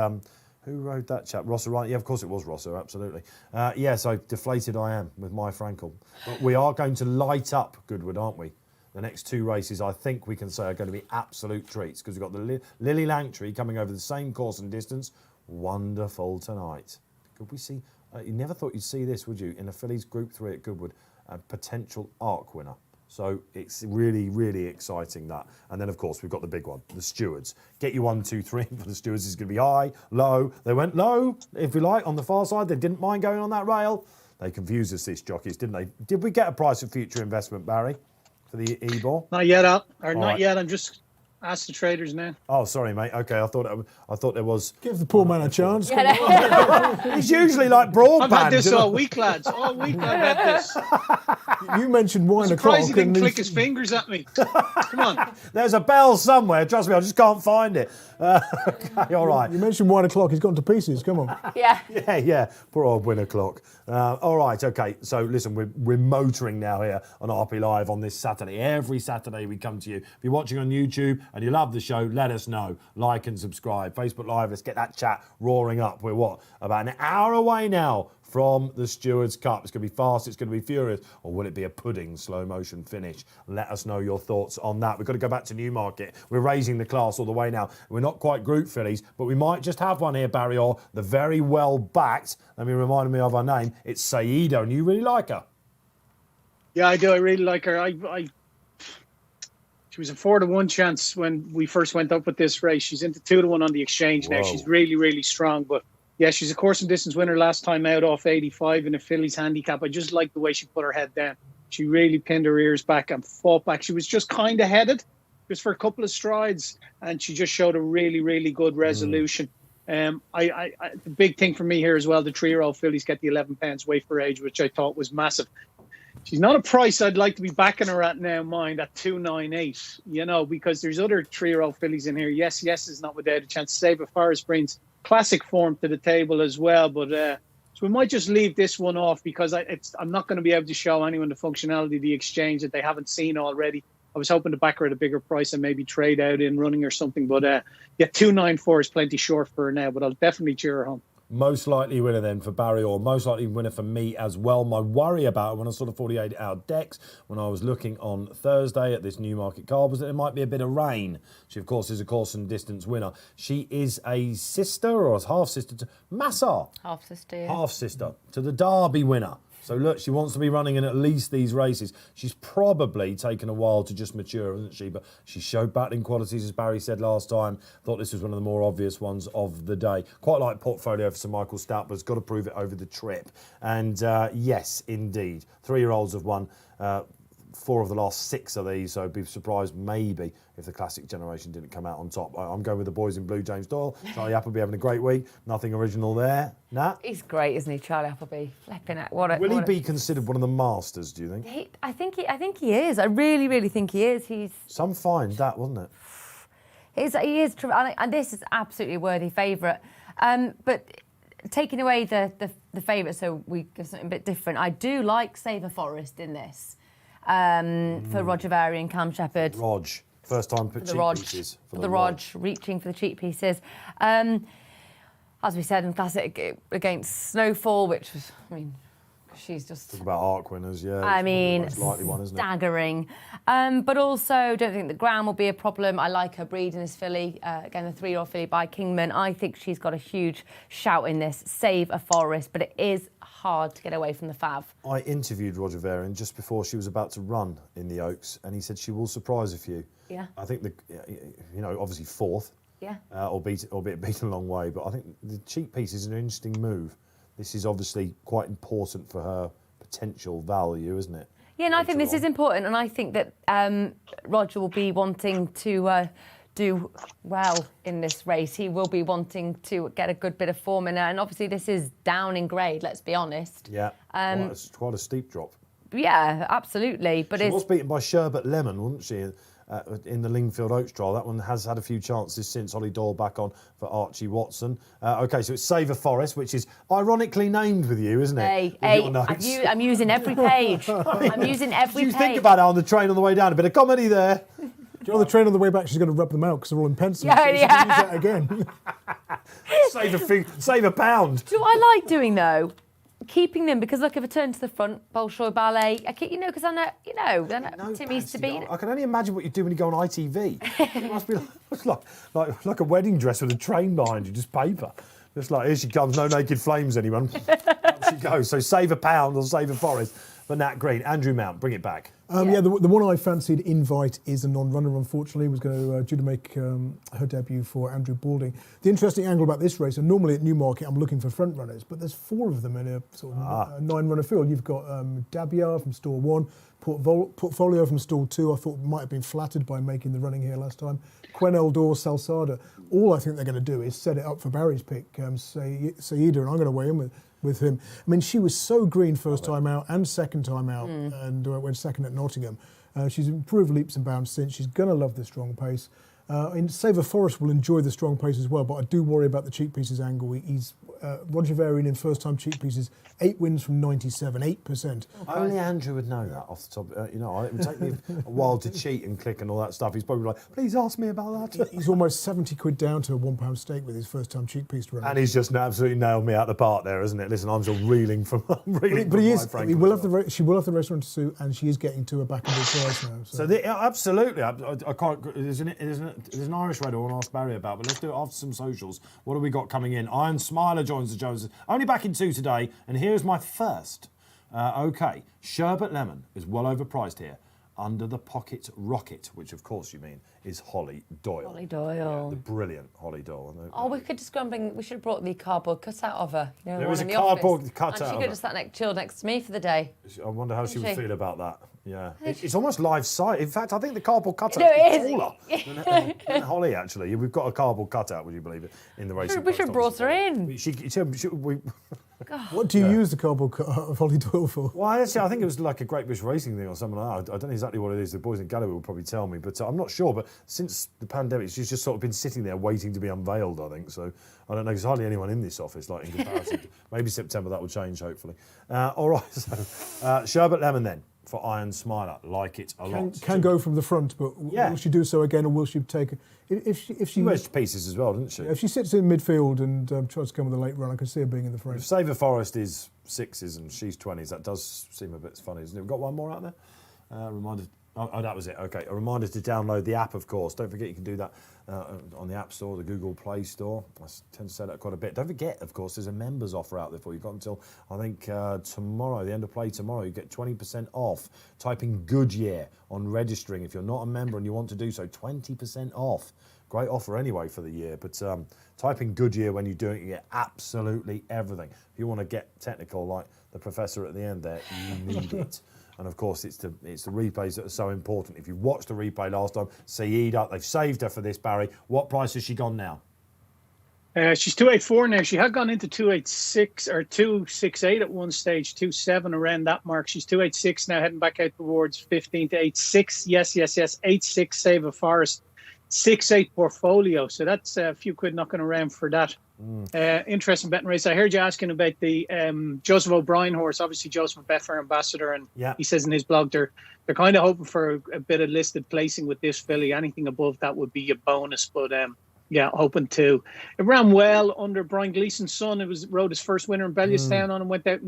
Who rode that chap? Ross O'Ryan. Yeah, of course it was Ross, absolutely. So deflated I am with my Frankel. But we are going to light up Goodwood, aren't we? The next 2 races, I think we can say, are going to be absolute treats because we've got the Lily Langtry coming over the same course and distance. Wonderful tonight. Could we see? You never thought you'd see this, would you? In a Fillies Group 3 at Goodwood, a potential ARC winner. So it's really, really exciting, that. And then, of course, we've got the big one, the Stewards. Get you 1, 2, 3 for the Stewards. It's going to be high, low. They went low, if you like, on the far side. They didn't mind going on that rail. They confused us, these jockeys, didn't they? Did we get a price of future investment, Barry, for the e-ball? Not yet, not yet. I'm just ask the traders now. Oh, sorry, mate. Okay, I thought there was. Give the poor man a chance. He's usually like broadband. I've had this all week, lads. All week I've had this. You mentioned wine o'clock. Surprised he didn't click his fingers at me. Come on. There's a bell somewhere. Trust me, I just can't find it. Okay, all right. You mentioned 1 o'clock. He's gone to pieces. Come on. Yeah. Yeah. Poor old Win O'Clock. All right. Okay. So listen, we're motoring now here on RP Live on this Saturday. Every Saturday we come to you. If you're watching on YouTube and you love the show, let us know. Like and subscribe. Facebook Live. Let's get that chat roaring up. We're about an hour away now from the Stewards Cup. It's going to be fast, it's going to be furious, or will it be a pudding slow motion finish? Let us know your thoughts on that. We've got to go back to Newmarket. We're raising the class all the way now. We're not quite Group Fillies, but we might just have one here, Barry, or the very well backed, let me remind me of her name, it's Saido, and you really like her. Yeah, I do. I really like her. She was a 4-to-1 chance when we first went up with this race. She's into 2-to-1 on the exchange now. She's really, really strong, but yeah, she's a course and distance winner last time out off 85 in a Fillies handicap. I just like the way she put her head down. She really pinned her ears back and fought back. She was just kind of headed just for a couple of strides, and she just showed a really, really good resolution. The big thing for me here as well, the 3-year-old Fillies get the £11 weight for age, which I thought was massive. She's not a price I'd like to be backing her at now, mind, at 298, because there's other 3-year-old Fillies in here. Yes is not without a chance. Save a Forest brings classic form to the table as well, but so we might just leave this one off because I'm not going to be able to show anyone the functionality of the exchange that they haven't seen already. I was hoping to back her at a bigger price and maybe trade out in running or something, but 294 is plenty short for her now, but I'll definitely cheer her home. Most likely winner then for Barry, or most likely winner for me as well. My worry about her when I saw the 48-hour decks, when I was looking on Thursday at this Newmarket card, was that there might be a bit of rain. She, of course, is a course and distance winner. She is a sister or a half-sister to Massar. Half-sister, yeah. Half-sister to the Derby winner. So look, she wants to be running in at least these races. She's probably taken a while to just mature, hasn't she? But she showed battling qualities, as Barry said last time. Thought this was one of the more obvious ones of the day. Quite like portfolio for Sir Michael Stout, but has got to prove it over the trip. And yes, indeed, 3-year-olds have won 4 of the last 6 of these, so I'd be surprised maybe if the classic generation didn't come out on top. I'm going with the boys in blue, James Doyle. Charlie Appleby having a great week. Nothing original there. Nat? He's great, isn't he, Charlie Appleby? Flipping it. Will he be considered one of the masters, do you think? I think he is. I really, really think he is. Some find that, wasn't it? He is, and this is absolutely a worthy favourite. But taking away the favourite, so we give something a bit different. I do like Save a Forest in this. For Roger Vary and Cam Shepherd. Rog. First time put cheap pieces. For the Rog, reaching for the cheap pieces. As we said in Classic, against Snowfall, which was, she's just... Talk about ARC winners, yeah. It's likely one, isn't staggering. But also, don't think the ground will be a problem. I like her breed in this filly. Again, the 3-year-old filly by Kingman. I think she's got a huge shout in this. Save a Forest, but it is hard to get away from the Fav. I interviewed Roger Varian just before she was about to run in the Oaks, and he said she will surprise a few. Yeah. I think obviously 4th. Yeah. Albeit beaten a long way, but I think the cheap piece is an interesting move. This is obviously quite important for her potential value, isn't it? Yeah, and I think this is important, and I think that Roger will be wanting to do well in this race. He will be wanting to get a good bit of form in it, and obviously this is down in grade, let's be honest. Yeah, well, it's quite a steep drop. Yeah, absolutely. But She was beaten by Sherbet Lemon, wasn't she, in the Lingfield Oaks trial? That one has had a few chances since. Holly Doyle back on for Archie Watson. OK, so it's Savour Forest, which is ironically named with you, isn't it? I'm using every page. I'm using every page. You think about it on the train on the way down. A bit of comedy there. Do you know on the train on the way back, she's going to rub them out because they're all in pencil. Yeah, so she can use that again. Save a pound. Do I like doing, though? Keeping them, because look, if I turn to the front, Bolshoi Ballet, because I know, Tim used to be. I can only imagine what you do when you go on ITV. It must be like a wedding dress with a train behind you, just paper. Just like, here she comes, no naked flames, anyone. Up she goes. So save a pound or save a forest. But Nat Green, Andrew Mount, bring it back. The one I fancied, Invite, is a non-runner, unfortunately. Was due to make her debut for Andrew Balding. The interesting angle about this race, and normally at Newmarket I'm looking for front runners, but there's 4 of them in a sort of 9-runner field. You've got Dabiar from stall 1, Portfolio from stall 2. I thought might have been flattered by making the running here last time. Quen Eldor, Salsada. All I think they're going to do is set it up for Barry's pick, Saida, and I'm going to weigh in with him. I mean, she was so green first time out and second time out, and went second at Nottingham. She's improved leaps and bounds since. She's going to love the strong pace. Savour Forest will enjoy the strong pace as well, but I do worry about the cheek pieces angle. He's Roger Varian in first time cheek pieces, 8 wins from 97, 8%. Only Andrew would know that off the top. It would take me a while to cheat and click and all that stuff. He's probably like, please ask me about that. He's almost 70 quid down to a £1 stake with his first time cheek piece run. And he's just absolutely nailed me out the park there, isn't it? Listen, I'm still reeling from But he is. She will have the race run to suit, and she is getting to a backable price now. So absolutely, I can't. There's an Irish red I want to ask Barry about, but let's do it after some socials. What have we got coming in? Iron Smiler joins the Joneses. Only back in 2 today, and here's my first. OK, Sherbet Lemon is well overpriced here. Under the Pocket Rocket, which of course you mean is Holly Doyle. Holly Doyle. Yeah, the brilliant Holly Doyle. We could just go and bring. We should have brought the cardboard cutout of her. There is a cardboard cutout. And she could have sat chill next to me for the day. I wonder how she would feel about that. Yeah, it's almost life size. In fact, I think the cardboard cutout is taller than Holly. Actually, we've got a cardboard cutout. Would you believe it? In the race, we should have brought her in. What do you use the cardboard cutout of Holly Doyle for? Well, actually, I think it was like a Great British Racing thing or something like that. I don't know exactly what it is. The boys in gallery will probably tell me, but I'm not sure. But since the pandemic, she's just sort of been sitting there waiting to be unveiled, I think. So I don't know. There's hardly anyone in this office, like in comparison. Maybe September that will change, hopefully. All right. So Sherbet Lemon then. For Iron Smiler, like it a lot. Can go from the front, but will she do so again, or will she take it? If she wedged pieces as well, didn't she? If she sits in midfield and tries to come with a late run, I can see her being in the front. If Savour Forest is 6s and she's 20s, that does seem a bit funny, doesn't it? We've got one more out there. Reminder. Oh, that was it. Okay, a reminder to download the app, of course. Don't forget you can do that on the App Store, the Google Play Store. I tend to say that quite a bit. Don't forget, of course, there's a members offer out there for you. You've got until, I think, tomorrow, the end of play tomorrow, you get 20% off. Type in Goodyear on registering. If you're not a member and you want to do so, 20% off. Great offer anyway for the year, but type in Goodyear when you do it, you get absolutely everything. If you want to get technical like the professor at the end there, you need it. And of course, it's the replays that are so important. If you watched the replay last time, Saida, they've saved her for this, Barry. What price has she gone now? She's 284 now. She had gone into 286 or 268 at one stage, 27 around that mark. She's 286 now, heading back out towards 15 to 86. Yes. 86 Savour Forest, 68 Portfolio. So that's a few quid knocking around for that. Interesting betting race. I heard you asking about the Joseph O'Brien horse. Obviously, Joseph, Betfair ambassador, and he says in his blog they're kind of hoping for a bit of listed placing with this filly. Anything above that would be a bonus, but hoping to. It ran well under Brian Gleason's son. Rode his first winner in Bellewstown on and went out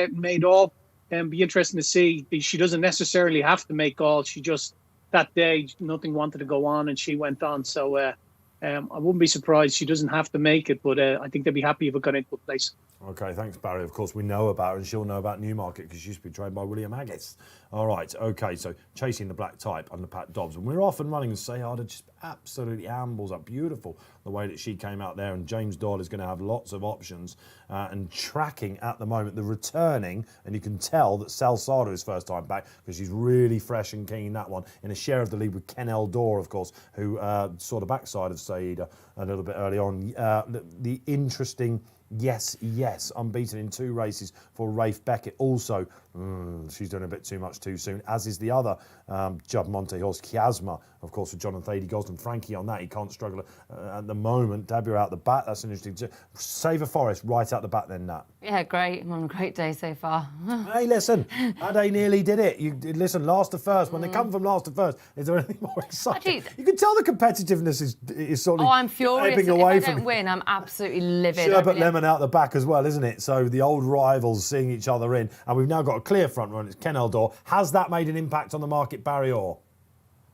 and made all. Be interesting to see. She doesn't necessarily have to make all. She just that day nothing wanted to go on and she went on. So. I wouldn't be surprised she doesn't have to make it, but I think they'd be happy if it got into a place. Okay, thanks, Barry. Of course, we know about her, and she'll know about Newmarket because she used to be trained by William Haggis. All right, okay, so Chasing the Black Type under Pat Dobbs. And we're off and running, and Sayada just absolutely ambles up. Beautiful the way that she came out there, and James Doyle is going to have lots of options. And tracking at the moment, the returning, and you can tell that Salsada is first time back because she's really fresh and keen, that one, in a share of the lead with Ken Eldor, of course, who saw the backside of Saida a little bit early on. The interesting... Yes, unbeaten in 2 races for Rafe Beckett. Also, she's doing a bit too much too soon, as is the other Judd Monte horse, Chiasma, of course, for Jonathan Thady Gosden. Frankie on that, he can't struggle at the moment. Dabia out the back, that's an interesting... Save a Forest right out the back then, Nat. Yeah, great. I'm on a great day so far. Hey, listen, they nearly did it. Listen, last to first. When they come from last to first, is there anything more exciting? Actually, you can tell the competitiveness is sort of I'm furious. ebbing If away I from don't it. win, I'm absolutely livid. Sherbet Lemon out the back as well, isn't it? So the old rivals seeing each other in, and we've now got a clear front run. It's Ken Eldor. Has that made an impact on the market, Barry Orr?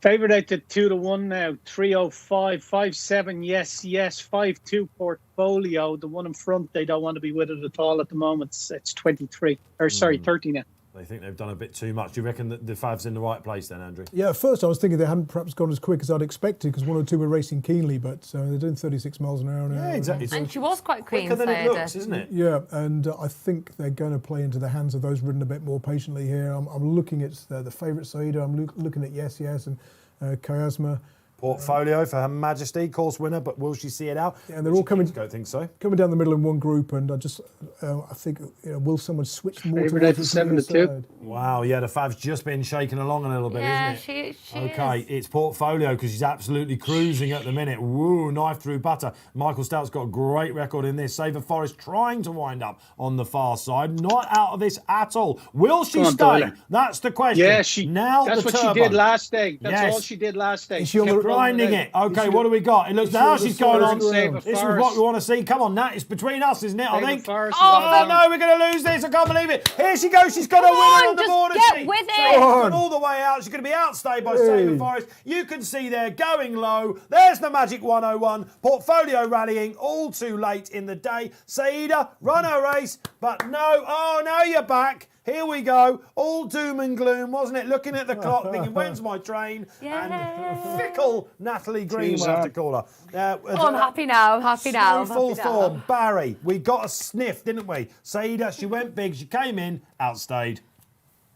Favourite out to 2-1 now. 305, 57. Yes. 5-2 Portfolio. The one in front, they don't want to be with it at all at the moment. It's 23. Or sorry, 30 now. They think they've done a bit too much. Do you reckon that the Fav's in the right place then, Andrew? Yeah, at first I was thinking they hadn't perhaps gone as quick as I'd expected because 1 or 2 were racing keenly, but they're doing 36 miles an hour now. Yeah, exactly. And she was quite clean, Quicker than it Sayada. looks, isn't it? Yeah, and I think they're going to play into the hands of those ridden a bit more patiently here. I'm looking at the favourite Saida. I'm looking at Yes and Chiasma. Portfolio for Her Majesty, course winner, but will she see it out? Yeah, and they're all coming. Don't think so. Coming down the middle in one group, and I think will someone switch more Favourite towards out the to 7-2. side? Wow, yeah, the Fav's just been shaken along a little bit, Yeah, isn't it? she Okay, is. it's Portfolio because she's absolutely cruising at the minute. Woo, knife through butter. Michael Stout's got a great record in this. Save a Forest trying to wind up on the far side. Not out of this at all. Will she Come on, stay? Doyle. That's the question. Yeah, the that's what turbo. she did last day. That's Yes. all she did last day. Is she on the- Grinding it. Okay, she- what do we got? It looks is she now on the she's going on. first Save a This is Forest. what we want to see. Come on, Nat. It's between us, isn't it? I Save a think. Forest is Oh on. no, we're going to lose this. I can't believe it. Here she goes. She's got a Come winner on, on the just board. get She's with it. gone all the way out. She's going to be outstayed by Save a Forest. You can see there going low. There's the Magic 101. Portfolio rallying all too late in the day. Saida run her race, but no. Oh, now you're back. Here we go. All doom and gloom, wasn't it? Looking at the clock, thinking, when's my train? And fickle Natalie Green, we'll have to call her. Oh, I'm happy now. I'm happy now. I'm Full happy now. form. Barry, we got a sniff, didn't we? Saida, she went big. She came in, outstayed.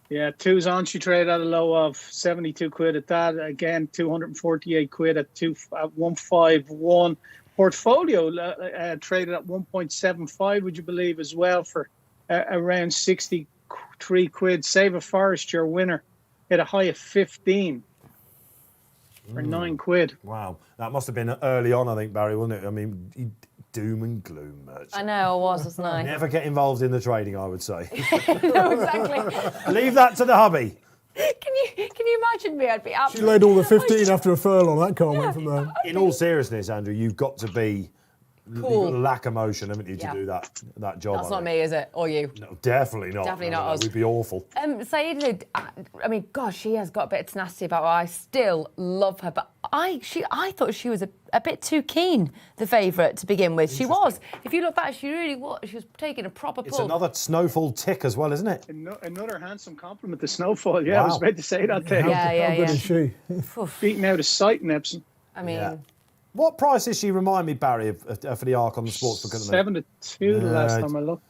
Yeah, 2's on. She traded at a low of 72 quid at that. Again, 248 quid at 151. Portfolio traded at 1.75, would you believe, as well, for around 63 quid. Save a Forest, your winner, hit a high of 15 for 9 quid. Wow. That must have been early on, I think, Barry, wasn't it? I mean, doom and gloom merchant. I know, I wasn't I? Never get involved in the trading, I would say. No, exactly. Leave that to the hubby. Can you imagine me? I'd be She absolutely... laid all the 15 after a furlong. That can't went from there. In all seriousness, Andrew, you've got to be... Cool. You've got to lack emotion, haven't you, to Yeah. do that job? That's I not think. me, is it? Or you? No, definitely not. Definitely No, not us. We'd be awful. Saida, I mean, gosh, she has got a bit of tenacity about her. I still love her, but I thought she was a bit too keen, the favourite, to begin with. She was. If you look back, she really was. She was taking a proper pull. It's another snowfall tick as well, isn't it? Another handsome compliment to Snowfall. Yeah, I was Wow. about to say that thing. How good is she? Beating out of sight in Epsom. I mean, Yeah. What price is she, remind me, Barry, for the Arc on the Sportsbook at the minute? 7-2 the last time I looked.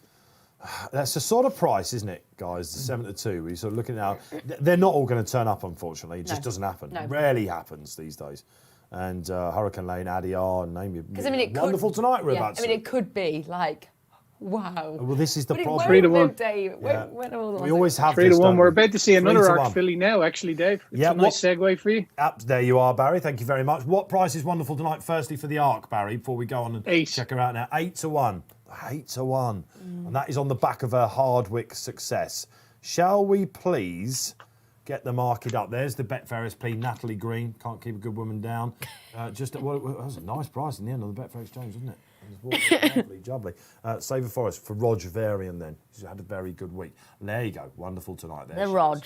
That's the sort of price, isn't it, guys? The 7-2. We're sort of looking now. They're not all going to turn up, unfortunately. It just doesn't happen. No. Rarely happens these days. And Hurricane Lane, Adiyar, name you. because I mean, it could... Wonderful tonight, we're yeah, about I to. mean, it could be like, wow. Well, this is the But it problem. won't, 3-1. though, Dave. Yeah. When are all the We ones always have 3-1. this, don't We're we? about to see another 3-1. Arc filly now, actually, Dave. It's Yeah, a nice segue for you. There you are, Barry. Thank you very much. What price is wonderful tonight, firstly, for the Arc, Barry, before we go on and 8. check her out now? 8-1. 8-1. And that is on the back of her Hardwick success. Shall we please get the market up? There's the Betfair SP, Natalie Green. Can't keep a good woman down. That was a nice price in the end on the Betfair Exchange, wasn't it? Lovely, jubbly. Save a Forest for Rog Varian then. She's had a very good week. There you go. Wonderful tonight there. The she is. Rog.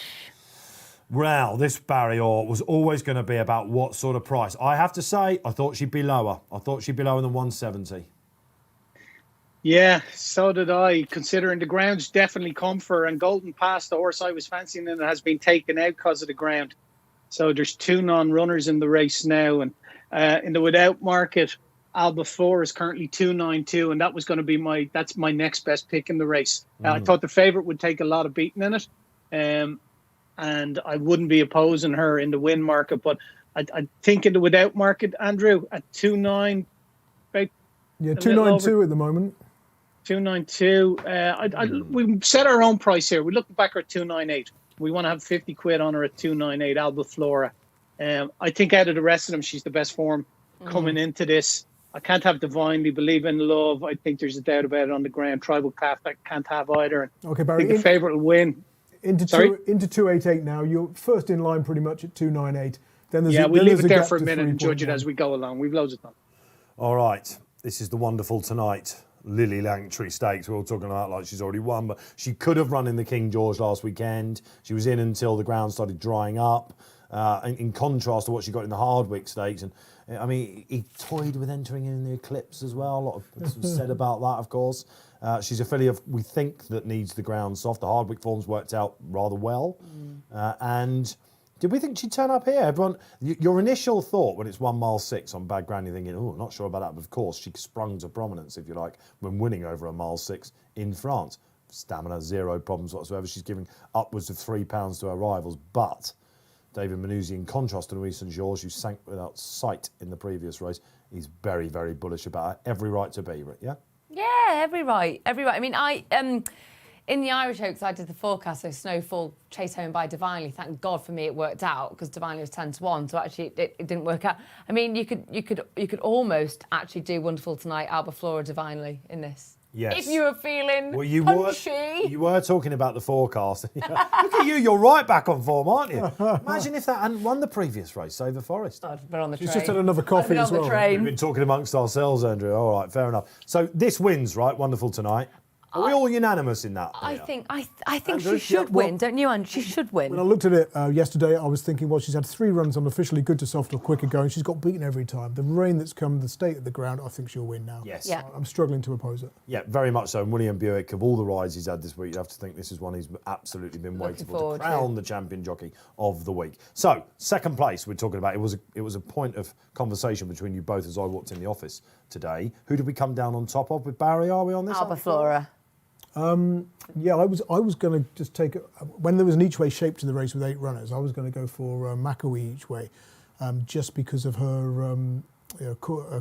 Well, this Barry Orr was always going to be about what sort of price. I have to say, I thought she'd be lower. I thought she'd be lower than 170. Yeah, so did I, considering the ground's definitely come for, and Golden Pass, the horse I was fancying, and it has been taken out because of the ground. So there's 2 non-runners in the race now. And in the without market, Alba Flora is currently 2.92, and that was going to be that's my next best pick in the race. I thought the favourite would take a lot of beating in it. And I wouldn't be opposing her in the win market. But I think in the without market, Andrew, at 2.9, Yeah, 2.92 at the moment. 2.92. We set our own price here. We look back at 2.98. We want to have 50 quid on her at 2.98, Alba Flora. I think out of the rest of them, she's the best form coming into this. I can't have Divinely, Believe in Love. I think there's a doubt about it on the ground. Tribal Calf, I can't have either. Okay, Barry. I think the favourite will win. Into 2.88 now. You're first in line pretty much at 2.98. Then there's we'll leave it there gap for a to minute and judge it 3.1. as we go along. We've loads of time. All right. This is the wonderful tonight. Lily Langtry Stakes. We're all talking about like she's already won, but she could have run in the King George last weekend. She was in until the ground started drying up. In contrast to what she got in the Hardwick Stakes, and I mean, he toyed with entering in the Eclipse as well. A lot of said about that, of course. She's a filly of we think that needs the ground soft. The Hardwick form's worked out rather well, and. Did we think she'd turn up here? Everyone, your initial thought when it's 1 mile 6 on Bad Granny, thinking, oh, not sure about that. But of course, she sprung to prominence, if you like, when winning over a mile 6 in France. Stamina, 0 problems whatsoever. She's giving upwards of £3 to her rivals. But David Manuzzi, in contrast to Louis St. George, who sank without sight in the previous race, he's very, very bullish about her. Every right to be, yeah? Yeah, every right. I mean, in the Irish Oaks, I did the forecast, so Snowfall chased home by Divinely. Thank God for me it worked out, because Divinely was 10-1, so actually it didn't work out. I mean, you could almost actually do Wonderful Tonight, Alba Flora, Divinely in this. Yes. If you were feeling punchy. You were talking about the forecast. Look at you, you're right back on form, aren't you? Imagine if that hadn't won the previous race over Forest. I'd been on the train. She's just had another coffee as well. We've been talking amongst ourselves, Andrew. All right, fair enough. So this wins, right? Wonderful Tonight. Are we all unanimous in that? I think Andrew, she should win, don't you, Ange? She should win. When I looked at it yesterday, I was thinking, well, she's had 3 runs on officially good to soft or quicker going. She's got beaten every time. The rain that's come, the state of the ground, I think she'll win now. Yes. Yeah. I'm struggling to oppose it. Yeah, very much so. And William Buick, of all the rides he's had this week, you have to think this is one he's absolutely been waiting for to crown the champion jockey of the week. So, second place we're talking about. It was a point of conversation between you both as I walked in the office today. Who did we come down on top of with Barry? Are we on this? Alba Flora. Yeah, I was going to just take when there was an each way shape to the race with 8 runners. I was going to go for McAwee each way, just because of her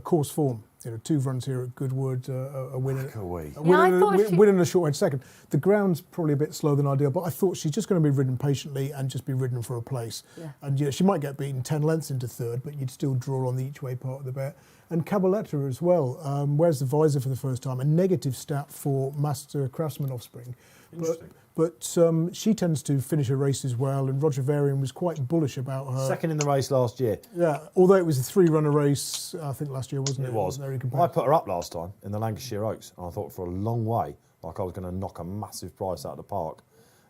course form. 2 runs here at Goodwood, a win in a short range second. The ground's probably a bit slower than ideal, but I thought she's just going to be ridden patiently and just be ridden for a place. Yeah. And she might get beaten 10 lengths into third, but you'd still draw on the each way part of the bet. And Cabaletta as well. Wears the visor for the first time. A negative stat for Master Craftsman Offspring. Interesting. But she tends to finish her races well, and Roger Varian was quite bullish about her. Second in the race last year. Yeah, although it was a 3-runner race, I think last year, wasn't it? It was. Very I put her up last time in the Lancashire Oaks, and I thought for a long way, like I was going to knock a massive price out of the park.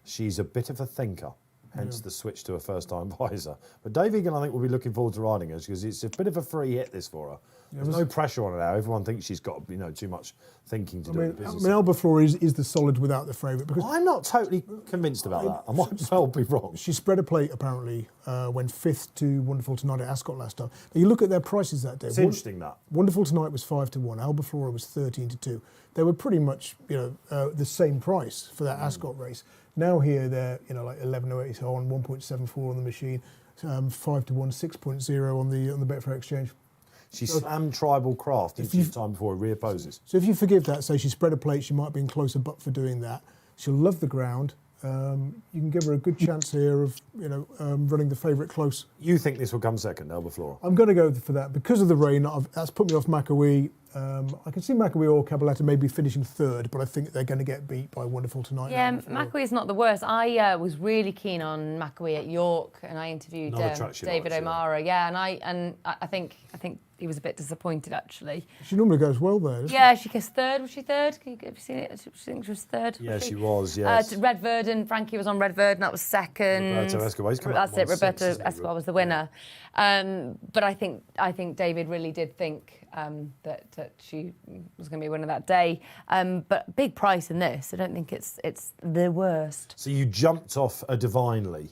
She's a bit of a thinker, hence the switch to a first-time visor. But Dave Egan, I think, will be looking forward to riding her, because it's a bit of a free hit, this, for her. There's no pressure on her now. Everyone thinks she's got too much thinking to do in the business. I mean, Alba Flora is the solid without the favourite. Because I'm not totally convinced about that. I might well be wrong. She spread a plate, apparently, went 5th to Wonderful Tonight at Ascot last time. Now, you look at their prices that day. It's interesting, that. Wonderful Tonight was 5-1. Alba Flora was 13-2. They were pretty much, the same price for that Ascot race. Now here they're, like 11.08 on, 1.74 on the machine, 5-1, 6.0 on the Betfair Exchange. She slammed Tribal Craft in time before it reopposes. So if you forgive that, say she spread a plate, she might have been closer, but for doing that, she'll love the ground. You can give her a good chance here of, running the favourite close. You think this will come second, Alba Flora? I'm going to go for that because of the rain. That's put me off McAwee. I can see McAwee or Cabaletta maybe finishing 3rd, but I think they're going to get beat by Wonderful Tonight. Yeah, McAwee's not the worst. I was really keen on McAwee at York, and I interviewed David O'Mara. Yeah, and I think he was a bit disappointed, actually. She normally goes well there, doesn't Yeah, she gets 3rd. Was she 3rd? Have you seen it? I think she was 3rd. Yeah, she was, yes. Red Verdon, Frankie was on Red Verdon, that was 2nd. Roberto Escobar, That's it, Roberto Escobar was the winner. But I think David really did think that that she was going to be winner that day. But big price in this. I don't think it's the worst. So you jumped off a Divinely.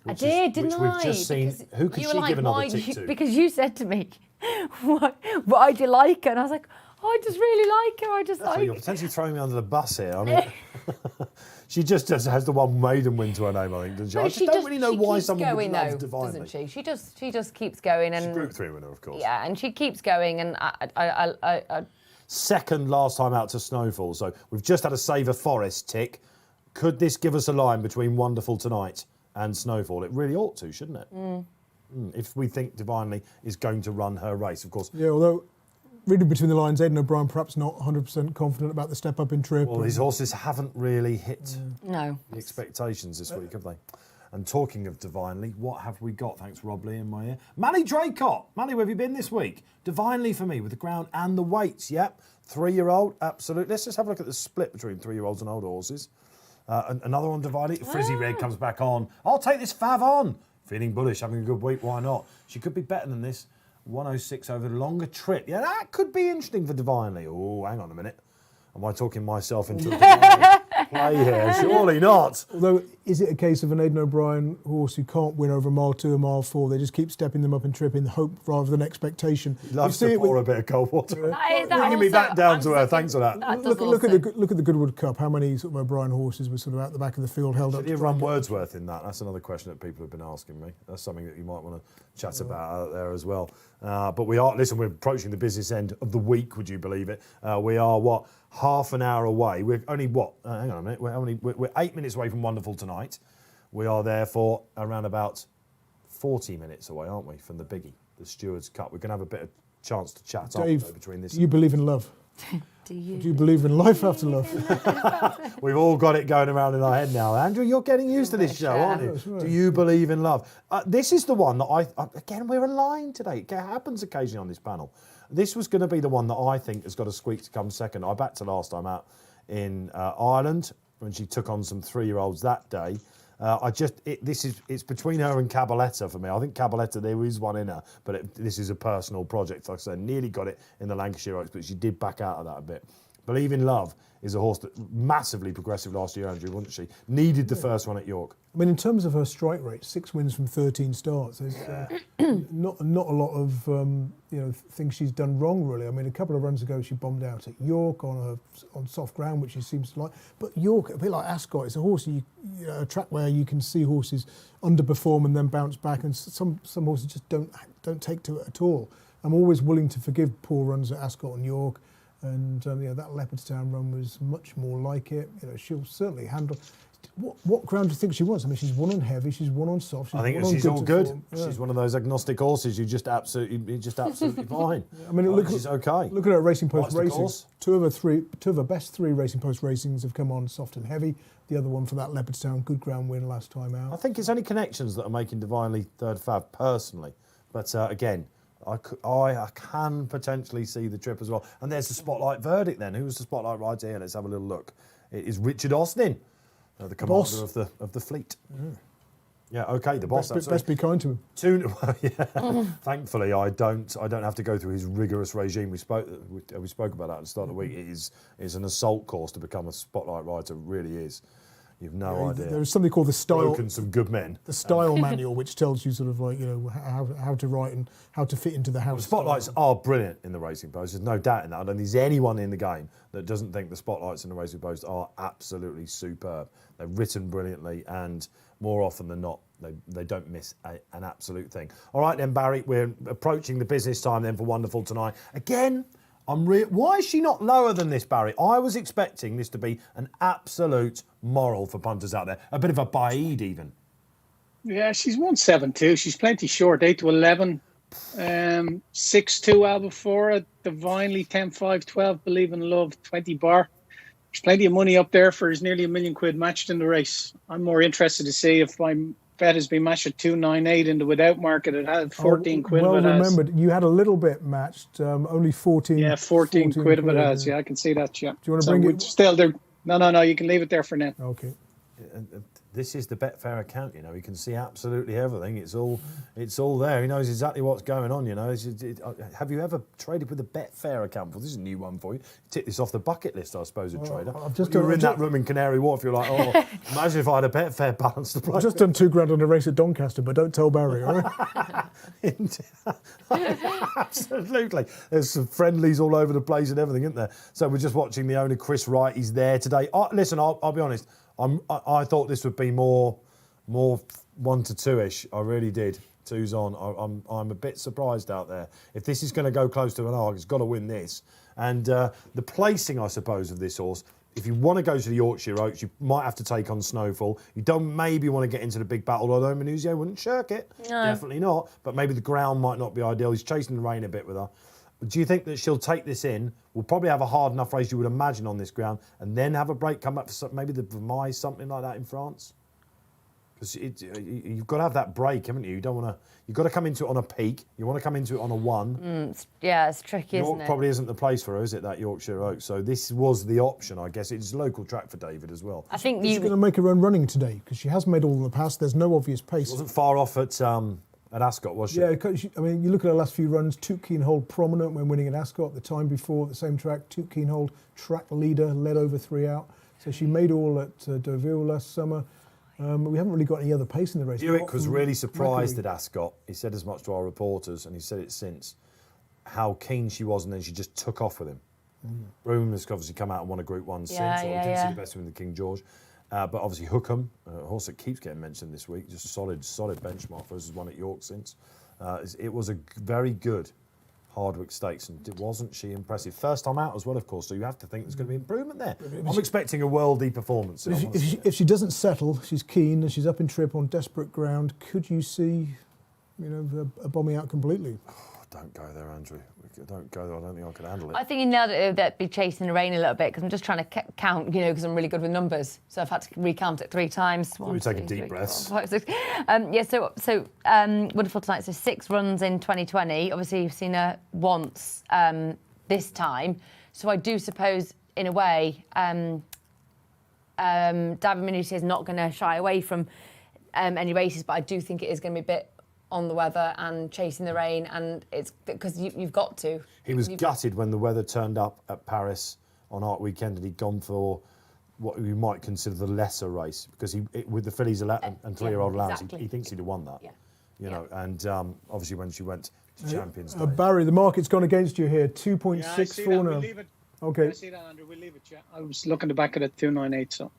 I did, didn't I? Which we've just seen. Because Who could you she were like, give another why tick you- to? Because you said to me, why do you like her? And I was like, oh, I just really like her. I just So like you're potentially throwing me under the bus here. I mean, she just has the one maiden win to her name, I think, doesn't she? I just don't really know why someone would love Divinely. Doesn't she? She just keeps going. And She's Group 3 winner, of course. yeah, and she keeps going. And I Second last time out to Snowfall. So we've just had a Save a Forest tick. Could this give us a line between Wonderful Tonight and Snowfall? It really ought to, shouldn't it? If we think Divinely is going to run her race, of course. Yeah, although reading between the lines, Aidan O'Brien perhaps not 100% confident about the step up in trip. Well, his horses haven't really hit no. the expectations this week, have they? And talking of Divinely, what have we got? Thanks, Rob Lee, in my ear. Manny Draycott. Manny, where have you been this week? Divinely for me, with the ground and the weights. Yep. 3-year-old, absolutely. Let's just have a look at the split between 3-year-olds and older horses. Another one, Divinely. Frizzy Red comes back on. I'll take this Fav on. Feeling bullish, having a good week, why not? She could be better than this. 106 over the longer trip. Yeah, that could be interesting for Divinely. Oh, hang on a minute. Am I talking myself into a play here? Surely not. Although, is it a case of an Aidan O'Brien horse who can't win over mile 2 and mile 4? They just keep stepping them up in trip in hope rather than expectation. Loves to pour a bit of cold water. That Bringing me back down to earth. Thanks for that. Look at the Goodwood Cup. How many sort of O'Brien horses were sort of out the back of the field held up? Did you run Wordsworth in that? That's another question that people have been asking me. That's something that you might want to chat about out there as well. But we're approaching the business end of the week, would you believe it? We are, half an hour away. We're only, hang on a minute, we're 8 minutes away from Wonderful Tonight. We are therefore around about 40 minutes away, aren't we, from the biggie, the Stewards Cup. We're going to have a bit of chance to chat Dave, between this. Do you believe in love? Do you? Do you believe in life after love? We've all got it going around in our head now. Andrew, you're getting used to this show, aren't you? That's right. Do you believe in love? This is the one that again, we're aligned today. It happens occasionally on this panel. This was going to be the one that I think has got a squeak to come second. I backed her last time out in Ireland when she took on some 3-year-olds that day. It's between her and Cabaletta for me. I think Cabaletta, there is one in her, but this is a personal project. Like I said, nearly got it in the Lancashire Oaks, but she did back out of that a bit. Believe in Love is a horse that massively progressive last year, Andrew, wasn't she? Needed the first one at York. I mean, in terms of her strike rate, 6 wins from 13 starts. There's not a lot of things she's done wrong, really. I mean, a couple of runs ago she bombed out at York on soft ground, which she seems to like. But York, a bit like Ascot, it's a horse a track where you can see horses underperform and then bounce back, and some horses just don't take to it at all. I'm always willing to forgive poor runs at Ascot and York. And that Leopardstown run was much more like it. She'll certainly handle. What ground do you think she was? I mean, she's won on heavy, she's won on soft. I think she's all good. Yeah. She's one of those agnostic horses. You're just absolutely fine. I mean, she's okay. Look at her Racing Post What's the racing. Two of her best 3 Racing Post racings have come on soft and heavy. The other one for that Leopardstown, good ground win last time out. I think it's only Connections that are making Divinely third fav personally, but again. I can potentially see the trip as well. And there's the Spotlight verdict then. Who was the Spotlight rider here? Let's have a little look. It is Richard Austin, the commander of the fleet. Yeah, okay, the boss. Best be kind to him. Thankfully, I don't have to go through his rigorous regime. We spoke about that at the start of the week. It's an assault course to become a Spotlight rider. It really is. You've no idea. There's something called the style. Broken some good men. The style manual, which tells you sort of like how to write and how to fit into the house. The spotlights are brilliant in the Racing Post. There's no doubt in that. I don't think there's anyone in the game that doesn't think the spotlights in the Racing Post are absolutely superb. They're written brilliantly, and more often than not, they don't miss an absolute thing. All right then, Barry, we're approaching the business time then for Wonderful Tonight. Again, why is she not lower than this, Barry? I was expecting this to be an absolute moral for punters out there. A bit of a Baid even. Yeah, she's 172. She's plenty short, 8 to 11. 6-2 Albufora, Divinely 10-5-12, Believe in Love 20 bar. There's plenty of money up there for his nearly £1 million matched in the race. I'm more interested to see if my bet has been matched at 298 in the without market. It had 14 quid. Well remembered. You had a little bit matched, only 14. Yeah, 14 quid of it has. Yeah, I can see that. Yeah. Do you want to bring it? Still there? No. You can leave it there for now. Okay. This is the Betfair account, you know. He can see absolutely everything. It's all there. He knows exactly what's going on, you know. Have you ever traded with a Betfair account? Well, this is a new one for you. Tick this off the bucket list, I suppose, a trader. You were in that room in Canary Wharf, you're like, oh, imagine if I had a Betfair balance to play. I've just done £2,000 on a race at Doncaster, but don't tell Barry, all right? Absolutely. There's some friendlies all over the place and everything, isn't there? So we're just watching the owner, Chris Wright. He's there today. Listen, I'll be honest. I thought this would be more 1 to 2-ish. I really did. 2's on. I'm a bit surprised out there. If this is going to go close to an arc, it's got to win this. And the placing, I suppose, of this horse, if you want to go to the Yorkshire Oaks, you might have to take on Snowfall. You don't maybe want to get into the big battle, although Manuzio wouldn't shirk it. No. Definitely not. But maybe the ground might not be ideal. He's chasing the rain a bit with her. Do you think that she'll take this in? We'll probably have a hard enough race, you would imagine, on this ground, and then have a break, come up for maybe the Vermeil, something like that in France? Because you've got to have that break, haven't you? You don't want to. You've got to come into it on a peak. You want to come into it on a 1. It's tricky, York isn't it? probably isn't the place for her, is it? That Yorkshire Oaks. So this was the option, I guess. It's a local track for David as well. I think She's going to make her own running today because she has made all in the past. There's no obvious pace. She wasn't far off at Ascot, was she? Yeah, I mean, you look at her last few runs. Took Keenhold prominent when winning at Ascot. The time before, the same track, Took Keenhold track leader, led over 3 out. So she made all at Deauville last summer. We haven't really got any other pace in the race. Buick was really surprised at Ascot. He said as much to our reporters, and he said it since, how keen she was, and then she just took off with him. Broome has obviously come out and won a Group 1 since. Didn't see the best of him in the King George. But obviously Hookham, a horse that keeps getting mentioned this week, just a solid benchmark for us, has won at York since. It was a very good Hardwick Stakes, and wasn't she impressive? First time out as well, of course, so you have to think there's going to be improvement there. I'm expecting a worldy performance. If she doesn't settle, she's keen and she's up in trip on desperate ground. Could you see, a bombing out completely? Don't go there, Andrew. Don't go there. I don't think I could handle it. I think you nailed it. That'd be chasing the rain a little bit because I'm just trying to count, because I'm really good with numbers. So I've had to recount it 3 times. We're taking deep breaths. 4, 5, 6. So wonderful tonight. So 6 runs in 2020. Obviously, you've seen her once this time. So I do suppose, in a way, David Manuzio is not going to shy away from any races, but I do think it is going to be a bit on the weather and chasing the rain, and it's because you've got to. He was gutted when the weather turned up at Paris on Art Weekend, and he'd gone for what you might consider the lesser race, because with the fillies and 3-year-old lambs, he thinks he'd have won that. You know, and obviously when she went to Champions Day. Barry, the market's gone against you here. 2.64 now. We'll leave it. Okay. I see that, Andrew. We'll leave it. Yeah. I was looking back at it 298. So.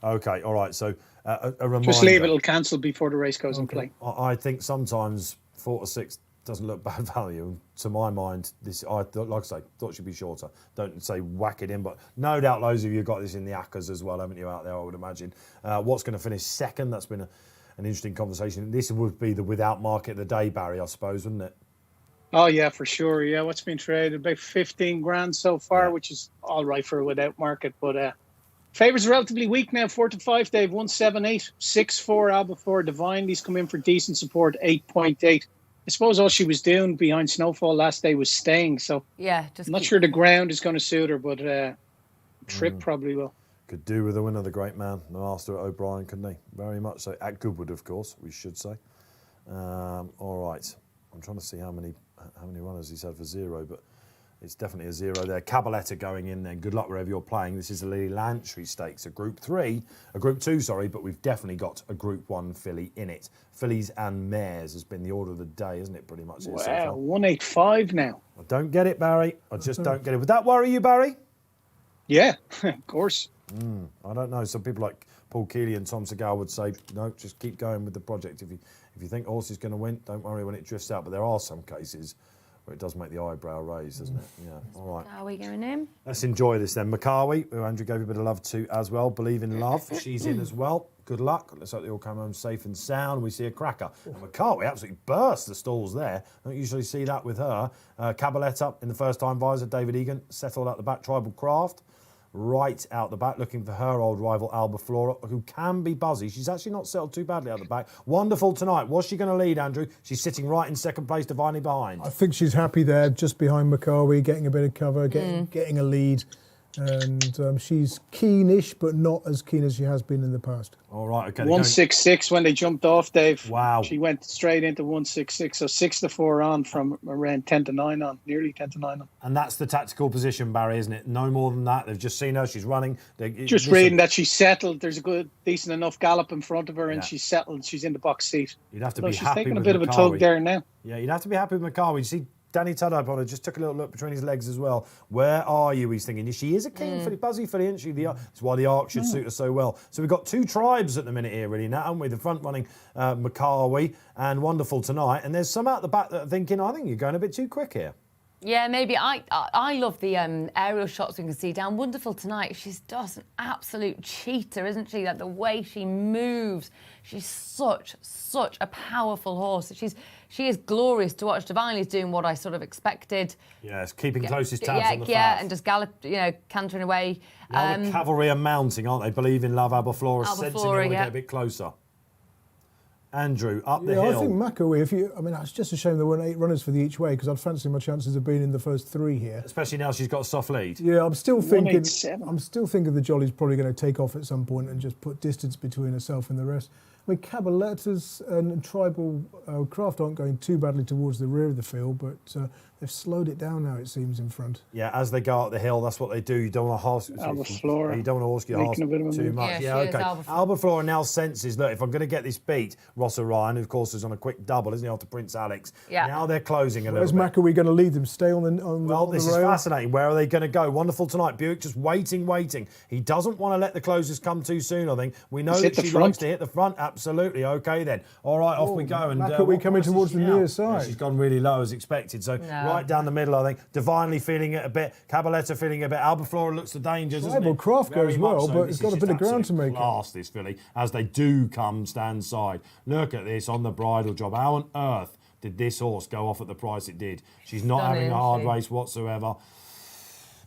Okay, all right. So a reminder. Just leave it. It'll cancel before the race goes in play. I think sometimes 4 to 6 doesn't look bad value. To my mind, like I say, thought she'd be shorter. Don't say whack it in, but no doubt loads of you got this in the ACCAs as well, haven't you, out there, I would imagine. What's going to finish second? That's been an interesting conversation. This would be the without market of the day, Barry, I suppose, wouldn't it? Oh, yeah, for sure. Yeah, what's been traded? About 15 grand so far, which is all right for a without market. But favours are relatively weak now, 4 to 5, Dave. 178, 6-4 Albefort Divine. These come in for decent support, 8.8. I suppose all she was doing behind Snowfall last day was staying. So I'm not sure the ground is going to suit her, but trip probably will. Could do with a win of the great man, the master at O'Brien, couldn't he? Very much so. At Goodwood, of course, we should say. All right. I'm trying to see how many runners he's had for 0, but it's definitely a 0 there. Cabaletta going in then. Good luck wherever you're playing. This is the Lily Lantry Stakes, a Group 2, but we've definitely got a Group 1 filly in it. Fillies and mares has been the order of the day, isn't it, pretty much? Wow, so 185 now. I don't get it, Barry. I just don't get it. Would that worry you, Barry? Yeah, of course. I don't know. Some people like Paul Keeley and Tom Segal would say, no, just keep going with the project. If you think horse is going to win, don't worry when it drifts out. But there are some cases where it does make the eyebrow raise, doesn't it? Yeah, all right. Are we going in? Let's enjoy this then. Makawi, who Andrew gave a bit of love to as well. Believe in Love. She's in as well. Good luck. Let's hope they all come home safe and sound. We see a cracker. And Makawi absolutely burst the stalls there. I don't usually see that with her. Cabaletta in the first time visor. David Egan settled out the back. Tribal Craft right out the back, looking for her old rival Albaflora, who can be buzzy. She's actually not settled too badly out the back. Wonderful tonight. Was she going to lead, Andrew? She's sitting right in second place, divinely behind. I think she's happy there, just behind Makawi, getting a bit of cover, getting a lead. And she's keenish, but not as keen as she has been in the past. All right, okay. 166 when they jumped off, Dave. Wow. She went straight into 166, so 6-4 on from around 10-9 on, nearly 10-9 on. And that's the tactical position, Barry, isn't it? No more than that. They've just seen her. She's running. Just reading that she's settled. There's a good, decent enough gallop in front of her, and she's settled. She's in the box seat. You'd have to So be she's happy taking a with bit of a tug Makawi. there now. Yeah, you'd have to be happy with Makawi. You see, Danny Tudhope on her just took a little look between his legs as well. Where are you? He's thinking. She is a keen filly, buzzy filly, isn't she? That's why the arc should suit her so well. So we've got two tribes at the minute here, really, Nat, haven't we? The front running Makawi and Wonderful Tonight. And there's some out the back that are thinking, I think you're going a bit too quick here. Yeah, maybe. I love the aerial shots we can see down. Wonderful Tonight. She's just an absolute cheater, isn't she? Like the way she moves. She's such a powerful horse. She is glorious to watch. Divinely's doing what I sort of expected. Yes, keeping closest tabs on the faff. Yeah, and just gallop, cantering away. Now the cavalry are mounting, aren't they? Believe in Love, Albaflora, sensing they want to yeah. get a bit closer. Andrew, up the hill. I think Makawi, it's just a shame there weren't 8 runners for the each way, because I'd fancy my chances of being in the first 3 here. Especially now she's got a soft lead. Yeah, I'm still thinking 187. the Jolly's probably going to take off at some point and just put distance between herself and the rest. I mean, Cabaletta's and Tribal Craft aren't going too badly towards the rear of the field, but they've slowed it down now, it seems, in front. Yeah, as they go up the hill, that's what they do. You don't want to horse. Albaflora. You don't want to horse your horse Making a bit of a too move. much. Yeah, she is Albaflora now senses, look, if I'm going to get this beat, Ross Orion, who of course is on a quick double, isn't he, after Prince Alex? Yeah. Now they're closing a Where's little bit. Makawi going to lead them? Stay on the Well, this is rail? fascinating. Where are they going to go? Wonderful Tonight. Buick just waiting. He doesn't want to let the closers come too soon, I think. We know that she likes to hit the front. Absolutely. Okay, then. All right, off we go. And Makawi coming towards the near side. Yeah, she's gone really low as expected. So right down the middle, I think. Divinely feeling it a bit. Cabaletta feeling it a bit. Albaflora looks the danger, doesn't Tribal it? Craft Very goes much well, so. but This it's got is a bit of just ground to absolute make it. class, this filly, as they do come stand side. Look at this on the bridle job. How on earth did this horse go off at the price it did? She's not having a hard race whatsoever.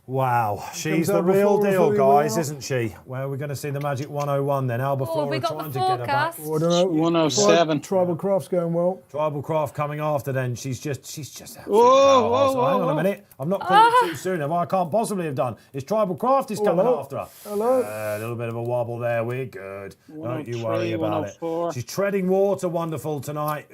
Wow, she's the real deal, guys, isn't she? Where are we going to see the magic 101 then? Albaflora trying to get her back. I don't know. 107. Tribal Craft's going well. Tribal Craft coming after then. She's just absolutely Whoa, hang on a minute. I've not called it too soon, have I? I can't possibly have done. It's Tribal Craft is coming after her. Hello. A little bit of a wobble there. We're good. Don't you 103, worry about it. 104. She's treading water, Wonderful Tonight.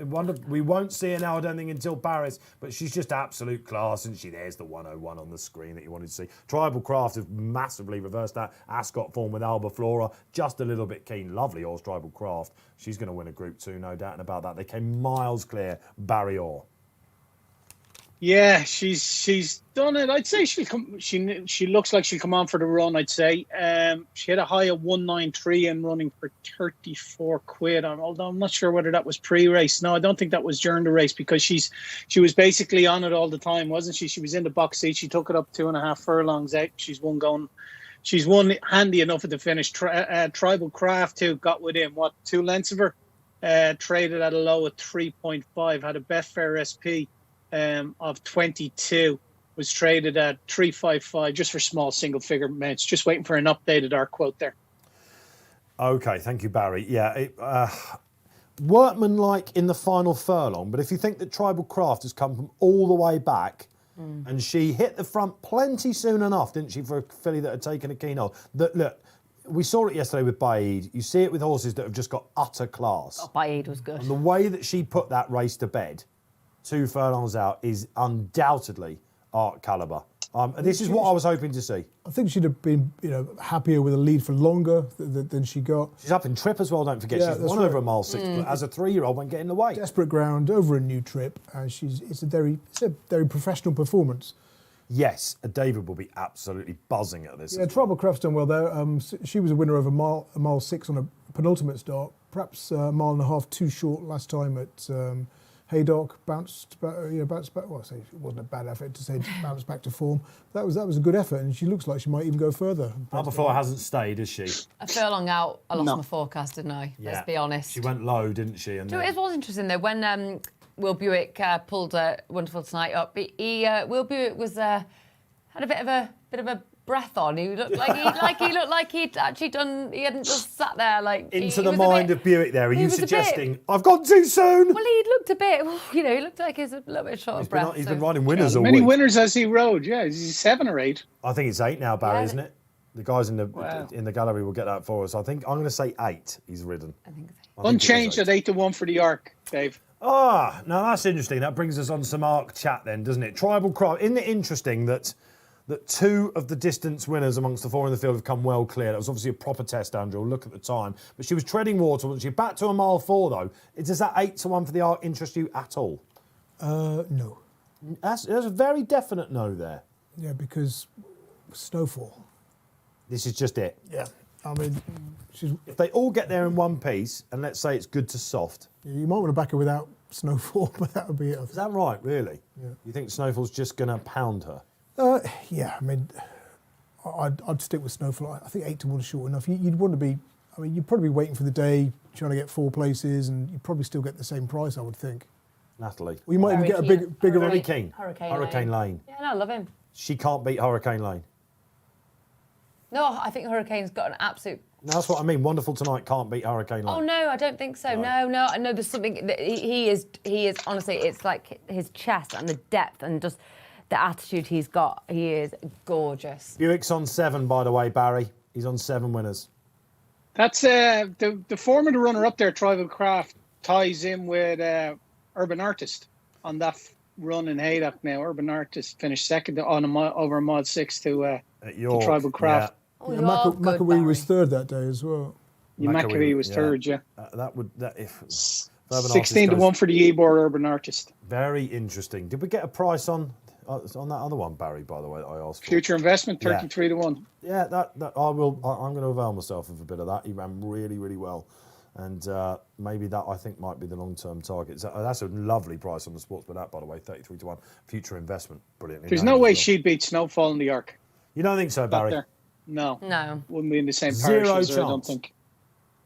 We won't see her now, I don't think, until Paris, but she's just absolute class, isn't she? There's the 101 on the screen that you wanted to see. Tribal Craft have massively reversed that Ascot form with Albaflora. Just a little bit keen. Lovely horse, Tribal Craft. She's going to win a Group 2, no doubt about that. They came miles clear. Barry Orr. Yeah, she's done it. I'd say she'll come. She looks like she'll come on for the run. I'd say she had a high of 193 and running for 34 quid. Although I'm not sure whether that was pre-race. No, I don't think that was during the race, because she was basically on it all the time, wasn't she? She was in the box seat. She took it up 2.5 furlongs out. She's won handy enough at the finish. Tribal Craft too got within 2 lengths of her. Traded at a low of 3.5. Had a Betfair SP. Of 22, was traded at 355 just for small single figure amounts. Just waiting for an updated R quote there. Okay, thank you, Barry. Yeah, workmanlike in the final furlong, but if you think that Tribal Craft has come from all the way back, and she hit the front plenty soon enough, didn't she, for a filly that had taken a keen hold. Look, we saw it yesterday with Baid. You see it with horses that have just got utter class. Oh, Baid was good. And the way that she put that race to bed, 2 furlongs out, is undoubtedly art calibre. This is what I was hoping to see. I think she'd have been, happier with a lead for longer than she got. She's up in trip as well, don't forget. Yeah, She's that's won right. over a mile 6, but as a 3-year-old won't get in the way. Desperate ground, over a new trip, and it's a very professional performance. Yes, David will be absolutely buzzing at this. Yeah, Tribal Craft's done well there. She was a winner of a mile 6 on a penultimate start, perhaps a mile and a half too short last time at Haydock. Bounced back. Well, I say it wasn't a bad effort to say bounced back to form. That was a good effort, and she looks like she might even go further. Albaflora hasn't stayed, has she? A furlong out, I lost my forecast, didn't I? Yeah. Let's be honest. She went low, didn't she? And It was interesting though when Will Buick pulled Wonderful Tonight up. Will Buick was had a bit of a breath on. He looked like he'd actually done. He hadn't just sat there like. Into he the was mind bit, of Buick there. Are he you was a bit- suggesting, I've gone too soon? Well, he looked a bit. He looked like he was a little bit short of breath. He's so- been riding winners How all many week. winners has he rode? Yeah, is he 7 or 8? I think it's 8 now, Barry, Yeah. isn't it? The guys in the Wow. gallery will get that for us. I'm going to say 8 he's ridden. I think so. I think it is Unchanged 8. at 8-1 for the Arc, Dave. Ah, now that's interesting. That brings us on some ARC chat then, doesn't it? Tribal Craft. Isn't it interesting that 2 of the distance winners amongst the 4 in the field have come well clear? That was obviously a proper test, Andrew. Look at the time. But she was treading water, wasn't she? Back to a mile 4, though. Does that 8-1 for the ARC interest you at all? No. There's a very definite no there. Yeah, because snowfall. This is just it. Yeah. I mean, If they all get there in one piece, and let's say it's good to soft, you might want to back her without snowfall, but that would be it. is that right, really? Yeah. You think Snowfall's just going to pound her? Yeah, I mean, I'd stick with snowfall. I think 8-1 is short enough. You'd want to be, I mean, you'd probably be waiting for the day, trying to get 4 places, and you'd probably still get the same price, I would think. Natalie? Or you might Very even get a keen. bigger Very run. keen. Hurricane Lane. Yeah, no, I love him. She can't beat Hurricane Lane. No, I think Hurricane's got an absolute. No, that's what I mean. Wonderful Tonight can't beat Hurricane Lane. Oh no, I don't think so. No, I know there's something. That he is honestly. It's like his chest and the depth and just the attitude he's got. He is gorgeous. Buick's on 7, by the way, Barry. He's on 7 winners. That's the form of the runner up there, Tribal Craft, ties in with Urban Artist on that run in Haydock now. Urban Artist finished second on over a mile 6 to At York, Tribal Craft. Oh, Yeah, you are good, McAwee was Barry. 3rd that day as well. McAwee was 3rd, yeah. If Urban Artist 16-1 goes- for the Ebor Urban Artist. Very interesting. Did we get a price on that other one, Barry? By the way, that I asked for. Future investment, Yeah. 33-1. Yeah, that I will. I'm going to avail myself of a bit of that. He ran really, really well, and maybe that I think might be the long-term target. So, that's a lovely price on the sports, but that, by the way, 33-1. Future investment, brilliant. There's no way she'd beat Snowfall in the Arc. You don't think so, Not Barry? there. No. No. Wouldn't be in the same Zero parish as her, I don't chance. think.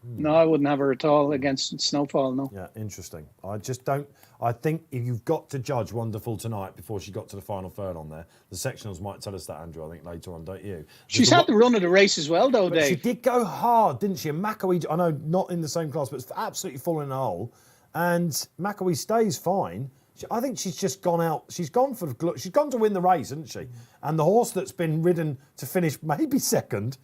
No, I wouldn't have her at all against Snowfall, no. Yeah, interesting. I just don't. I think if you've got to judge Wonderful Tonight before she got to the final third on there. The sectionals might tell us that, Andrew. I think later on, don't you? She's had the run of the race as well, though, But she Dave. did go hard, didn't she? And McAwee, I know not in the same class, but it's absolutely fallen in a hole. And McAwee stays fine. I think she's just gone out. She's gone to win the race, hasn't she? And the horse that's been ridden to finish maybe second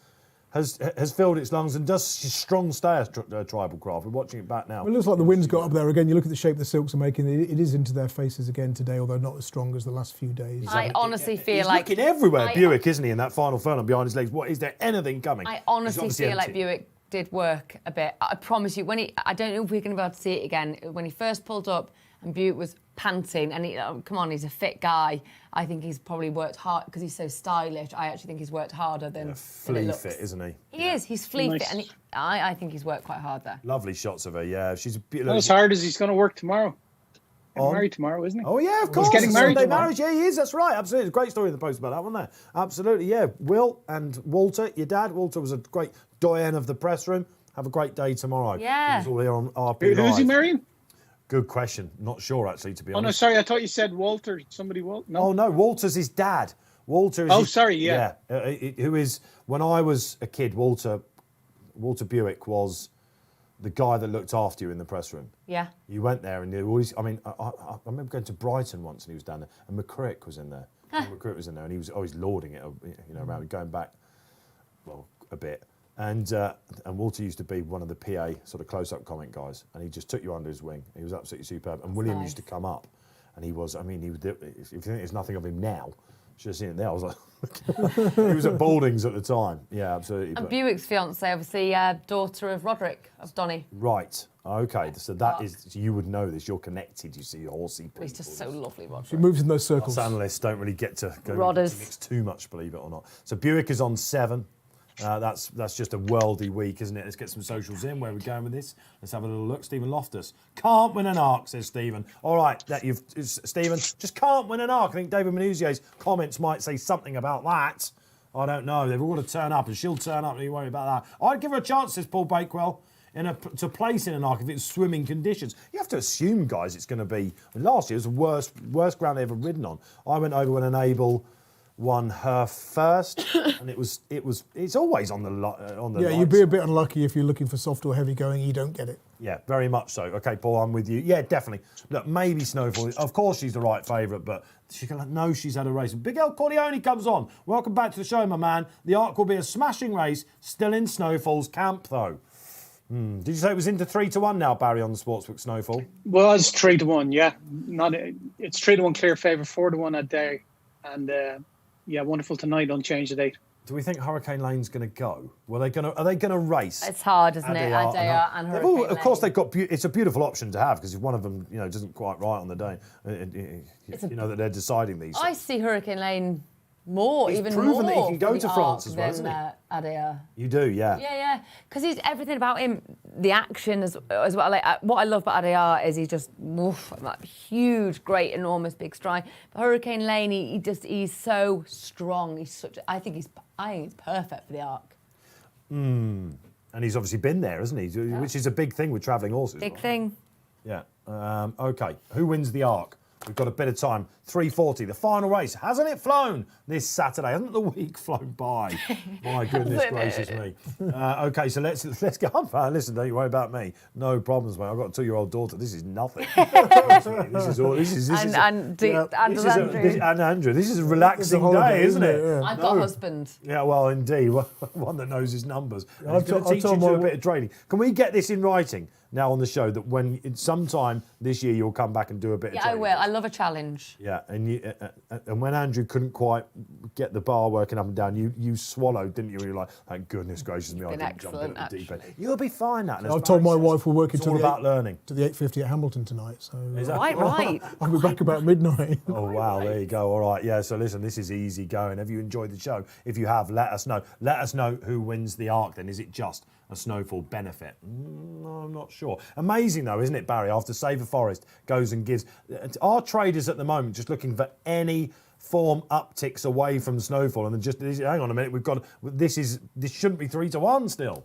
has filled its lungs and does. She's strong stay as Tribal Craft. We're watching it back now. Well, it looks like the wind's got up there again. You look at the shape the Silks are making. It is into their faces again today, although not as strong as the last few days. I honestly feel He's like looking everywhere, Buick, isn't he? In that final furlong behind his legs. What is there anything coming? I He's honestly obviously feel like empty. Buick did work a bit. I promise you. I don't know if we're going to be able to see it again. When he first pulled up and Buick was panting, and come on, he's a fit guy. I think he's probably worked hard because he's so stylish. I actually think he's worked harder than, than it Flea looks. fit, isn't he? He is. He's flea Nice. fit, and I think he's worked quite hard there. Lovely shots of her. Yeah, she's a beautiful. Not as hard as he's going to work tomorrow. Getting On? married tomorrow, isn't he? Oh yeah, of course. getting married Sunday tomorrow. marriage. Yeah, he is. That's right. Absolutely. There's a great story in the post about that one there. Absolutely. Yeah. Will and Walter, your dad. Walter was a great doyen of the press room. Have a great day tomorrow. Yeah. He's all here on RP Who's he Live. marrying? Good question. Not sure actually, to be Oh, no, honest. sorry. I thought you said Walter. Somebody Walter? No. Oh no, Walter's his dad. Walter is. Oh, his- sorry, yeah. who is? When I was a kid, Walter Buick was the guy that looked after you in the press room. Yeah. You went there and you always. I mean, I remember going to Brighton once and he was down there, and McCrick was in there. McCrick was in there, and he was always lording it, around going back, well, a bit. And Walter used to be one of the PA sort of close-up comment guys, and he just took you under his wing. He was absolutely superb. And William nice. used to come up, and he was. I mean, he would. If you think there's nothing of him now, should have seen it there. I was like, he was at Baldings at the time. Yeah, absolutely. And But- Buick's fiance, obviously, daughter of Roderick of Donny. right. Okay. So that is. You would know this. You're connected. You see horsey people. He's just so lovely, Roderick. She moves in those circles. Us analysts don't really get to go Rodders. to mix too much, believe it or not. So Buick is on 7. That's just a worldy week, isn't it? Let's get some socials in. Where are we going with this? Let's have a little look. Stephen Loftus can't win an arc, says Stephen. All right, Stephen just can't win an arc. I think David Manuzier's comments might say something about that. I don't know. They've all got to turn up, and she'll turn up. And you worry about that. I'd give her a chance, says Paul Bakewell, to place in an arc if it's swimming conditions. You have to assume, guys, it's going to be. Last year was the worst ground they ever ridden on. I went over when Enable won her first, and it's always on the Yeah, you'd be a bit unlucky if you're looking for soft or heavy going. You don't get it. Yeah, very much so. Okay, Paul, I'm with you. Yeah, definitely. Look, maybe Snowfall. Of course, she's the right favourite, but she's going to know she's had a race. Big El Corleone comes on. Welcome back to the show, my man. The Arc will be a smashing race, still in Snowfall's camp, though. Did you say it was into 3-1 now, Barry, on the Sportsbook Snowfall? Was 3-1, yeah. It's 3-1 clear favour, 4-1 a day, and yeah, wonderful tonight. Don't change the date. Do we think Hurricane Lane's going to go? Are they going to race? It's hard, isn't it? Adayar and Hurricane Lane. Of course, they've got. It's a beautiful option to have because if one of them, doesn't quite right on the day, that they're deciding these. I see Hurricane Lane more, He's even proven more. that he can go for to the France Arc as well, than, hasn't he? Adayar. You do, yeah. Yeah. Because he's everything about him, the action as well. Like, what I love about Adayar is he's just like huge, great, enormous, big stride. But Hurricane Lane, he's so strong. I think he's perfect for the Arc. And he's obviously been there, hasn't he? Yeah. Which is a big thing with travelling horses. Big thing. Yeah. Okay. Who wins the Arc? We've got a bit of time. 3:40, the final race. Hasn't it flown this Saturday? Hasn't the week flown by? My goodness gracious me. Okay, so let's get on. Listen, don't you worry about me. No problems, mate. I've got a 2-year-old daughter. This is nothing. Andrew, this is a relaxing day, isn't it? Yeah. I've got a husband. Yeah, well, indeed. One that knows his numbers. He's going to teach you to do a bit of trading. Can we get this in writing now on the show that when sometime this year you'll come back and do a bit of trading? Yeah, I will. I love a challenge. Yeah, and when Andrew couldn't quite get the bar working up and down, you swallowed, didn't you? You were like, thank goodness gracious me, I didn't jump in at the deep end. You'll be fine, Natalie. I've told my wife we're working to learning. To the 8:50 at Hamilton tonight. So Right. I'll be back about midnight. Oh, wow, there you go. All right, yeah, so listen, this is easy going. Have you enjoyed the show? If you have, let us know. Let us know who wins the Arc then. Is it just a Snowfall benefit? No, I'm not sure. Amazing though, isn't it, Barry? After Save a Forest goes and gives... Our traders at the moment just looking for any form upticks away from Snowfall and then just... Hang on a minute, we've got... This shouldn't be 3-1 still.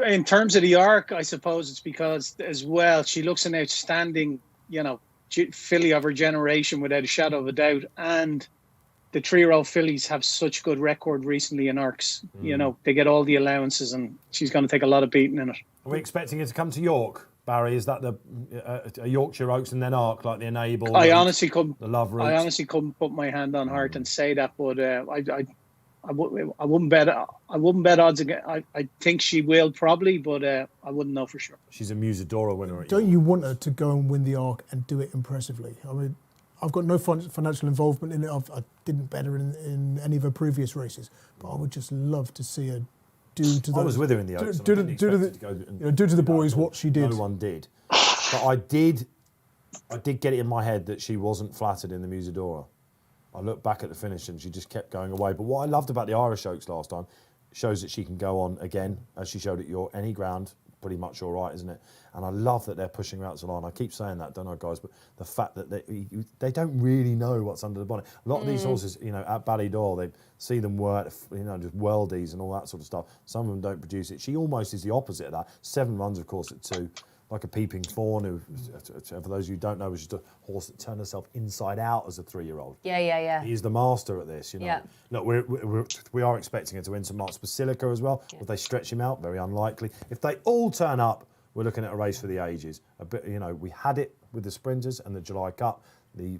In terms of the Arc, I suppose it's because as well, she looks an outstanding, filly of her generation without a shadow of a doubt. And the 3-year-old fillies have such good record recently in Arcs. They get all the allowances and she's going to take a lot of beating in it. Are we expecting her to come to York, Barry? Is that a Yorkshire Oaks and then Arc, like the Enable? I honestly couldn't put my hand on heart and say that, but I wouldn't bet odds again. I think she will probably, but I wouldn't know for sure. She's a Musadora winner. Don't you want her to go and win the Arc and do it impressively? I mean, I've got no financial involvement in it. I didn't bet her in any of her previous races, but I would just love to see her do to those. I was with her in the Oaks. Do to the boys what she did. No one did, but I did get it in my head that she wasn't flattered in the Musadora. I looked back at the finish and she just kept going away. But what I loved about the Irish Oaks last time shows that she can go on again, as she showed at York, any ground, pretty much all right, isn't it? And I love that they're pushing her out to the line. I keep saying that, don't I, guys? But the fact that they don't really know what's under the bonnet. A lot of these horses, at Ballydor, they see them work, just worldies and all that sort of stuff. Some of them don't produce it. She almost is the opposite of that. 7 runs, of course, at 2. Like a peeping fawn, who, for those who don't know, was just a horse that turned herself inside out as a 3-year-old. Yeah. He's the master at this, Yeah. Look, we are expecting her to win St Mark's Basilica as well. Yeah. Will they stretch him out? Very unlikely. If they all turn up, we're looking at a race for the ages. A bit, we had it with the sprinters and the July Cup. The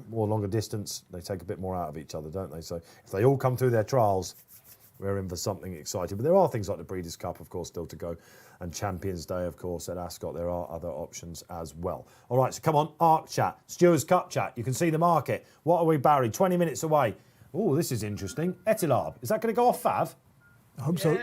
more longer distance, they take a bit more out of each other, don't they? So if they all come through their trials, we're in for something exciting. But there are things like the Breeders' Cup, of course, still to go. And Champions Day, of course, at Ascot. There are other options as well. All right, so come on, Arc chat, Stewards Cup chat. You can see the market. What are we, Barry? 20 minutes away. Oh, this is interesting. Etilab, is that going to go off Fav? I hope so.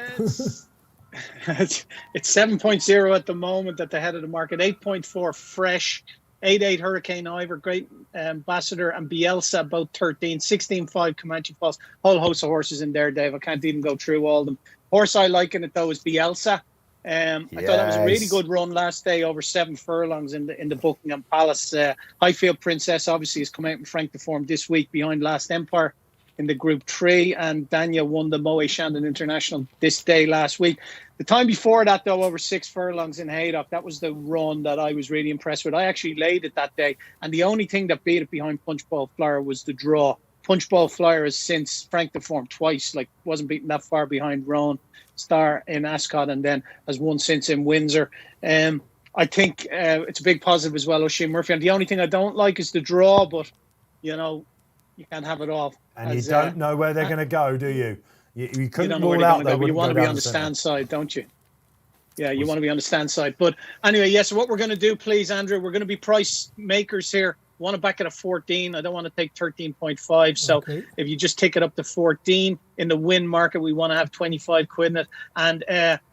It's 7.0 at the moment at the head of the market. 8.4 fresh. 8.8 Hurricane Ivor, Great Ambassador, and Bielsa, about 13. 16.5 Comanche Falls. Whole host of horses in there, Dave. I can't even go through all of them. Horse I like in it, though, is Bielsa. I thought that was a really good run last day, over 7 furlongs in the Buckingham Palace. Highfield Princess obviously has come out in Frank the Form this week behind Last Empire in the Group 3, and Dania won the Moët Chandon International this day last week. The time before that, though, over 6 furlongs in Haydock, that was the run that I was really impressed with. I actually laid it that day, and the only thing that beat it behind Punchbowl Flower was the draw. Punchball Flyer has since franked the form twice, like wasn't beaten that far behind Roan Star in Ascot, and then has won since in Windsor. I think it's a big positive as well, Oisin Murphy. And the only thing I don't like is the draw, but, you can't have it all. And you don't know where they're going to go, do you? You couldn't rule out though, but you want to be on the stand side, don't you? Yeah, you want to be on the stand side. But anyway, yes, so what we're going to do, please, Andrew, we're going to be price makers here. Want to back it at 14. I don't want to take 13.5. So if you just take it up to 14 in the win market, we want to have 25 quid in it. And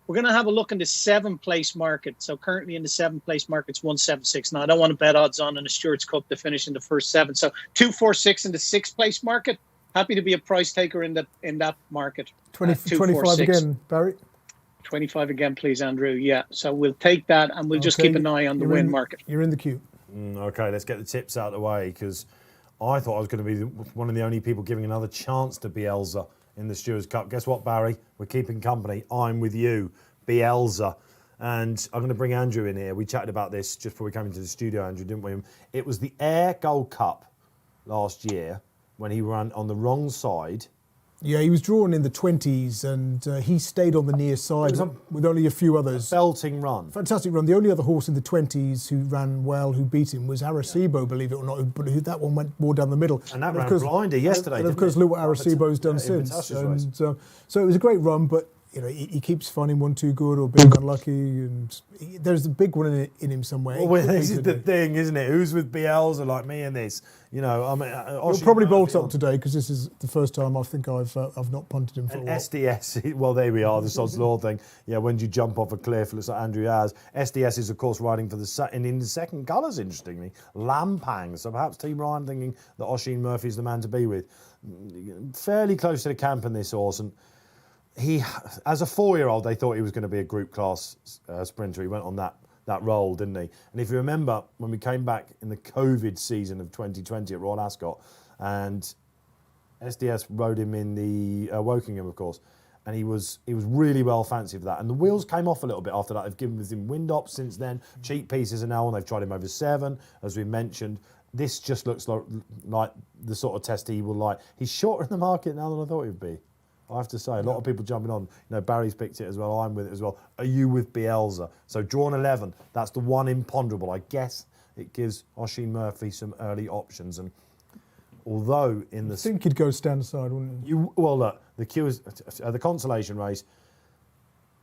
we're going to have a look in the 7th place market. So currently in the 7th place market, it's 176. Now, I don't want to bet odds on in the Stewards Cup to finish in the first 7. So 246 in the 6th place market. Happy to be a price taker in that market. 25 again, Barry. 25 again, please, Andrew. Yeah. So we'll take that, and we'll just keep an eye on the win market. You're in the queue. Okay, let's get the tips out of the way, because I thought I was going to be one of the only people giving another chance to Bielsa in the Stewards Cup. Guess what, Barry? We're keeping company. I'm with you, Bielsa. And I'm going to bring Andrew in here. We chatted about this just before we came into the studio, Andrew, didn't we? It was the Air Gold Cup last year when he ran on the wrong side. Yeah, he was drawn in the 20s, and he stayed on the near side with only a few others. Belting run. Fantastic run. The only other horse in the 20s who ran well, who beat him, was Arecibo, believe it or not, but that one went more down the middle. And that ran blinder yesterday, and of course, look what Arecibo's done since. And, so it was a great run, but he keeps finding one too good or being unlucky, and there's a big one in him somewhere. Well, this is the thing, isn't it? Who's with Bielsa like me in this? He'll probably bolt up today, because this is the first time I think I've not punted him for a while. SDS, well, there we are, the Sod's Law thing. Yeah, when do you jump off a cliff? Looks like Andrew has. SDS is, of course, riding for in the second colours, interestingly. Lampang. So perhaps Team Ryan thinking that Oisin Murphy's the man to be with. Fairly close to the camp in this horse, and he, as a 4-year-old, they thought he was going to be a group class sprinter. He went on that role, didn't he? And if you remember, when we came back in the COVID season of 2020 at Royal Ascot, and SDS rode him in the Wokingham, of course, and he was really well fancied for that. And the wheels came off a little bit after that. They've given him wind up since then. Cheap pieces are now on. They've tried him over 7, as we mentioned. This just looks like the sort of test he will like. He's shorter in the market now than I thought he would be. I have to say, a lot of people jumping on. Barry's picked it as well. I'm with it as well. Are you with Bielsa? So drawn 11. That's the one imponderable. I guess it gives Oisin Murphy some early options. And although in the... I think he'd go stand side, wouldn't he? Well, look, the queue is the consolation race.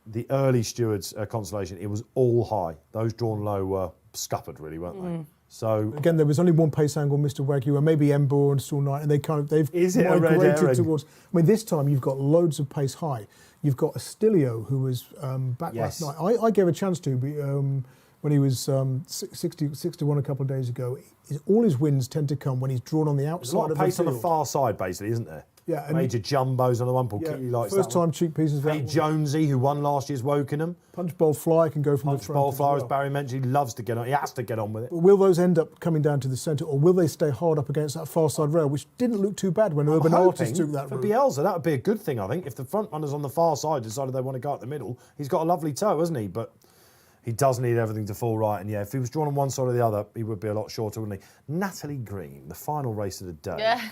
The early Stewards consolation, it was all high. Those drawn low were scuppered, really, weren't they? So again, there was only one pace angle, Mr. Wagyu, and maybe Embo and Still Knight, and they've migrated towards. I mean, this time you've got loads of pace high. You've got Astilio, who was back last night. I gave a chance to when he was 61 a couple of days ago. All his wins tend to come when he's drawn on the outside. There's a lot of pace on the far side, basically, isn't there? Yeah, and Major Jumbos on the one. Paul Keatley likes first that time one. cheap pieces. Hey, Jonesy, who won last year's Wokingham. Punchbowl Fly can go from the front. Punchbowl Fly, as as Barry mentioned, he loves to get on. He has to get on with it. Will those end up coming down to the centre, or will they stay hard up against that far side rail, which didn't look too bad when Urban Artists took that for route? Bielsa, that would be a good thing, I think. If the front runners on the far side decided they want to go up the middle, he's got a lovely toe, hasn't he? But he does need everything to fall right. And yeah, if he was drawn on one side or the other, he would be a lot shorter, wouldn't he? Natalie Green, the final race of the day. Yeah.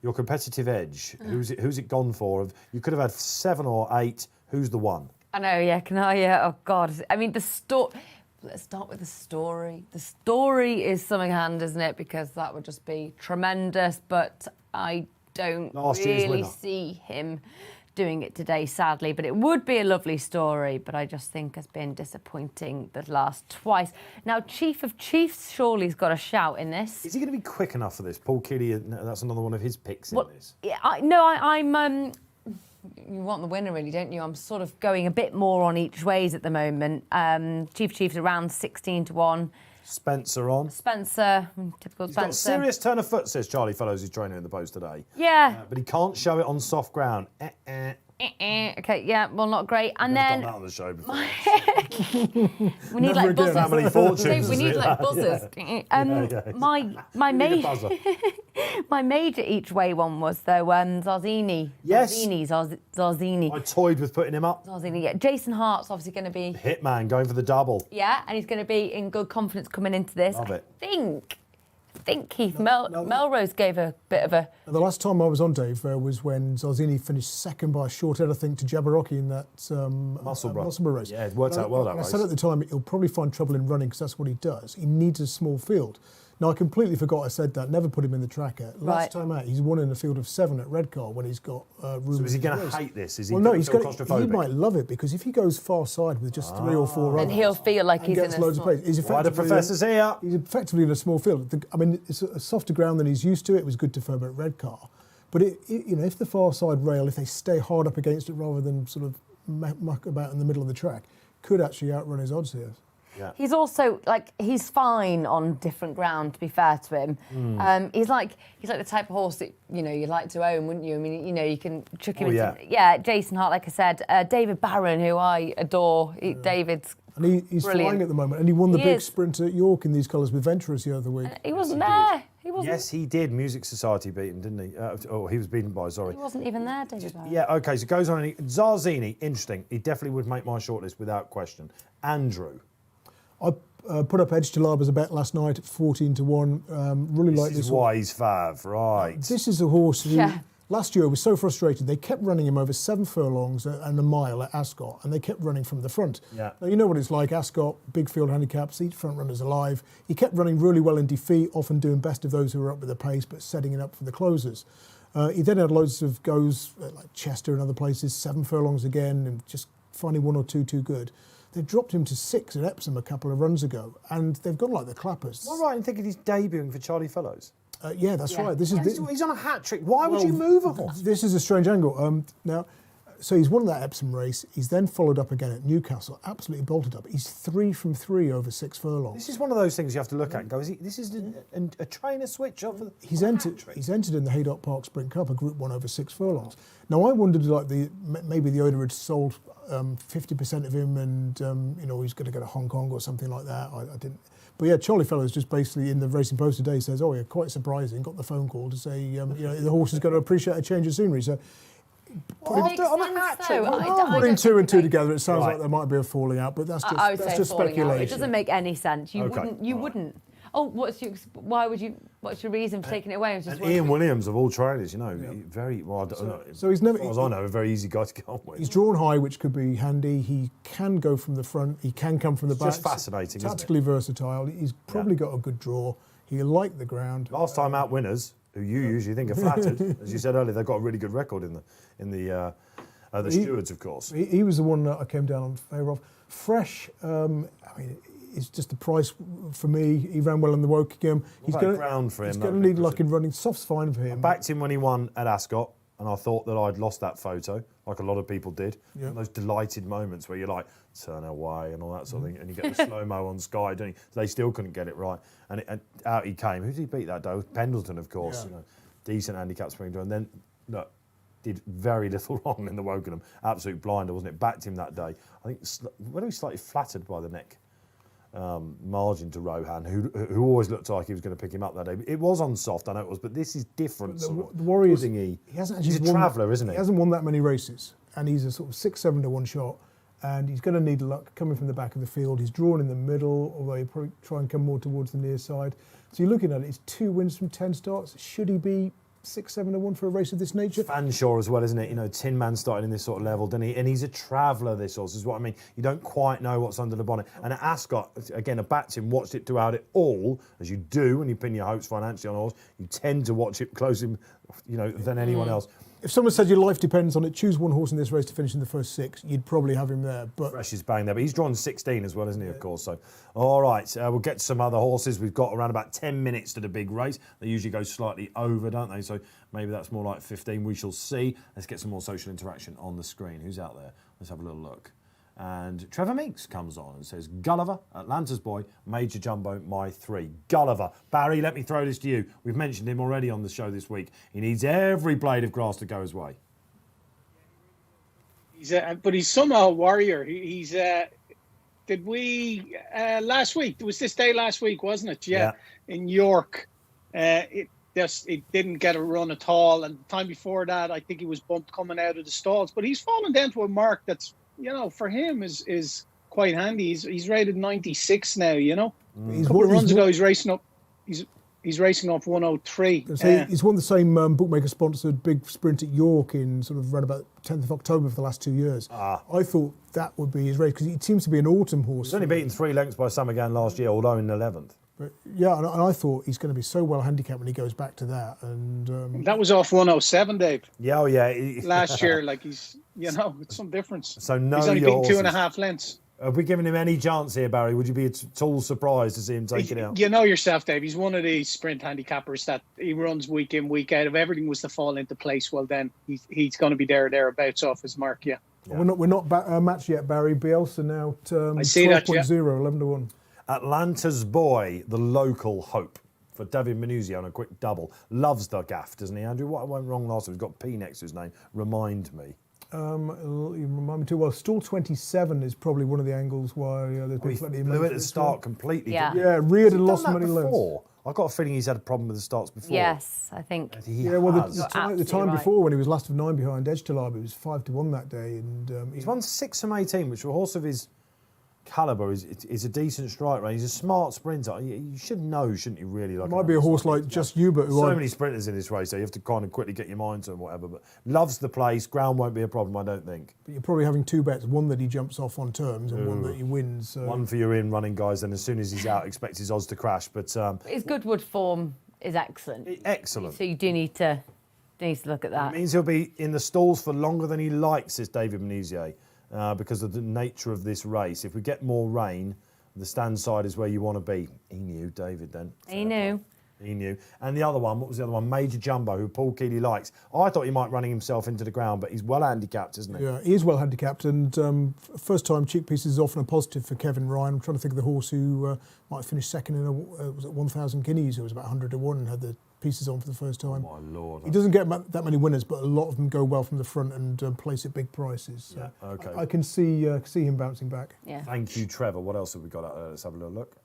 Your competitive edge, who's it gone for? You could have had 7 or 8. Who's the one? I know, yeah. Can I? Yeah. Oh God. I mean, let's start with the story. The story is something hand, isn't it? Because that would just be tremendous. But I don't really see him doing it today, sadly. But it would be a lovely story. But I just think has been disappointing the last twice. Now, Chief of Chiefs surely's got a shout in this. Is he going to be quick enough for this? Paul Keatley, that's another one of his picks in this. Yeah, I'm. You want the winner, really, don't you? I'm sort of going a bit more on each ways at the moment. Chief of Chiefs around 16 to 1. Spencer on. Typical Spencer. He's got a serious turn of foot, says Charlie Fellows, who's training in the post today. Yeah. But he can't show it on soft ground. Okay, yeah, well, not great. And I've then done that on the show before. we need like buzzers. Family fortunes. We need like buzzers. My major each way one was though Zarzini. Yes. Zarzini. I toyed with putting him up. Zarzini. Yeah. Jason Hart's obviously going to be Hitman going for the double. Yeah, and he's going to be in good confidence coming into this. Love it. I think think Keith Melrose gave a bit of a... The last time I was on, Dave, was when Zarzini finished second by a short head, I think, to Jabberwocky in that Musselburgh race. Yeah, it worked out well, that race. I said at the time, he'll probably find trouble in running because that's what he does. He needs a small field. Now, I completely forgot I said that, never put him in the tracker. Last time out, he's won in a field of 7 at Redcar when he's got room. So is he going to hate this? Is he well, no, claustrophobic? He might love it because if he goes far side with just 3 or 4 runners... And he'll feel like he's in a loads of pace. Why the professor's here? He's effectively in a small field. I mean, it's a softer ground than he's used to. It was good to firm at Redcar. But, if the far side rail, if they stay hard up against it rather than sort of muck about in the middle of the track, could actually outrun his odds here. Yeah. He's also he's fine on different ground. To be fair to him, he's like the type of horse that you'd like to own, wouldn't you? I mean, you can chuck him into Jason Hart, like I said, David Barron, who I adore. David's and he's flying at the moment, and he won the big sprint at York in these colours with Venturous the other week. He wasn't there. He wasn't. Yes, he did. Music Society beat him, didn't he? He was beaten by. Sorry. He wasn't even there, David Barron. Yeah. Okay. So it goes on. Zarzini, interesting. He definitely would make my shortlist without question. Andrew. I put up Edge to Lab as a bet last night at 14-1. Really like this. This is why he's fav, right? This is a horse who last year was so frustrated. They kept running him over 7 furlongs and a mile at Ascot, and they kept running from the front. Yeah. Now, you know what it's like. Ascot, big field handicaps, each front runner's alive. He kept running really well in defeat, often doing best of those who were up with the pace, but setting it up for the closers. He then had loads of goes like Chester and other places, 7 furlongs again, and just finding 1 or 2 too good. They dropped him to 6 at Epsom a couple of runs ago, and they've gone like the clappers. Am I right in thinking he's debuting for Charlie Fellows? Yeah, that's right. He's on a hat trick. Why would you move a horse? This is a strange angle. Now, so he's won that Epsom race. He's then followed up again at Newcastle, absolutely bolted up. He's 3 from 3 over 6 furlongs. This is one of those things you have to look at and go, this is a trainer switch up for the He's entered in the Haydock Park Sprint Cup, a Group 1 over 6 furlongs. Now, I wondered, maybe the owner had sold 50% of him and, he's going to go to Hong Kong or something like that. I didn't. But yeah, Charlie Fellows just basically in the Racing Post today says, quite surprising, got the phone call to say, the horse is going to appreciate a change of scenery. So putting 2 and 2 together, it sounds like there might be a falling out, but that's just speculation. It doesn't make any sense. You wouldn't. Oh, what's your reason for taking it away? And Ian Williams of all trainers, very well. So he's never, as far as I know, a very easy guy to get on with. He's drawn high, which could be handy. He can go from the front. He can come from the back. Just fascinating. Tactically versatile. He's probably got a good draw. He liked the ground. Last time out winners, who you usually think are flattered, as you said earlier, they've got a really good record in the Stewards, of course. He was the one that I came down on favour of. Fresh. It's just the price for me. He ran well in the Wokingham. He's going to need luck in running. Soft's fine for him. I backed him when he won at Ascot, and I thought that I'd lost that photo, like a lot of people did. Yep. Those delighted moments where you're like, turn away and all that sort of thing, and you get the slow-mo on Sky, don't you? They still couldn't get it right. And out he came. Who did he beat that day? Pendleton, of course. Yeah. Decent handicap sprinter. And then, look, did very little wrong in the Wokingham. Absolute blinder, wasn't it? Backed him that day. I think, whether he slightly flattered by the neck. Margin to Rohan, who always looked like he was going to pick him up that day. It was on soft, I know it was, but this is different. The worry is he's a traveller, isn't he? He hasn't won that many races, and he's a sort of 6-7-1 shot, and he's going to need luck coming from the back of the field. He's drawn in the middle, although he'll probably try and come more towards the near side. So you're looking at it, it's 2 wins from 10 starts. Should he be 6-7-1 for a race of this nature? Fanshawe as well, isn't it? Tin Man starting in this sort of level, doesn't he? And he's a traveller, this horse, is what I mean. You don't quite know what's under the bonnet. And at Ascot, again, I backed him, watched it throughout it all, as you do when you pin your hopes financially on a horse. You tend to watch it closer, than anyone else. If someone said your life depends on it, choose one horse in this race to finish in the first 6, you'd probably have him there. But Fresh is bang there, but he's drawn 16 as well, isn't he, of course? So, all right, we'll get to some other horses. We've got around about 10 minutes to the big race. They usually go slightly over, don't they? So maybe that's more like 15. We shall see. Let's get some more social interaction on the screen. Who's out there? Let's have a little look. And Trevor Meeks comes on and says, Gulliver, Atlanta's boy, Major Jumbo, my 3. Gulliver. Barry, let me throw this to you. We've mentioned him already on the show this week. He needs every blade of grass to go his way. But he's somehow a warrior. He's last week, it was this day last week, wasn't it? Yeah. In York. It didn't get a run at all. And the time before that, I think he was bumped coming out of the stalls. But he's fallen down to a mark that's, for him is quite handy. He's rated 96 now, A couple of runs ago, he's racing up. He's racing off 103. So he's won the same bookmaker-sponsored big sprint at York in sort of around about 10th of October for the last 2 years. I thought that would be his race because he seems to be an autumn horse. He's only beaten 3 lengths by Summergan last year, although in 11th. But yeah, and I thought he's going to be so well handicapped when he goes back to that. And that was off 107, Dave. Yeah, yeah. Last year, like it's some difference. So he's only beaten 2.5 lengths. Have we given him any chance here, Barry? Would you be at all surprised to see him take it out? You know yourself, Dave. He's one of these sprint handicappers that he runs week in, week out. If everything was to fall into place, well, then he's going to be thereabouts off his mark, yeah. We're not matched yet, Barry. Bielsa now at I see that, 12.0, 11 to 1. Atlanta's boy, the local hope for David Manuzzi on a quick double. Loves the gaff, doesn't he, Andrew? What went wrong last time? He's got P next to his name. Remind me. You remind me too well. Stall 27 is probably one of the angles why there's been plenty of blew it at the start completely. Yeah, reared and lost many lengths. I've got a feeling he's had a problem with the starts before. Yes, I think. The time before when he was last of 9 behind Edge to Live, it was 5 to 1 that day, and he's won 6 from 18, which for a horse of his calibre is a decent strike rate. He's a smart sprinter. You should know, shouldn't you? Really, like might be a horse like Just Hubert. So many sprinters in this race, so you have to kind of quickly get your mind to him, whatever. But loves the place. Ground won't be a problem, I don't think. But you're probably having 2 bets: one that he jumps off on terms, and one that he wins. So. One for your in-running guys, and as soon as he's out, expect his odds to crash. But his Goodwood form is excellent. Excellent. So you do need to look at that. It means he'll be in the stalls for longer than he likes, says David Manuzzi. Because of the nature of this race. If we get more rain, the stand side is where you want to be. He knew, David, then. He knew. He knew. And the other one, what was the other one? Major Jumbo, who Paul Keeley likes. I thought he might running himself into the ground, but he's well handicapped, isn't he? Yeah, he is well handicapped. And first time cheek pieces is often a positive for Kevin Ryan. I'm trying to think of the horse who might finish second in was it 1,000 guineas, who was about 100 to 1 and had the pieces on for the first time. Oh, my Lord. He doesn't get that many winners, but a lot of them go well from the front and place at big prices. So yeah, okay. I can see him bouncing back. Yeah. Thank you, Trevor. What else have we got out there? Let's have a little look.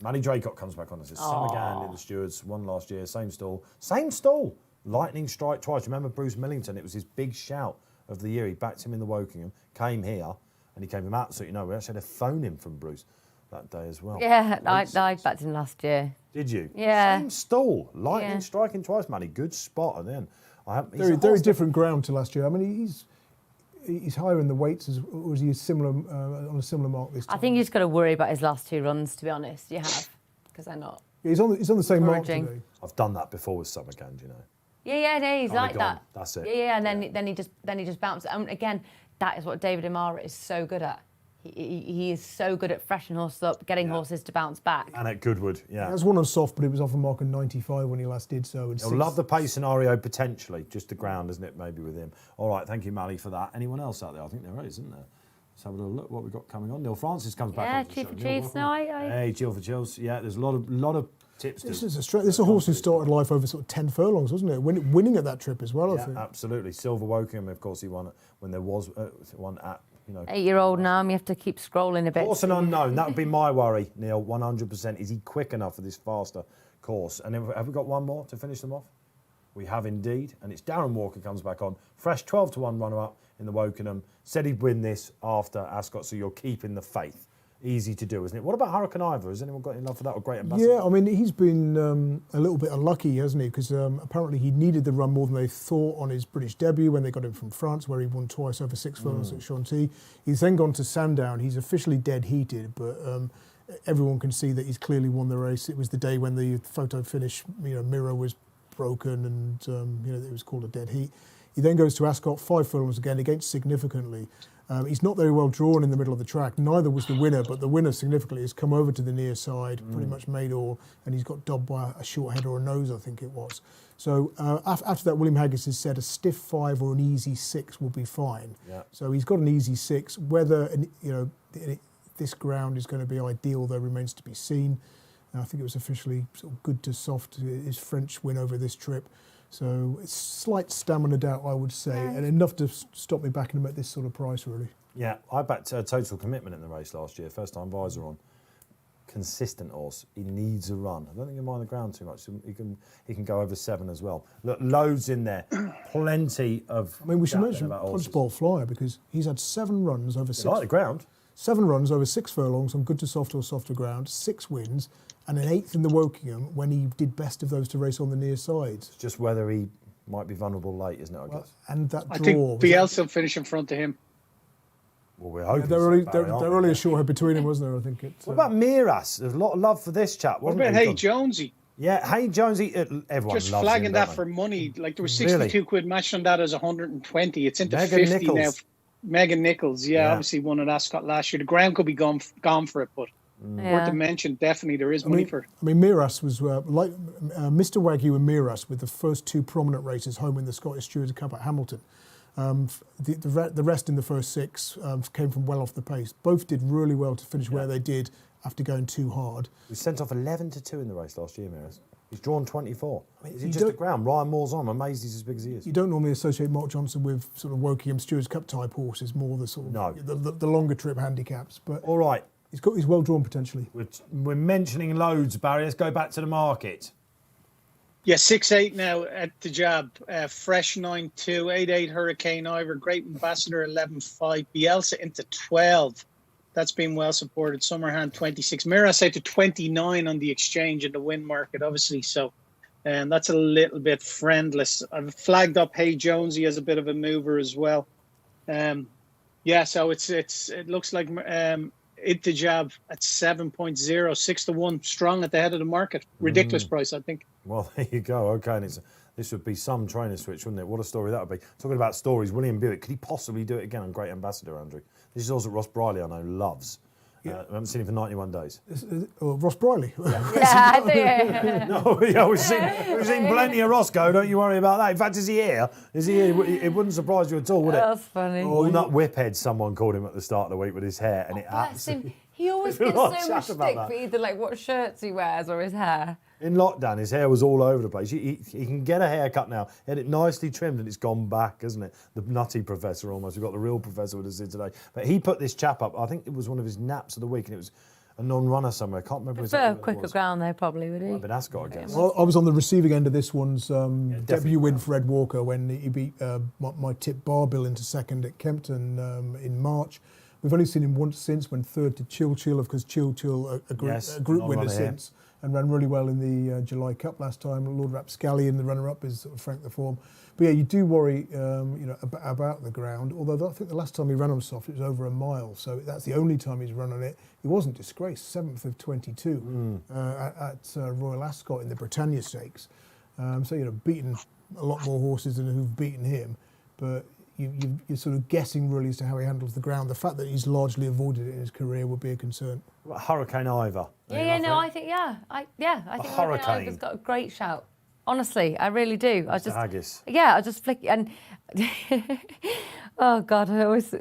Manny Draycott comes back on. This is Summergan in the Stewards, won last year, same stall. Same stall! Lightning strike twice. Remember Bruce Millington? It was his big shout of the year. He backed him in the Wokingham, came here, and he came from absolutely nowhere. We actually had to phone him from Bruce that day as well. Yeah, I backed him last year. Did you? Yeah. Same stall. Lightning striking twice, Manny. Good spot. And then very different ground to last year. I mean, he's higher in the weights, or is he similar on a similar mark this time? I think you've got to worry about his last 2 runs, to be honest. You have, because they're not. Yeah, he's on the same mark today. I've done that before with Summergan, do you know? Yeah, he's like that. That's it. Yeah, and then he just bounces. And again, that is what David Amara is so good at. He is so good at freshening horses up, getting horses to bounce back. And at Goodwood, yeah. He has one on soft, but it was off a mark of 95 when he last did so. He'll love the pace scenario potentially, just the ground, isn't it, maybe with him. All right, thank you, Mally, for that. Anyone else out there? I think there is, isn't there? Let's have a little look what we've got coming on. Neil Francis comes back. Yeah, Chief for Chiefs now. Hey, Chill for Chills. Yeah, there's a lot of tips. This is a horse who started life over sort of 10 furlongs, wasn't it? Winning at that trip as well, I think. Absolutely. Silver Wokingham, of course, he won when there was one at. 8-year-old now, you have to keep scrolling a bit. Course an unknown. That would be my worry, Neil. 100%. Is he quick enough for this faster course? And have we got one more to finish them off? We have indeed. And it's Darren Walker comes back on. Fresh 12 to 1 runner-up in the Wokingham. Said he'd win this after Ascot, so you're keeping the faith. Easy to do, isn't it? What about Hurricane Ivor? Has anyone got any love for that or Great Ambassador? Yeah, I mean, he's been a little bit unlucky, hasn't he? Because apparently he needed the run more than they thought on his British debut when they got him from France, where he won twice over 6 furlongs at Chantilly. He's then gone to Sandown. He's officially dead heated, but everyone can see that he's clearly won the race. It was the day when the photo finish, mirror was broken and, it was called a dead heat. He then goes to Ascot, 5 furlongs again, against significantly. He's not very well drawn in the middle of the track. Neither was the winner, but the winner significantly has come over to the near side, pretty much made all, and he's got dobbed by a short head or a nose, I think it was. So after that, William Haggis has said a stiff 5 or an easy 6 will be fine. Yeah. So he's got an easy 6. Whether this ground is going to be ideal, though, remains to be seen. I think it was officially sort of good to soft, his French win over this trip. So it's slight stamina doubt, I would say, and enough to stop me backing him at this sort of price, really. Yeah, I backed Total Commitment in the race last year. First time visor on. Consistent horse. He needs a run. I don't think he'll mind the ground too much. He can go over 7 as well. Look, loads in there. Plenty of. I mean, we should mention Punchbowl Flyer because he's had 7 runs over 6. Like the ground. 7 runs over 6 furlongs on good to soft or softer ground, 6 wins, and an 8th in the Wokingham when he did best of those to race on the near sides. It's just whether he might be vulnerable late, isn't it, I guess? And that I draw. think Bielsa will finish in front of him. Well, we're hoping They're so, only, Barry, they're, aren't they're we? only a short head between them, wasn't there? I think it's. What about Miras? There's a lot of love for this chap, What wasn't about there? Hey Jonesy? Yeah, Hey Jonesy, everyone Just loves flagging him, that don't for they? money. Like there was Really? 62 quid matched on that as 120. It's into Megan 50 now. Nichols. Megan Nichols, Yeah. obviously won at Ascot last year. The ground could be gone for it, but worth to mention, definitely there is money for it. I mean, Miras was like Mr. Wagyu and Miras with the first 2 prominent races home in the Scottish Stewards Cup at Hamilton. The rest in the first 6 came from well off the pace. Both did really well to finish where they did after going too hard. He was sent off 11-2 in the race last year, Miras. He's drawn 24. Is it you just the don't- ground? Ryan Moore's on. I'm amazed he's as big as he is. You don't normally associate Mark Johnson with sort of Wokingham Stewards Cup type horses, more the sort of No. the longer trip handicaps. But All right, he's well drawn potentially. we're mentioning loads, Barry. Let's go back to the market. Yeah, 6-8 now at the jab. Fresh 9-2, 8-8 Hurricane Ivor, Great Ambassador 11-5, Bielsa into 12. That's been well supported. Summerhand 26. Miras out to 29 on the exchange in the win market, obviously. So that's a little bit friendless. I've flagged up Hey Jonesy as a bit of a mover as well. So it looks like the jab at 7.0, 6-1, strong at the head of the market. Ridiculous price, I think. Well, there you go. Okay, and this would be some trainer switch, wouldn't it? What a story that would be. Talking about stories, William Buick, could he possibly do it again on Great Ambassador, Andrew? This is also Ross Briley, I know, loves. I haven't seen him for 91 days. Ross Briley. Yeah, I think. No, yeah, we've seen plenty of Roscoe, don't you worry about that. In fact, is he here? Is he here? It wouldn't surprise you at all, would it? That's funny. Walnut Whiphead, someone called him at the start of the week with his hair, and it Bless absolutely... him. He always There's gets a lot of so much chat about stick that. for either like what shirts he wears or his hair. In lockdown, his hair was all over the place. He can get a haircut now. He had it nicely trimmed and it's gone back, hasn't it? The nutty professor almost. We've got the real professor with us here today. But he put this chap up. I think it was one of his naps of the week and it was a non-runner somewhere. I can't remember For exactly a what it quicker was. ground there, probably, would he? Might have been Ascot, I guess. Well, I was on the receiving end of this one's definitely. debut win for Ed Walker when he beat my tip Barbill into second at Kempton in March. We've only seen him once since, when third to Chill Chill, of course Chill Chill, a group non-runner winner here. since, and ran really well in the July Cup last time. Lord Rapscallion, the runner-up, is sort of Frank the Form. But yeah, you do worry, about the ground. Although I think the last time he ran on soft, it was over a mile, so that's the only time he's run on it. He wasn't disgraced, 7th of 22 at Royal Ascot in the Britannia Stakes. Beaten a lot more horses than who've beaten him, but. You're sort of guessing really as to how he handles the ground. The fact that he's largely avoided it in his career would be a concern. What about Hurricane Ivor? I think I think Hurricane. Ivor's got a great shout. Honestly, I really do. Haggis. I just flick and oh God, I always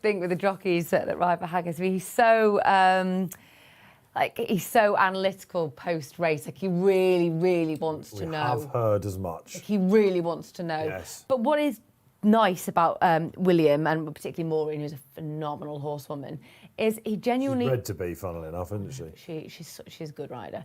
think with the jockeys that ride for Haggis, he's so he's so analytical post race. Like he really, really wants to know. I've heard as much. He really wants to know. Yes. But what is nice about William, and particularly Maureen, who's a phenomenal horsewoman, is he genuinely... She's bred to be, funnily enough, isn't she? She's a good rider.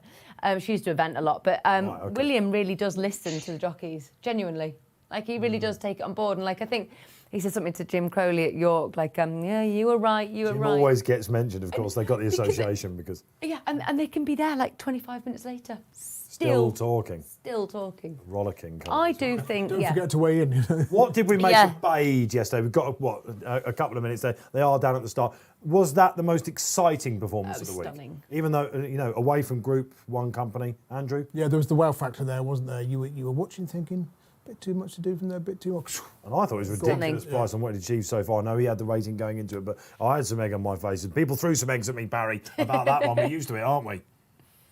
She used to event a lot, but okay. William really does listen to the jockeys, genuinely. Like, he really does take it on board. And, like, I think he said something to Jim Crowley at York, like, yeah, you were right, you were Jim right. always gets mentioned, of course. They got the association because... Yeah, and they can be there, like, 25 minutes later. Still talking. Still talking. Rollicking. I do think, Don't forget to weigh in. What did we make Yeah. of Bade yesterday? We've got, a couple of minutes there. They are down at the start. Was that the most exciting performance of the week? Stunning. Even though, away from Group 1 company, Andrew? Yeah, there was the wow factor there, wasn't there? You were watching thinking, a bit too much to do from there, a bit too much. And I thought it was ridiculous Stunning. price on what it achieved so far. I know he had the rating going into it, but I had some egg on my face. And people threw some eggs at me, Barry, about that one. We're used to it, aren't we?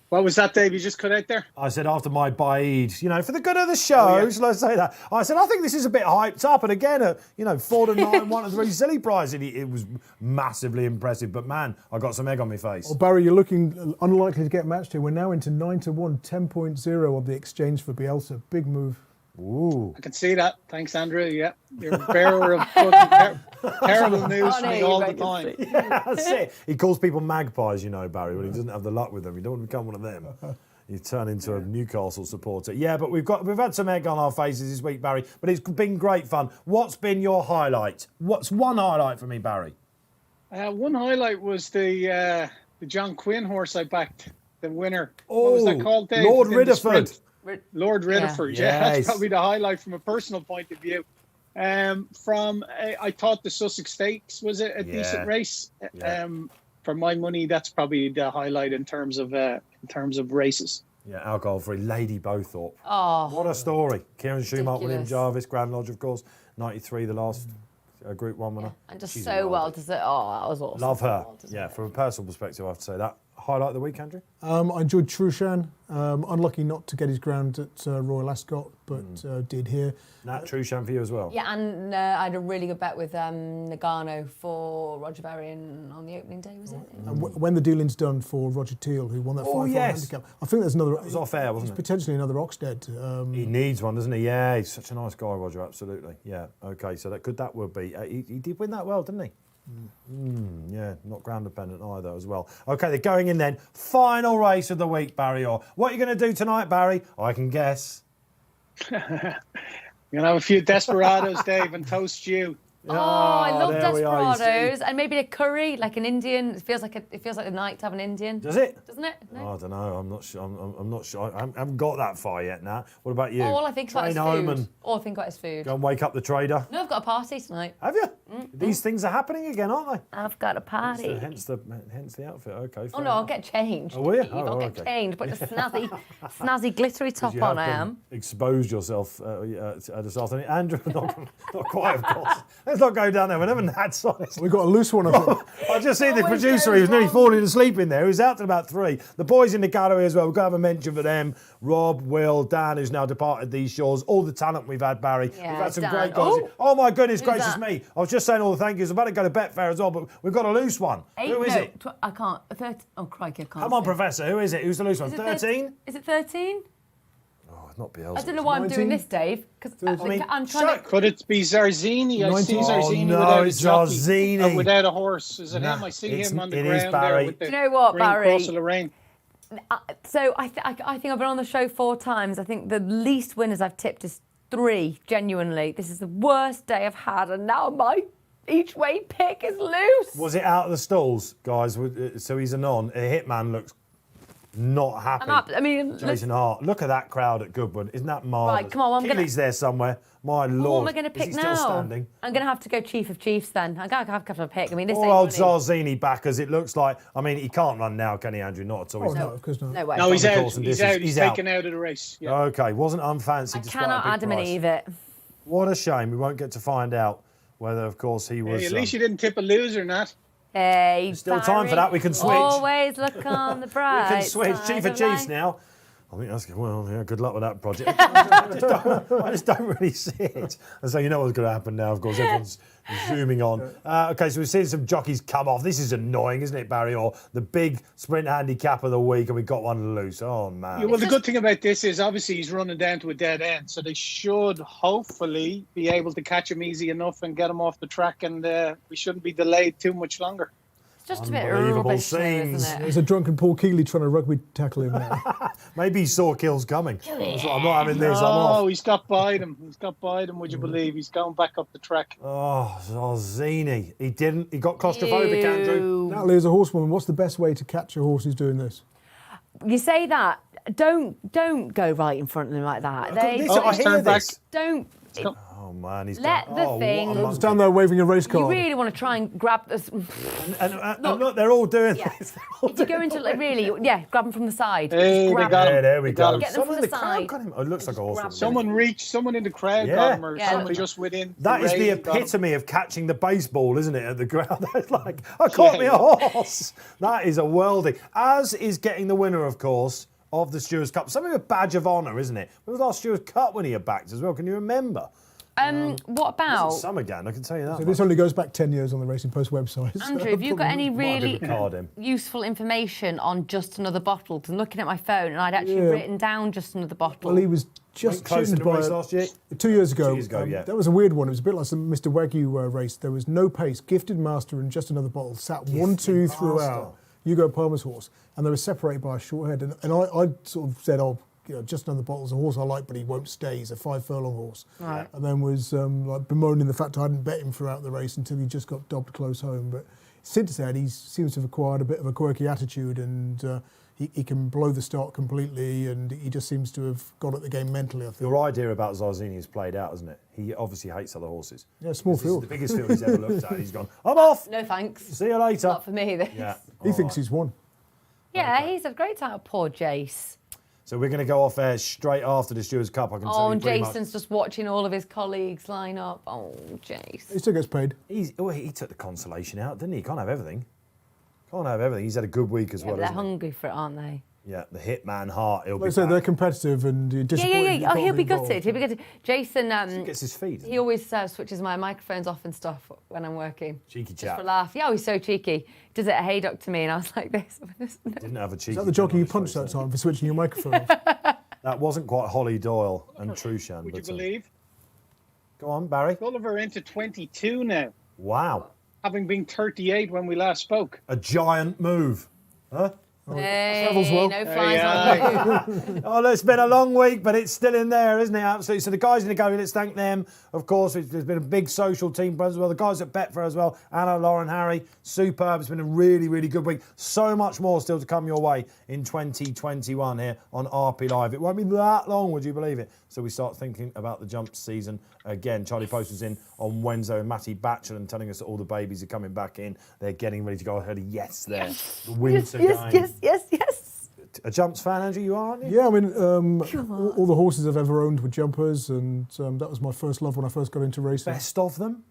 What was that, Dave? You just cut out there? I said after my Bade, for the good of the show, shall I say that? I said, I think this is a bit hyped up. And again, 4 to 9, 1 to 3 silly price. And it was massively impressive. But man, I got some egg on my face. Well, Barry, you're looking unlikely to get matched here. We're now into 9 to 1, 10.0 on the exchange for Bielsa. Big move. Ooh. I can see that. Thanks, Andrew. Yeah, you're a bearer of fucking terrible news to me all the time. Yeah, that's it. He calls people magpies, Barry, when he doesn't have the luck with them. You don't want to become one of them. You turn into a Newcastle supporter. Yeah, but we've had some egg on our faces this week, Barry, but it's been great fun. What's been your highlight? What's one highlight for me, Barry? One highlight was the John Quinn horse I backed the winner. What was that called, Dave? Lord In the Ridderford. sprint. Lord Ridderford, yeah. Yes. That's probably the highlight from a personal point of view. I thought the Sussex Stakes was a decent race. Yeah. For my money, that's probably the highlight in terms of races. Yeah, alcohol-free. Lady Bowthorpe. Oh, What a story. Kieran Schumacher, William Ridiculous. Jarvis, Grand Lodge, of course. 93, the last Group 1 winner. and just She's so a well worldie. deserved. Oh, that was awesome. Love her. Well deserved. Yeah, from a personal perspective, I have to say that. Highlight of the week, Andrew? I enjoyed Trushan. Unlucky not to get his ground at Royal Ascot, but did here. Nat Trushan for you as well. Yeah, and I had a really good bet with Nagano for Roger Berrien on the opening day, was it? And when the dealing's done for Roger Teal, who won that 5-4 yes. handicap, I think there's another. That was off air, wasn't it? Potentially another Oxted. He needs one, doesn't he? Yeah, he's such a nice guy, Roger, absolutely. Yeah, okay, so that would be. He did win that well, didn't he? Yeah, not ground dependent either as well. Okay, they're going in then. Final race of the week, Barry Orr. What are you going to do tonight, Barry? I can guess. You're gonna have a few desperados, Dave, and toast stew. Oh, I love there we are, you see. desperados and maybe a curry, like an Indian. It feels like the night to have an Indian, Does it? doesn't it? No. Oh, I don't know. I'm not sure. I'm not sure. I haven't got that far yet now. What about you? All I think about is Train home food. and All I think about is food. go and wake up the trader. No, I've got a party tonight. Have you? These things are happening again, aren't they? I've got a party. Hence the outfit. Okay. Oh no, I'll get changed. Oh, will you? Steve. Oh, I'll get okay. changed. Put a snazzy, glittery top You on. have I been am. exposed yourself this afternoon. Andrew, not quite, of course. Let's not go down there. Whenever Nat's on it. We got a loose one. I think. I just see the Always producer, goes he was nearly wrong. falling asleep in there. He was out till about 3. The boys in the gallery as well. We've got to have a mention for them. Rob, Will, Dan, who's now departed these shores. All the talent we've had, Barry. Yeah, we've had some Dan. great guys. Oh my goodness Who's gracious that? me. I was just saying all the thank yous. I'm about to go to Betfair as well, but we've got a loose one. Who is it? I can't. 30, oh, crikey, I can't. Come on, say. Professor. Who is it? Who's the loose one? Is it 13? Is it 13? Oh, not Beelzebub. I don't know why I'm 19? doing this, Dave. Because I'm trying to. Could it be Zarzini? I see 19. Zarzini no, without it's a jockey, Zarzini. without a horse. Is it Nah, him? I see it's- him on the it is ground Barry. there with the Do you know what, green Barry? cross of Lorraine. So I think I've been on the show 4 times. I think the least winners I've tipped is 3. Genuinely, this is the worst day I've had, and now my each way pick is loose. Was it out of the stalls, guys? So he's a non. A hitman looks not happy. I mean, Jason Hart. Look at that crowd at Goodwood. Isn't that marvellous? Right, come on, I'm gonna- Keely's there somewhere. My what lord. am I going to pick Is he now? still standing? I'm going to have to go Chief of Chiefs then. I'm going to have to pick. I mean, this Poor ain't old money. Zarzini backers. It looks like. I mean, he can't run now, can he, Andrew? Not at all. Oh, He's no, of course not. No way. No, he's Double out. course and He's distance. out. He's He's out. taken out of the race. Yeah. Okay, wasn't unfancy. I despite cannot a big Adam and price. Eve it. What a shame. We won't get to find out whether, of course, he was. Hey, at least you didn't tip a loser, Nat. Hey, Still time for Barry, that. We can switch. Always look on the bright We can switch. side Chief of of Chiefs life. now. I think that's good. Well, yeah, good luck with that project. I just don't really see it. And so you know what's going to happen now. Of course, everyone's zooming on. Okay, so we've seen some jockeys come off. This is annoying, isn't it, Barry? Or the big sprint handicap of the week, and we got one loose. Oh man. Yeah, well, the good thing about this is obviously he's running down to a dead end, so they should hopefully be able to catch him easy enough and get him off the track, and we shouldn't be delayed too much longer. It's just a bit Unbelievable rubbish, though, scenes. isn't it? There's a drunken Paul Keeley trying to rugby tackle him now. Maybe he saw kills coming. That's what, I'm not having this. I'm Oh, off. he's got by them. He's got by them. Would you believe? He's going back up the track. Oh, Zarzini. He didn't. He got claustrophobic, Andrew. Ew. Natalie, as a horsewoman, what's the best way to catch a horse who's doing this? You say that. Don't go right in front of them like that. They I he's hear turned back. this. don't. Oh man, he's Let done. the Oh, thing- what a monkey. Stand there waving a race card. You really want to try and grab this. And look, they're all doing Yeah. this. They're all If you go doing into this. like really, yeah, grab them from the side. Hey, Just they grab got them. Yeah, there we They got go. him. Get them Someone from in the the crowd side. got him. Oh, it looks like a horse. grab with him. Someone in the crowd Yeah. got him, or Yeah, someone look. just within. That is the rail got him. epitome of catching the baseball, isn't it, at the ground? It's like, I caught me a horse. That is a worldie. As is getting the winner, of course, of the Stewards Cup. Something of a badge of honour, isn't it? When was the last Stewards Cup when he had backed as well? Can you remember? What about It's Summergan, I can tell you that. So this only goes back 10 years on the Racing Post website. so Andrew? Have you got any Might have really been card him. useful information on Just Another Bottle? Because I'm looking at my phone and I'd actually Yeah. written down Just Another Bottle. Well, he was just Went close to tuned the by race last year. 2 years ago. 2 years ago, yeah. That was a weird one. It was a bit like some Mr. Wagyu race. There was no pace. Gifted Master and Just Another Bottle sat 1-2 throughout. Hugo Palmer's horse, and they were separated by a short head. And I sort of said, oh, you know, Just Another Bottle's a horse I like, but he won't stay. He's a 5 furlong horse. Right. And then was like bemoaning the fact I hadn't bet him throughout the race until he just got dobbed close home. But since then, he seems to have acquired a bit of a quirky attitude, and he can blow the start completely, and he just seems to have got at the game mentally, I think. Your idea about Zarzini has played out, hasn't it? He obviously hates other horses. Yeah, small This field. is the biggest field he's ever looked at. He's gone, I'm off. No thanks. See you later. Not for me, this. Yeah. He thinks he's won. Yeah, he's had a great time. Poor Jace. So we're going to go off air straight after the Stewards Cup. I can tell Oh, you and pretty much. Jason's just watching all of his colleagues line up. Oh, Jace. He still gets paid. He took the consolation out, didn't he? He can't have everything. Can't have everything. He's had a good week as Yeah, well. but they're hasn't he? hungry for it, aren't they? Yeah, the hitman Hart. He'll Like be I say, back. they're competitive and you're disappointed. Yeah. you Oh, can't he'll be involved. gutted. He'll be gutted. Jason, He gets his feet. he always switches my microphones off and stuff when I'm working. Cheeky Just chap. for a laugh. Yeah, he's so cheeky. He does it at Haydock to me, and I was like this. Didn't have a cheeky. Is that the jockey you grin on his punched that face, time for switching your microphone off? That wasn't quite Holly Doyle and Trushan. Would you but, believe? Go on, Barry. Gulliver into 22 now, Wow. having been 38 when we last spoke. A giant move. Huh? Hey, travels well. no flies on you. Oh, look, it's been a long week, but it's still in there, isn't it? Absolutely. So the guys in the gallery, let's thank them. Of course, there's been a big social team as well. The guys at Betfair as well. Anna, Lauren, Harry, superb. It's been a really, really good week. So much more still to come your way in 2021 here on RP Live. It won't be that long, would you believe it? So we start thinking about the jump season again. Charlie Post was in on Wednesday with Matty Batchel and telling us that all the babies are coming back in. They're getting ready to go. I heard a yes there. The winter game. Yes. A jumps fan, Andrew, you are, aren't you? Yeah, I mean, all the horses I've ever owned were jumpers, and that was my first love when I first got into racing. Best of them?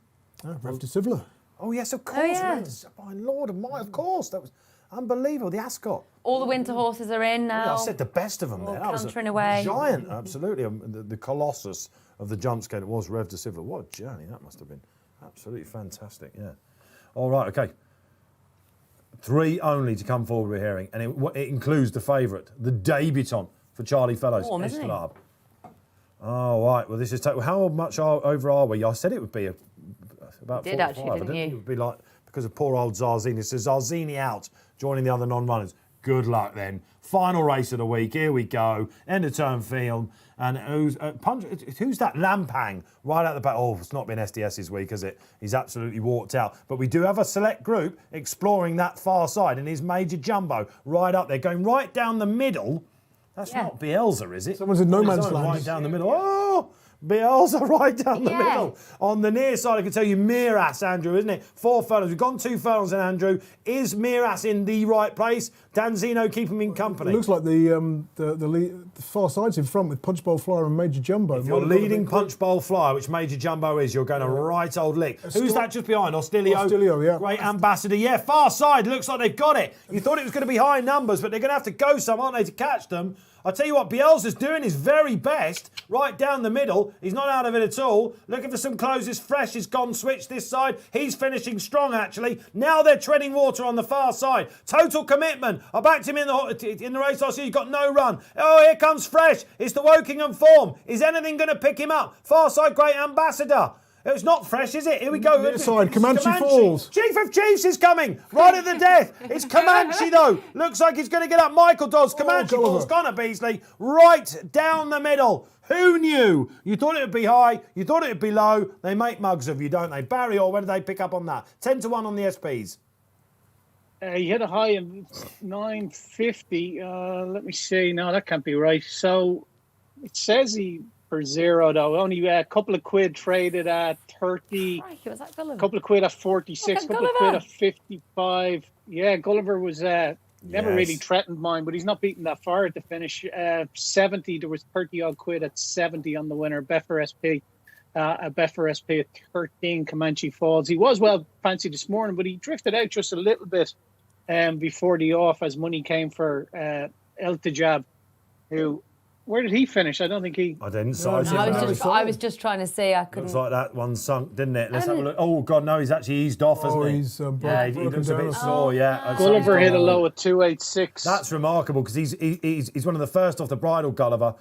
Rev de Sivler. Oh, yes, of course. Oh, yeah. My Lord of my, of course. That was unbelievable. The Ascot. All the winter horses are in now. Yeah, I said the best of them All there. That was cantering away. giant, absolutely. The colossus of the jump scale. It was Rev de Sivler. What a journey that must have been. Absolutely fantastic, yeah. All right, okay. 3 only to come forward, we're hearing. And it includes the favourite, the debutant for Charlie Fellows. Warm, isn't he? Estelab. Oh, right. Well, this is... How much over are we? I said it would be about 4 Did or actually, 5. I didn't didn't you? think it would be like... Because of poor old Zarzini. So Zarzini out, joining the other non-runners. Good luck then. Final race of the week. Here we go. End of term field. And who's that Lampang right out the back? Oh, it's not been SDS's week, has it? He's absolutely walked out. But we do have a select group exploring that far side, and his Major Jumbo right up there, going right down the middle. That's not Bielsa, is it? Someone's in no man's Right land. down the middle. Oh, Bielsa right down the Yeah. middle. On the near side, I can tell you Miras, Andrew, isn't it? 4 furlongs. We've gone 2 furlongs in, Andrew. Is Miras in the right place? Danzino keep him in company. It looks like the far side's in front with Punch Bowl Flyer and Major Jumbo. If you're leading Punch Bowl Flyer, which Major Jumbo is, you're going a right old lick. Who's that just behind? Ostilio. Ostilio, yeah. Great ambassador. Yeah, far side. Looks like they've got it. You thought it was going to be high numbers, but they're going to have to go some, aren't they, to catch them? I tell you what, Bielsa's doing his very best, right down the middle. He's not out of it at all. Looking for some closes. Fresh has gone switch this side. He's finishing strong, actually. Now they're treading water on the far side. Total commitment. I backed him in the race last year. He's got no run. Oh, here comes Fresh. It's the Wokingham form. Is anything going to pick him up? Far side, great ambassador. It's not Fresh, is it? Here we go. Near side, Comanche Falls. Chief of Chiefs is coming. Right at the death. It's Comanche, though. Looks like he's going to get up. Michael Dodds. Comanche Falls. Connor Beasley. Right down the middle. Who knew? You thought it would be high. You thought it would be low. They make mugs of you, don't they? Barry, or when did they pick up on that? 10-1 on the SPs. He hit a high of 950. Let me see. No, that can't be right. So it says he for 0 though. Only a couple of quid traded at 30. Crikey, was that Gulliver? A couple of quid at 46. Look at Couple of quid Gulliver. at 55. Yeah, Gulliver was never Yes. really threatened mine, but he's not beaten that far at the finish. 70. There was 30 odd quid at 70 on the winner. Betfair SP. A Betfair SP at 13. Comanche Falls. He was well fancied this morning, but he drifted out just a little bit before the off as money came for Eltajab, who. Where did he finish? I don't think he... I didn't size him. I was just trying to see. I couldn't. Looks like that one sunk, didn't it? Let's have a look. Oh, God, no, he's actually eased off, hasn't he? He's Yeah, he broken looks a bit down. sore, yeah. Gulliver hit a low at 286. That's remarkable because he's one of the first off the bridle, Gulliver.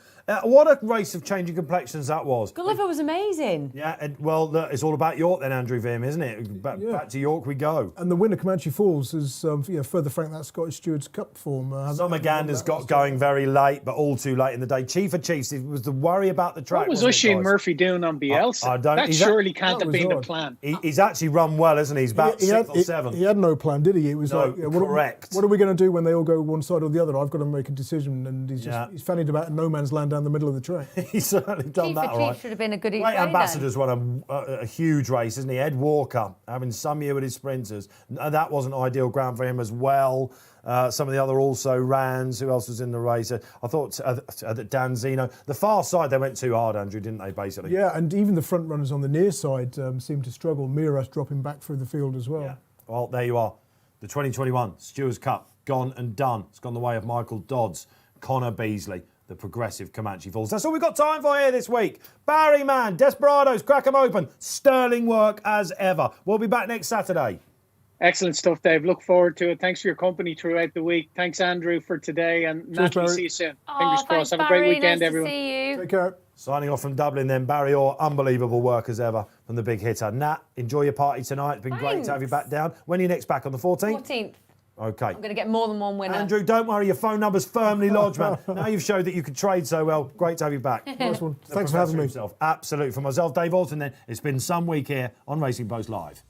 What a race of changing complexions that was. Gulliver was amazing. Yeah, look, it's all about York then, Andrew Vim, isn't it? Back to York we go. And the winner, Comanche Falls, has further franked that Scottish Stewards Cup form. Summergander's got going very late, but all too late in the Saturday. Chief of Chiefs, it was the worry about the track. What was wasn't it, Oisin guys? Murphy doing on Bielsa? I don't- that he's surely can't that have was been the odd. plan. He's actually run well, hasn't he? He's about sixth or seventh. He had no plan, did he? It was No, like, correct. What are we going to do when they all go one side or the other? I've got to make a decision, and he's fannied about in no man's land down the middle of the track. He's certainly done Chief that of all Chiefs right. should have been a good Great way then. Ambassadors won a huge race, isn't he? Ed Walker having some year with his sprinters. That wasn't ideal ground for him as well. Some of the other also rans. Who else was in the race? I thought that Dan Zeno. The far side, they went too hard, Andrew, didn't they, basically? Yeah, and even the front runners on the near side seemed to struggle. Miras dropping back through the field as well. Yeah. Well, there you are. The 2021 Stewards Cup, gone and done. It's gone the way of Michael Dodds, Connor Beasley, the progressive Comanche Falls. That's all we've got time for here this week. Barry Mann, Desperados, crack 'em open. Sterling work as ever. We'll be back next Saturday. Excellent stuff, Dave. Look forward to it. Thanks for your company throughout the week. Thanks, Andrew, for today. And Natalie, Barry. see you soon. Oh, Fingers crossed. Have a great weekend, nice everyone. To see you. Take care. Signing off from Dublin then, Barry Orr, unbelievable work as ever from the big hitter. Nat, enjoy your party tonight. It's been great to have you back down. When are you next back, on the 14th? 14th. Okay. I'm going to get more than one winner. Andrew, don't worry, your phone number's firmly lodged, man. Now you've showed that you can trade so well. Great to have you back. Nice one. The Thanks for having professor me. himself. Absolutely. For myself, Dave Orton, then, it's been some week here on Racing Post Live.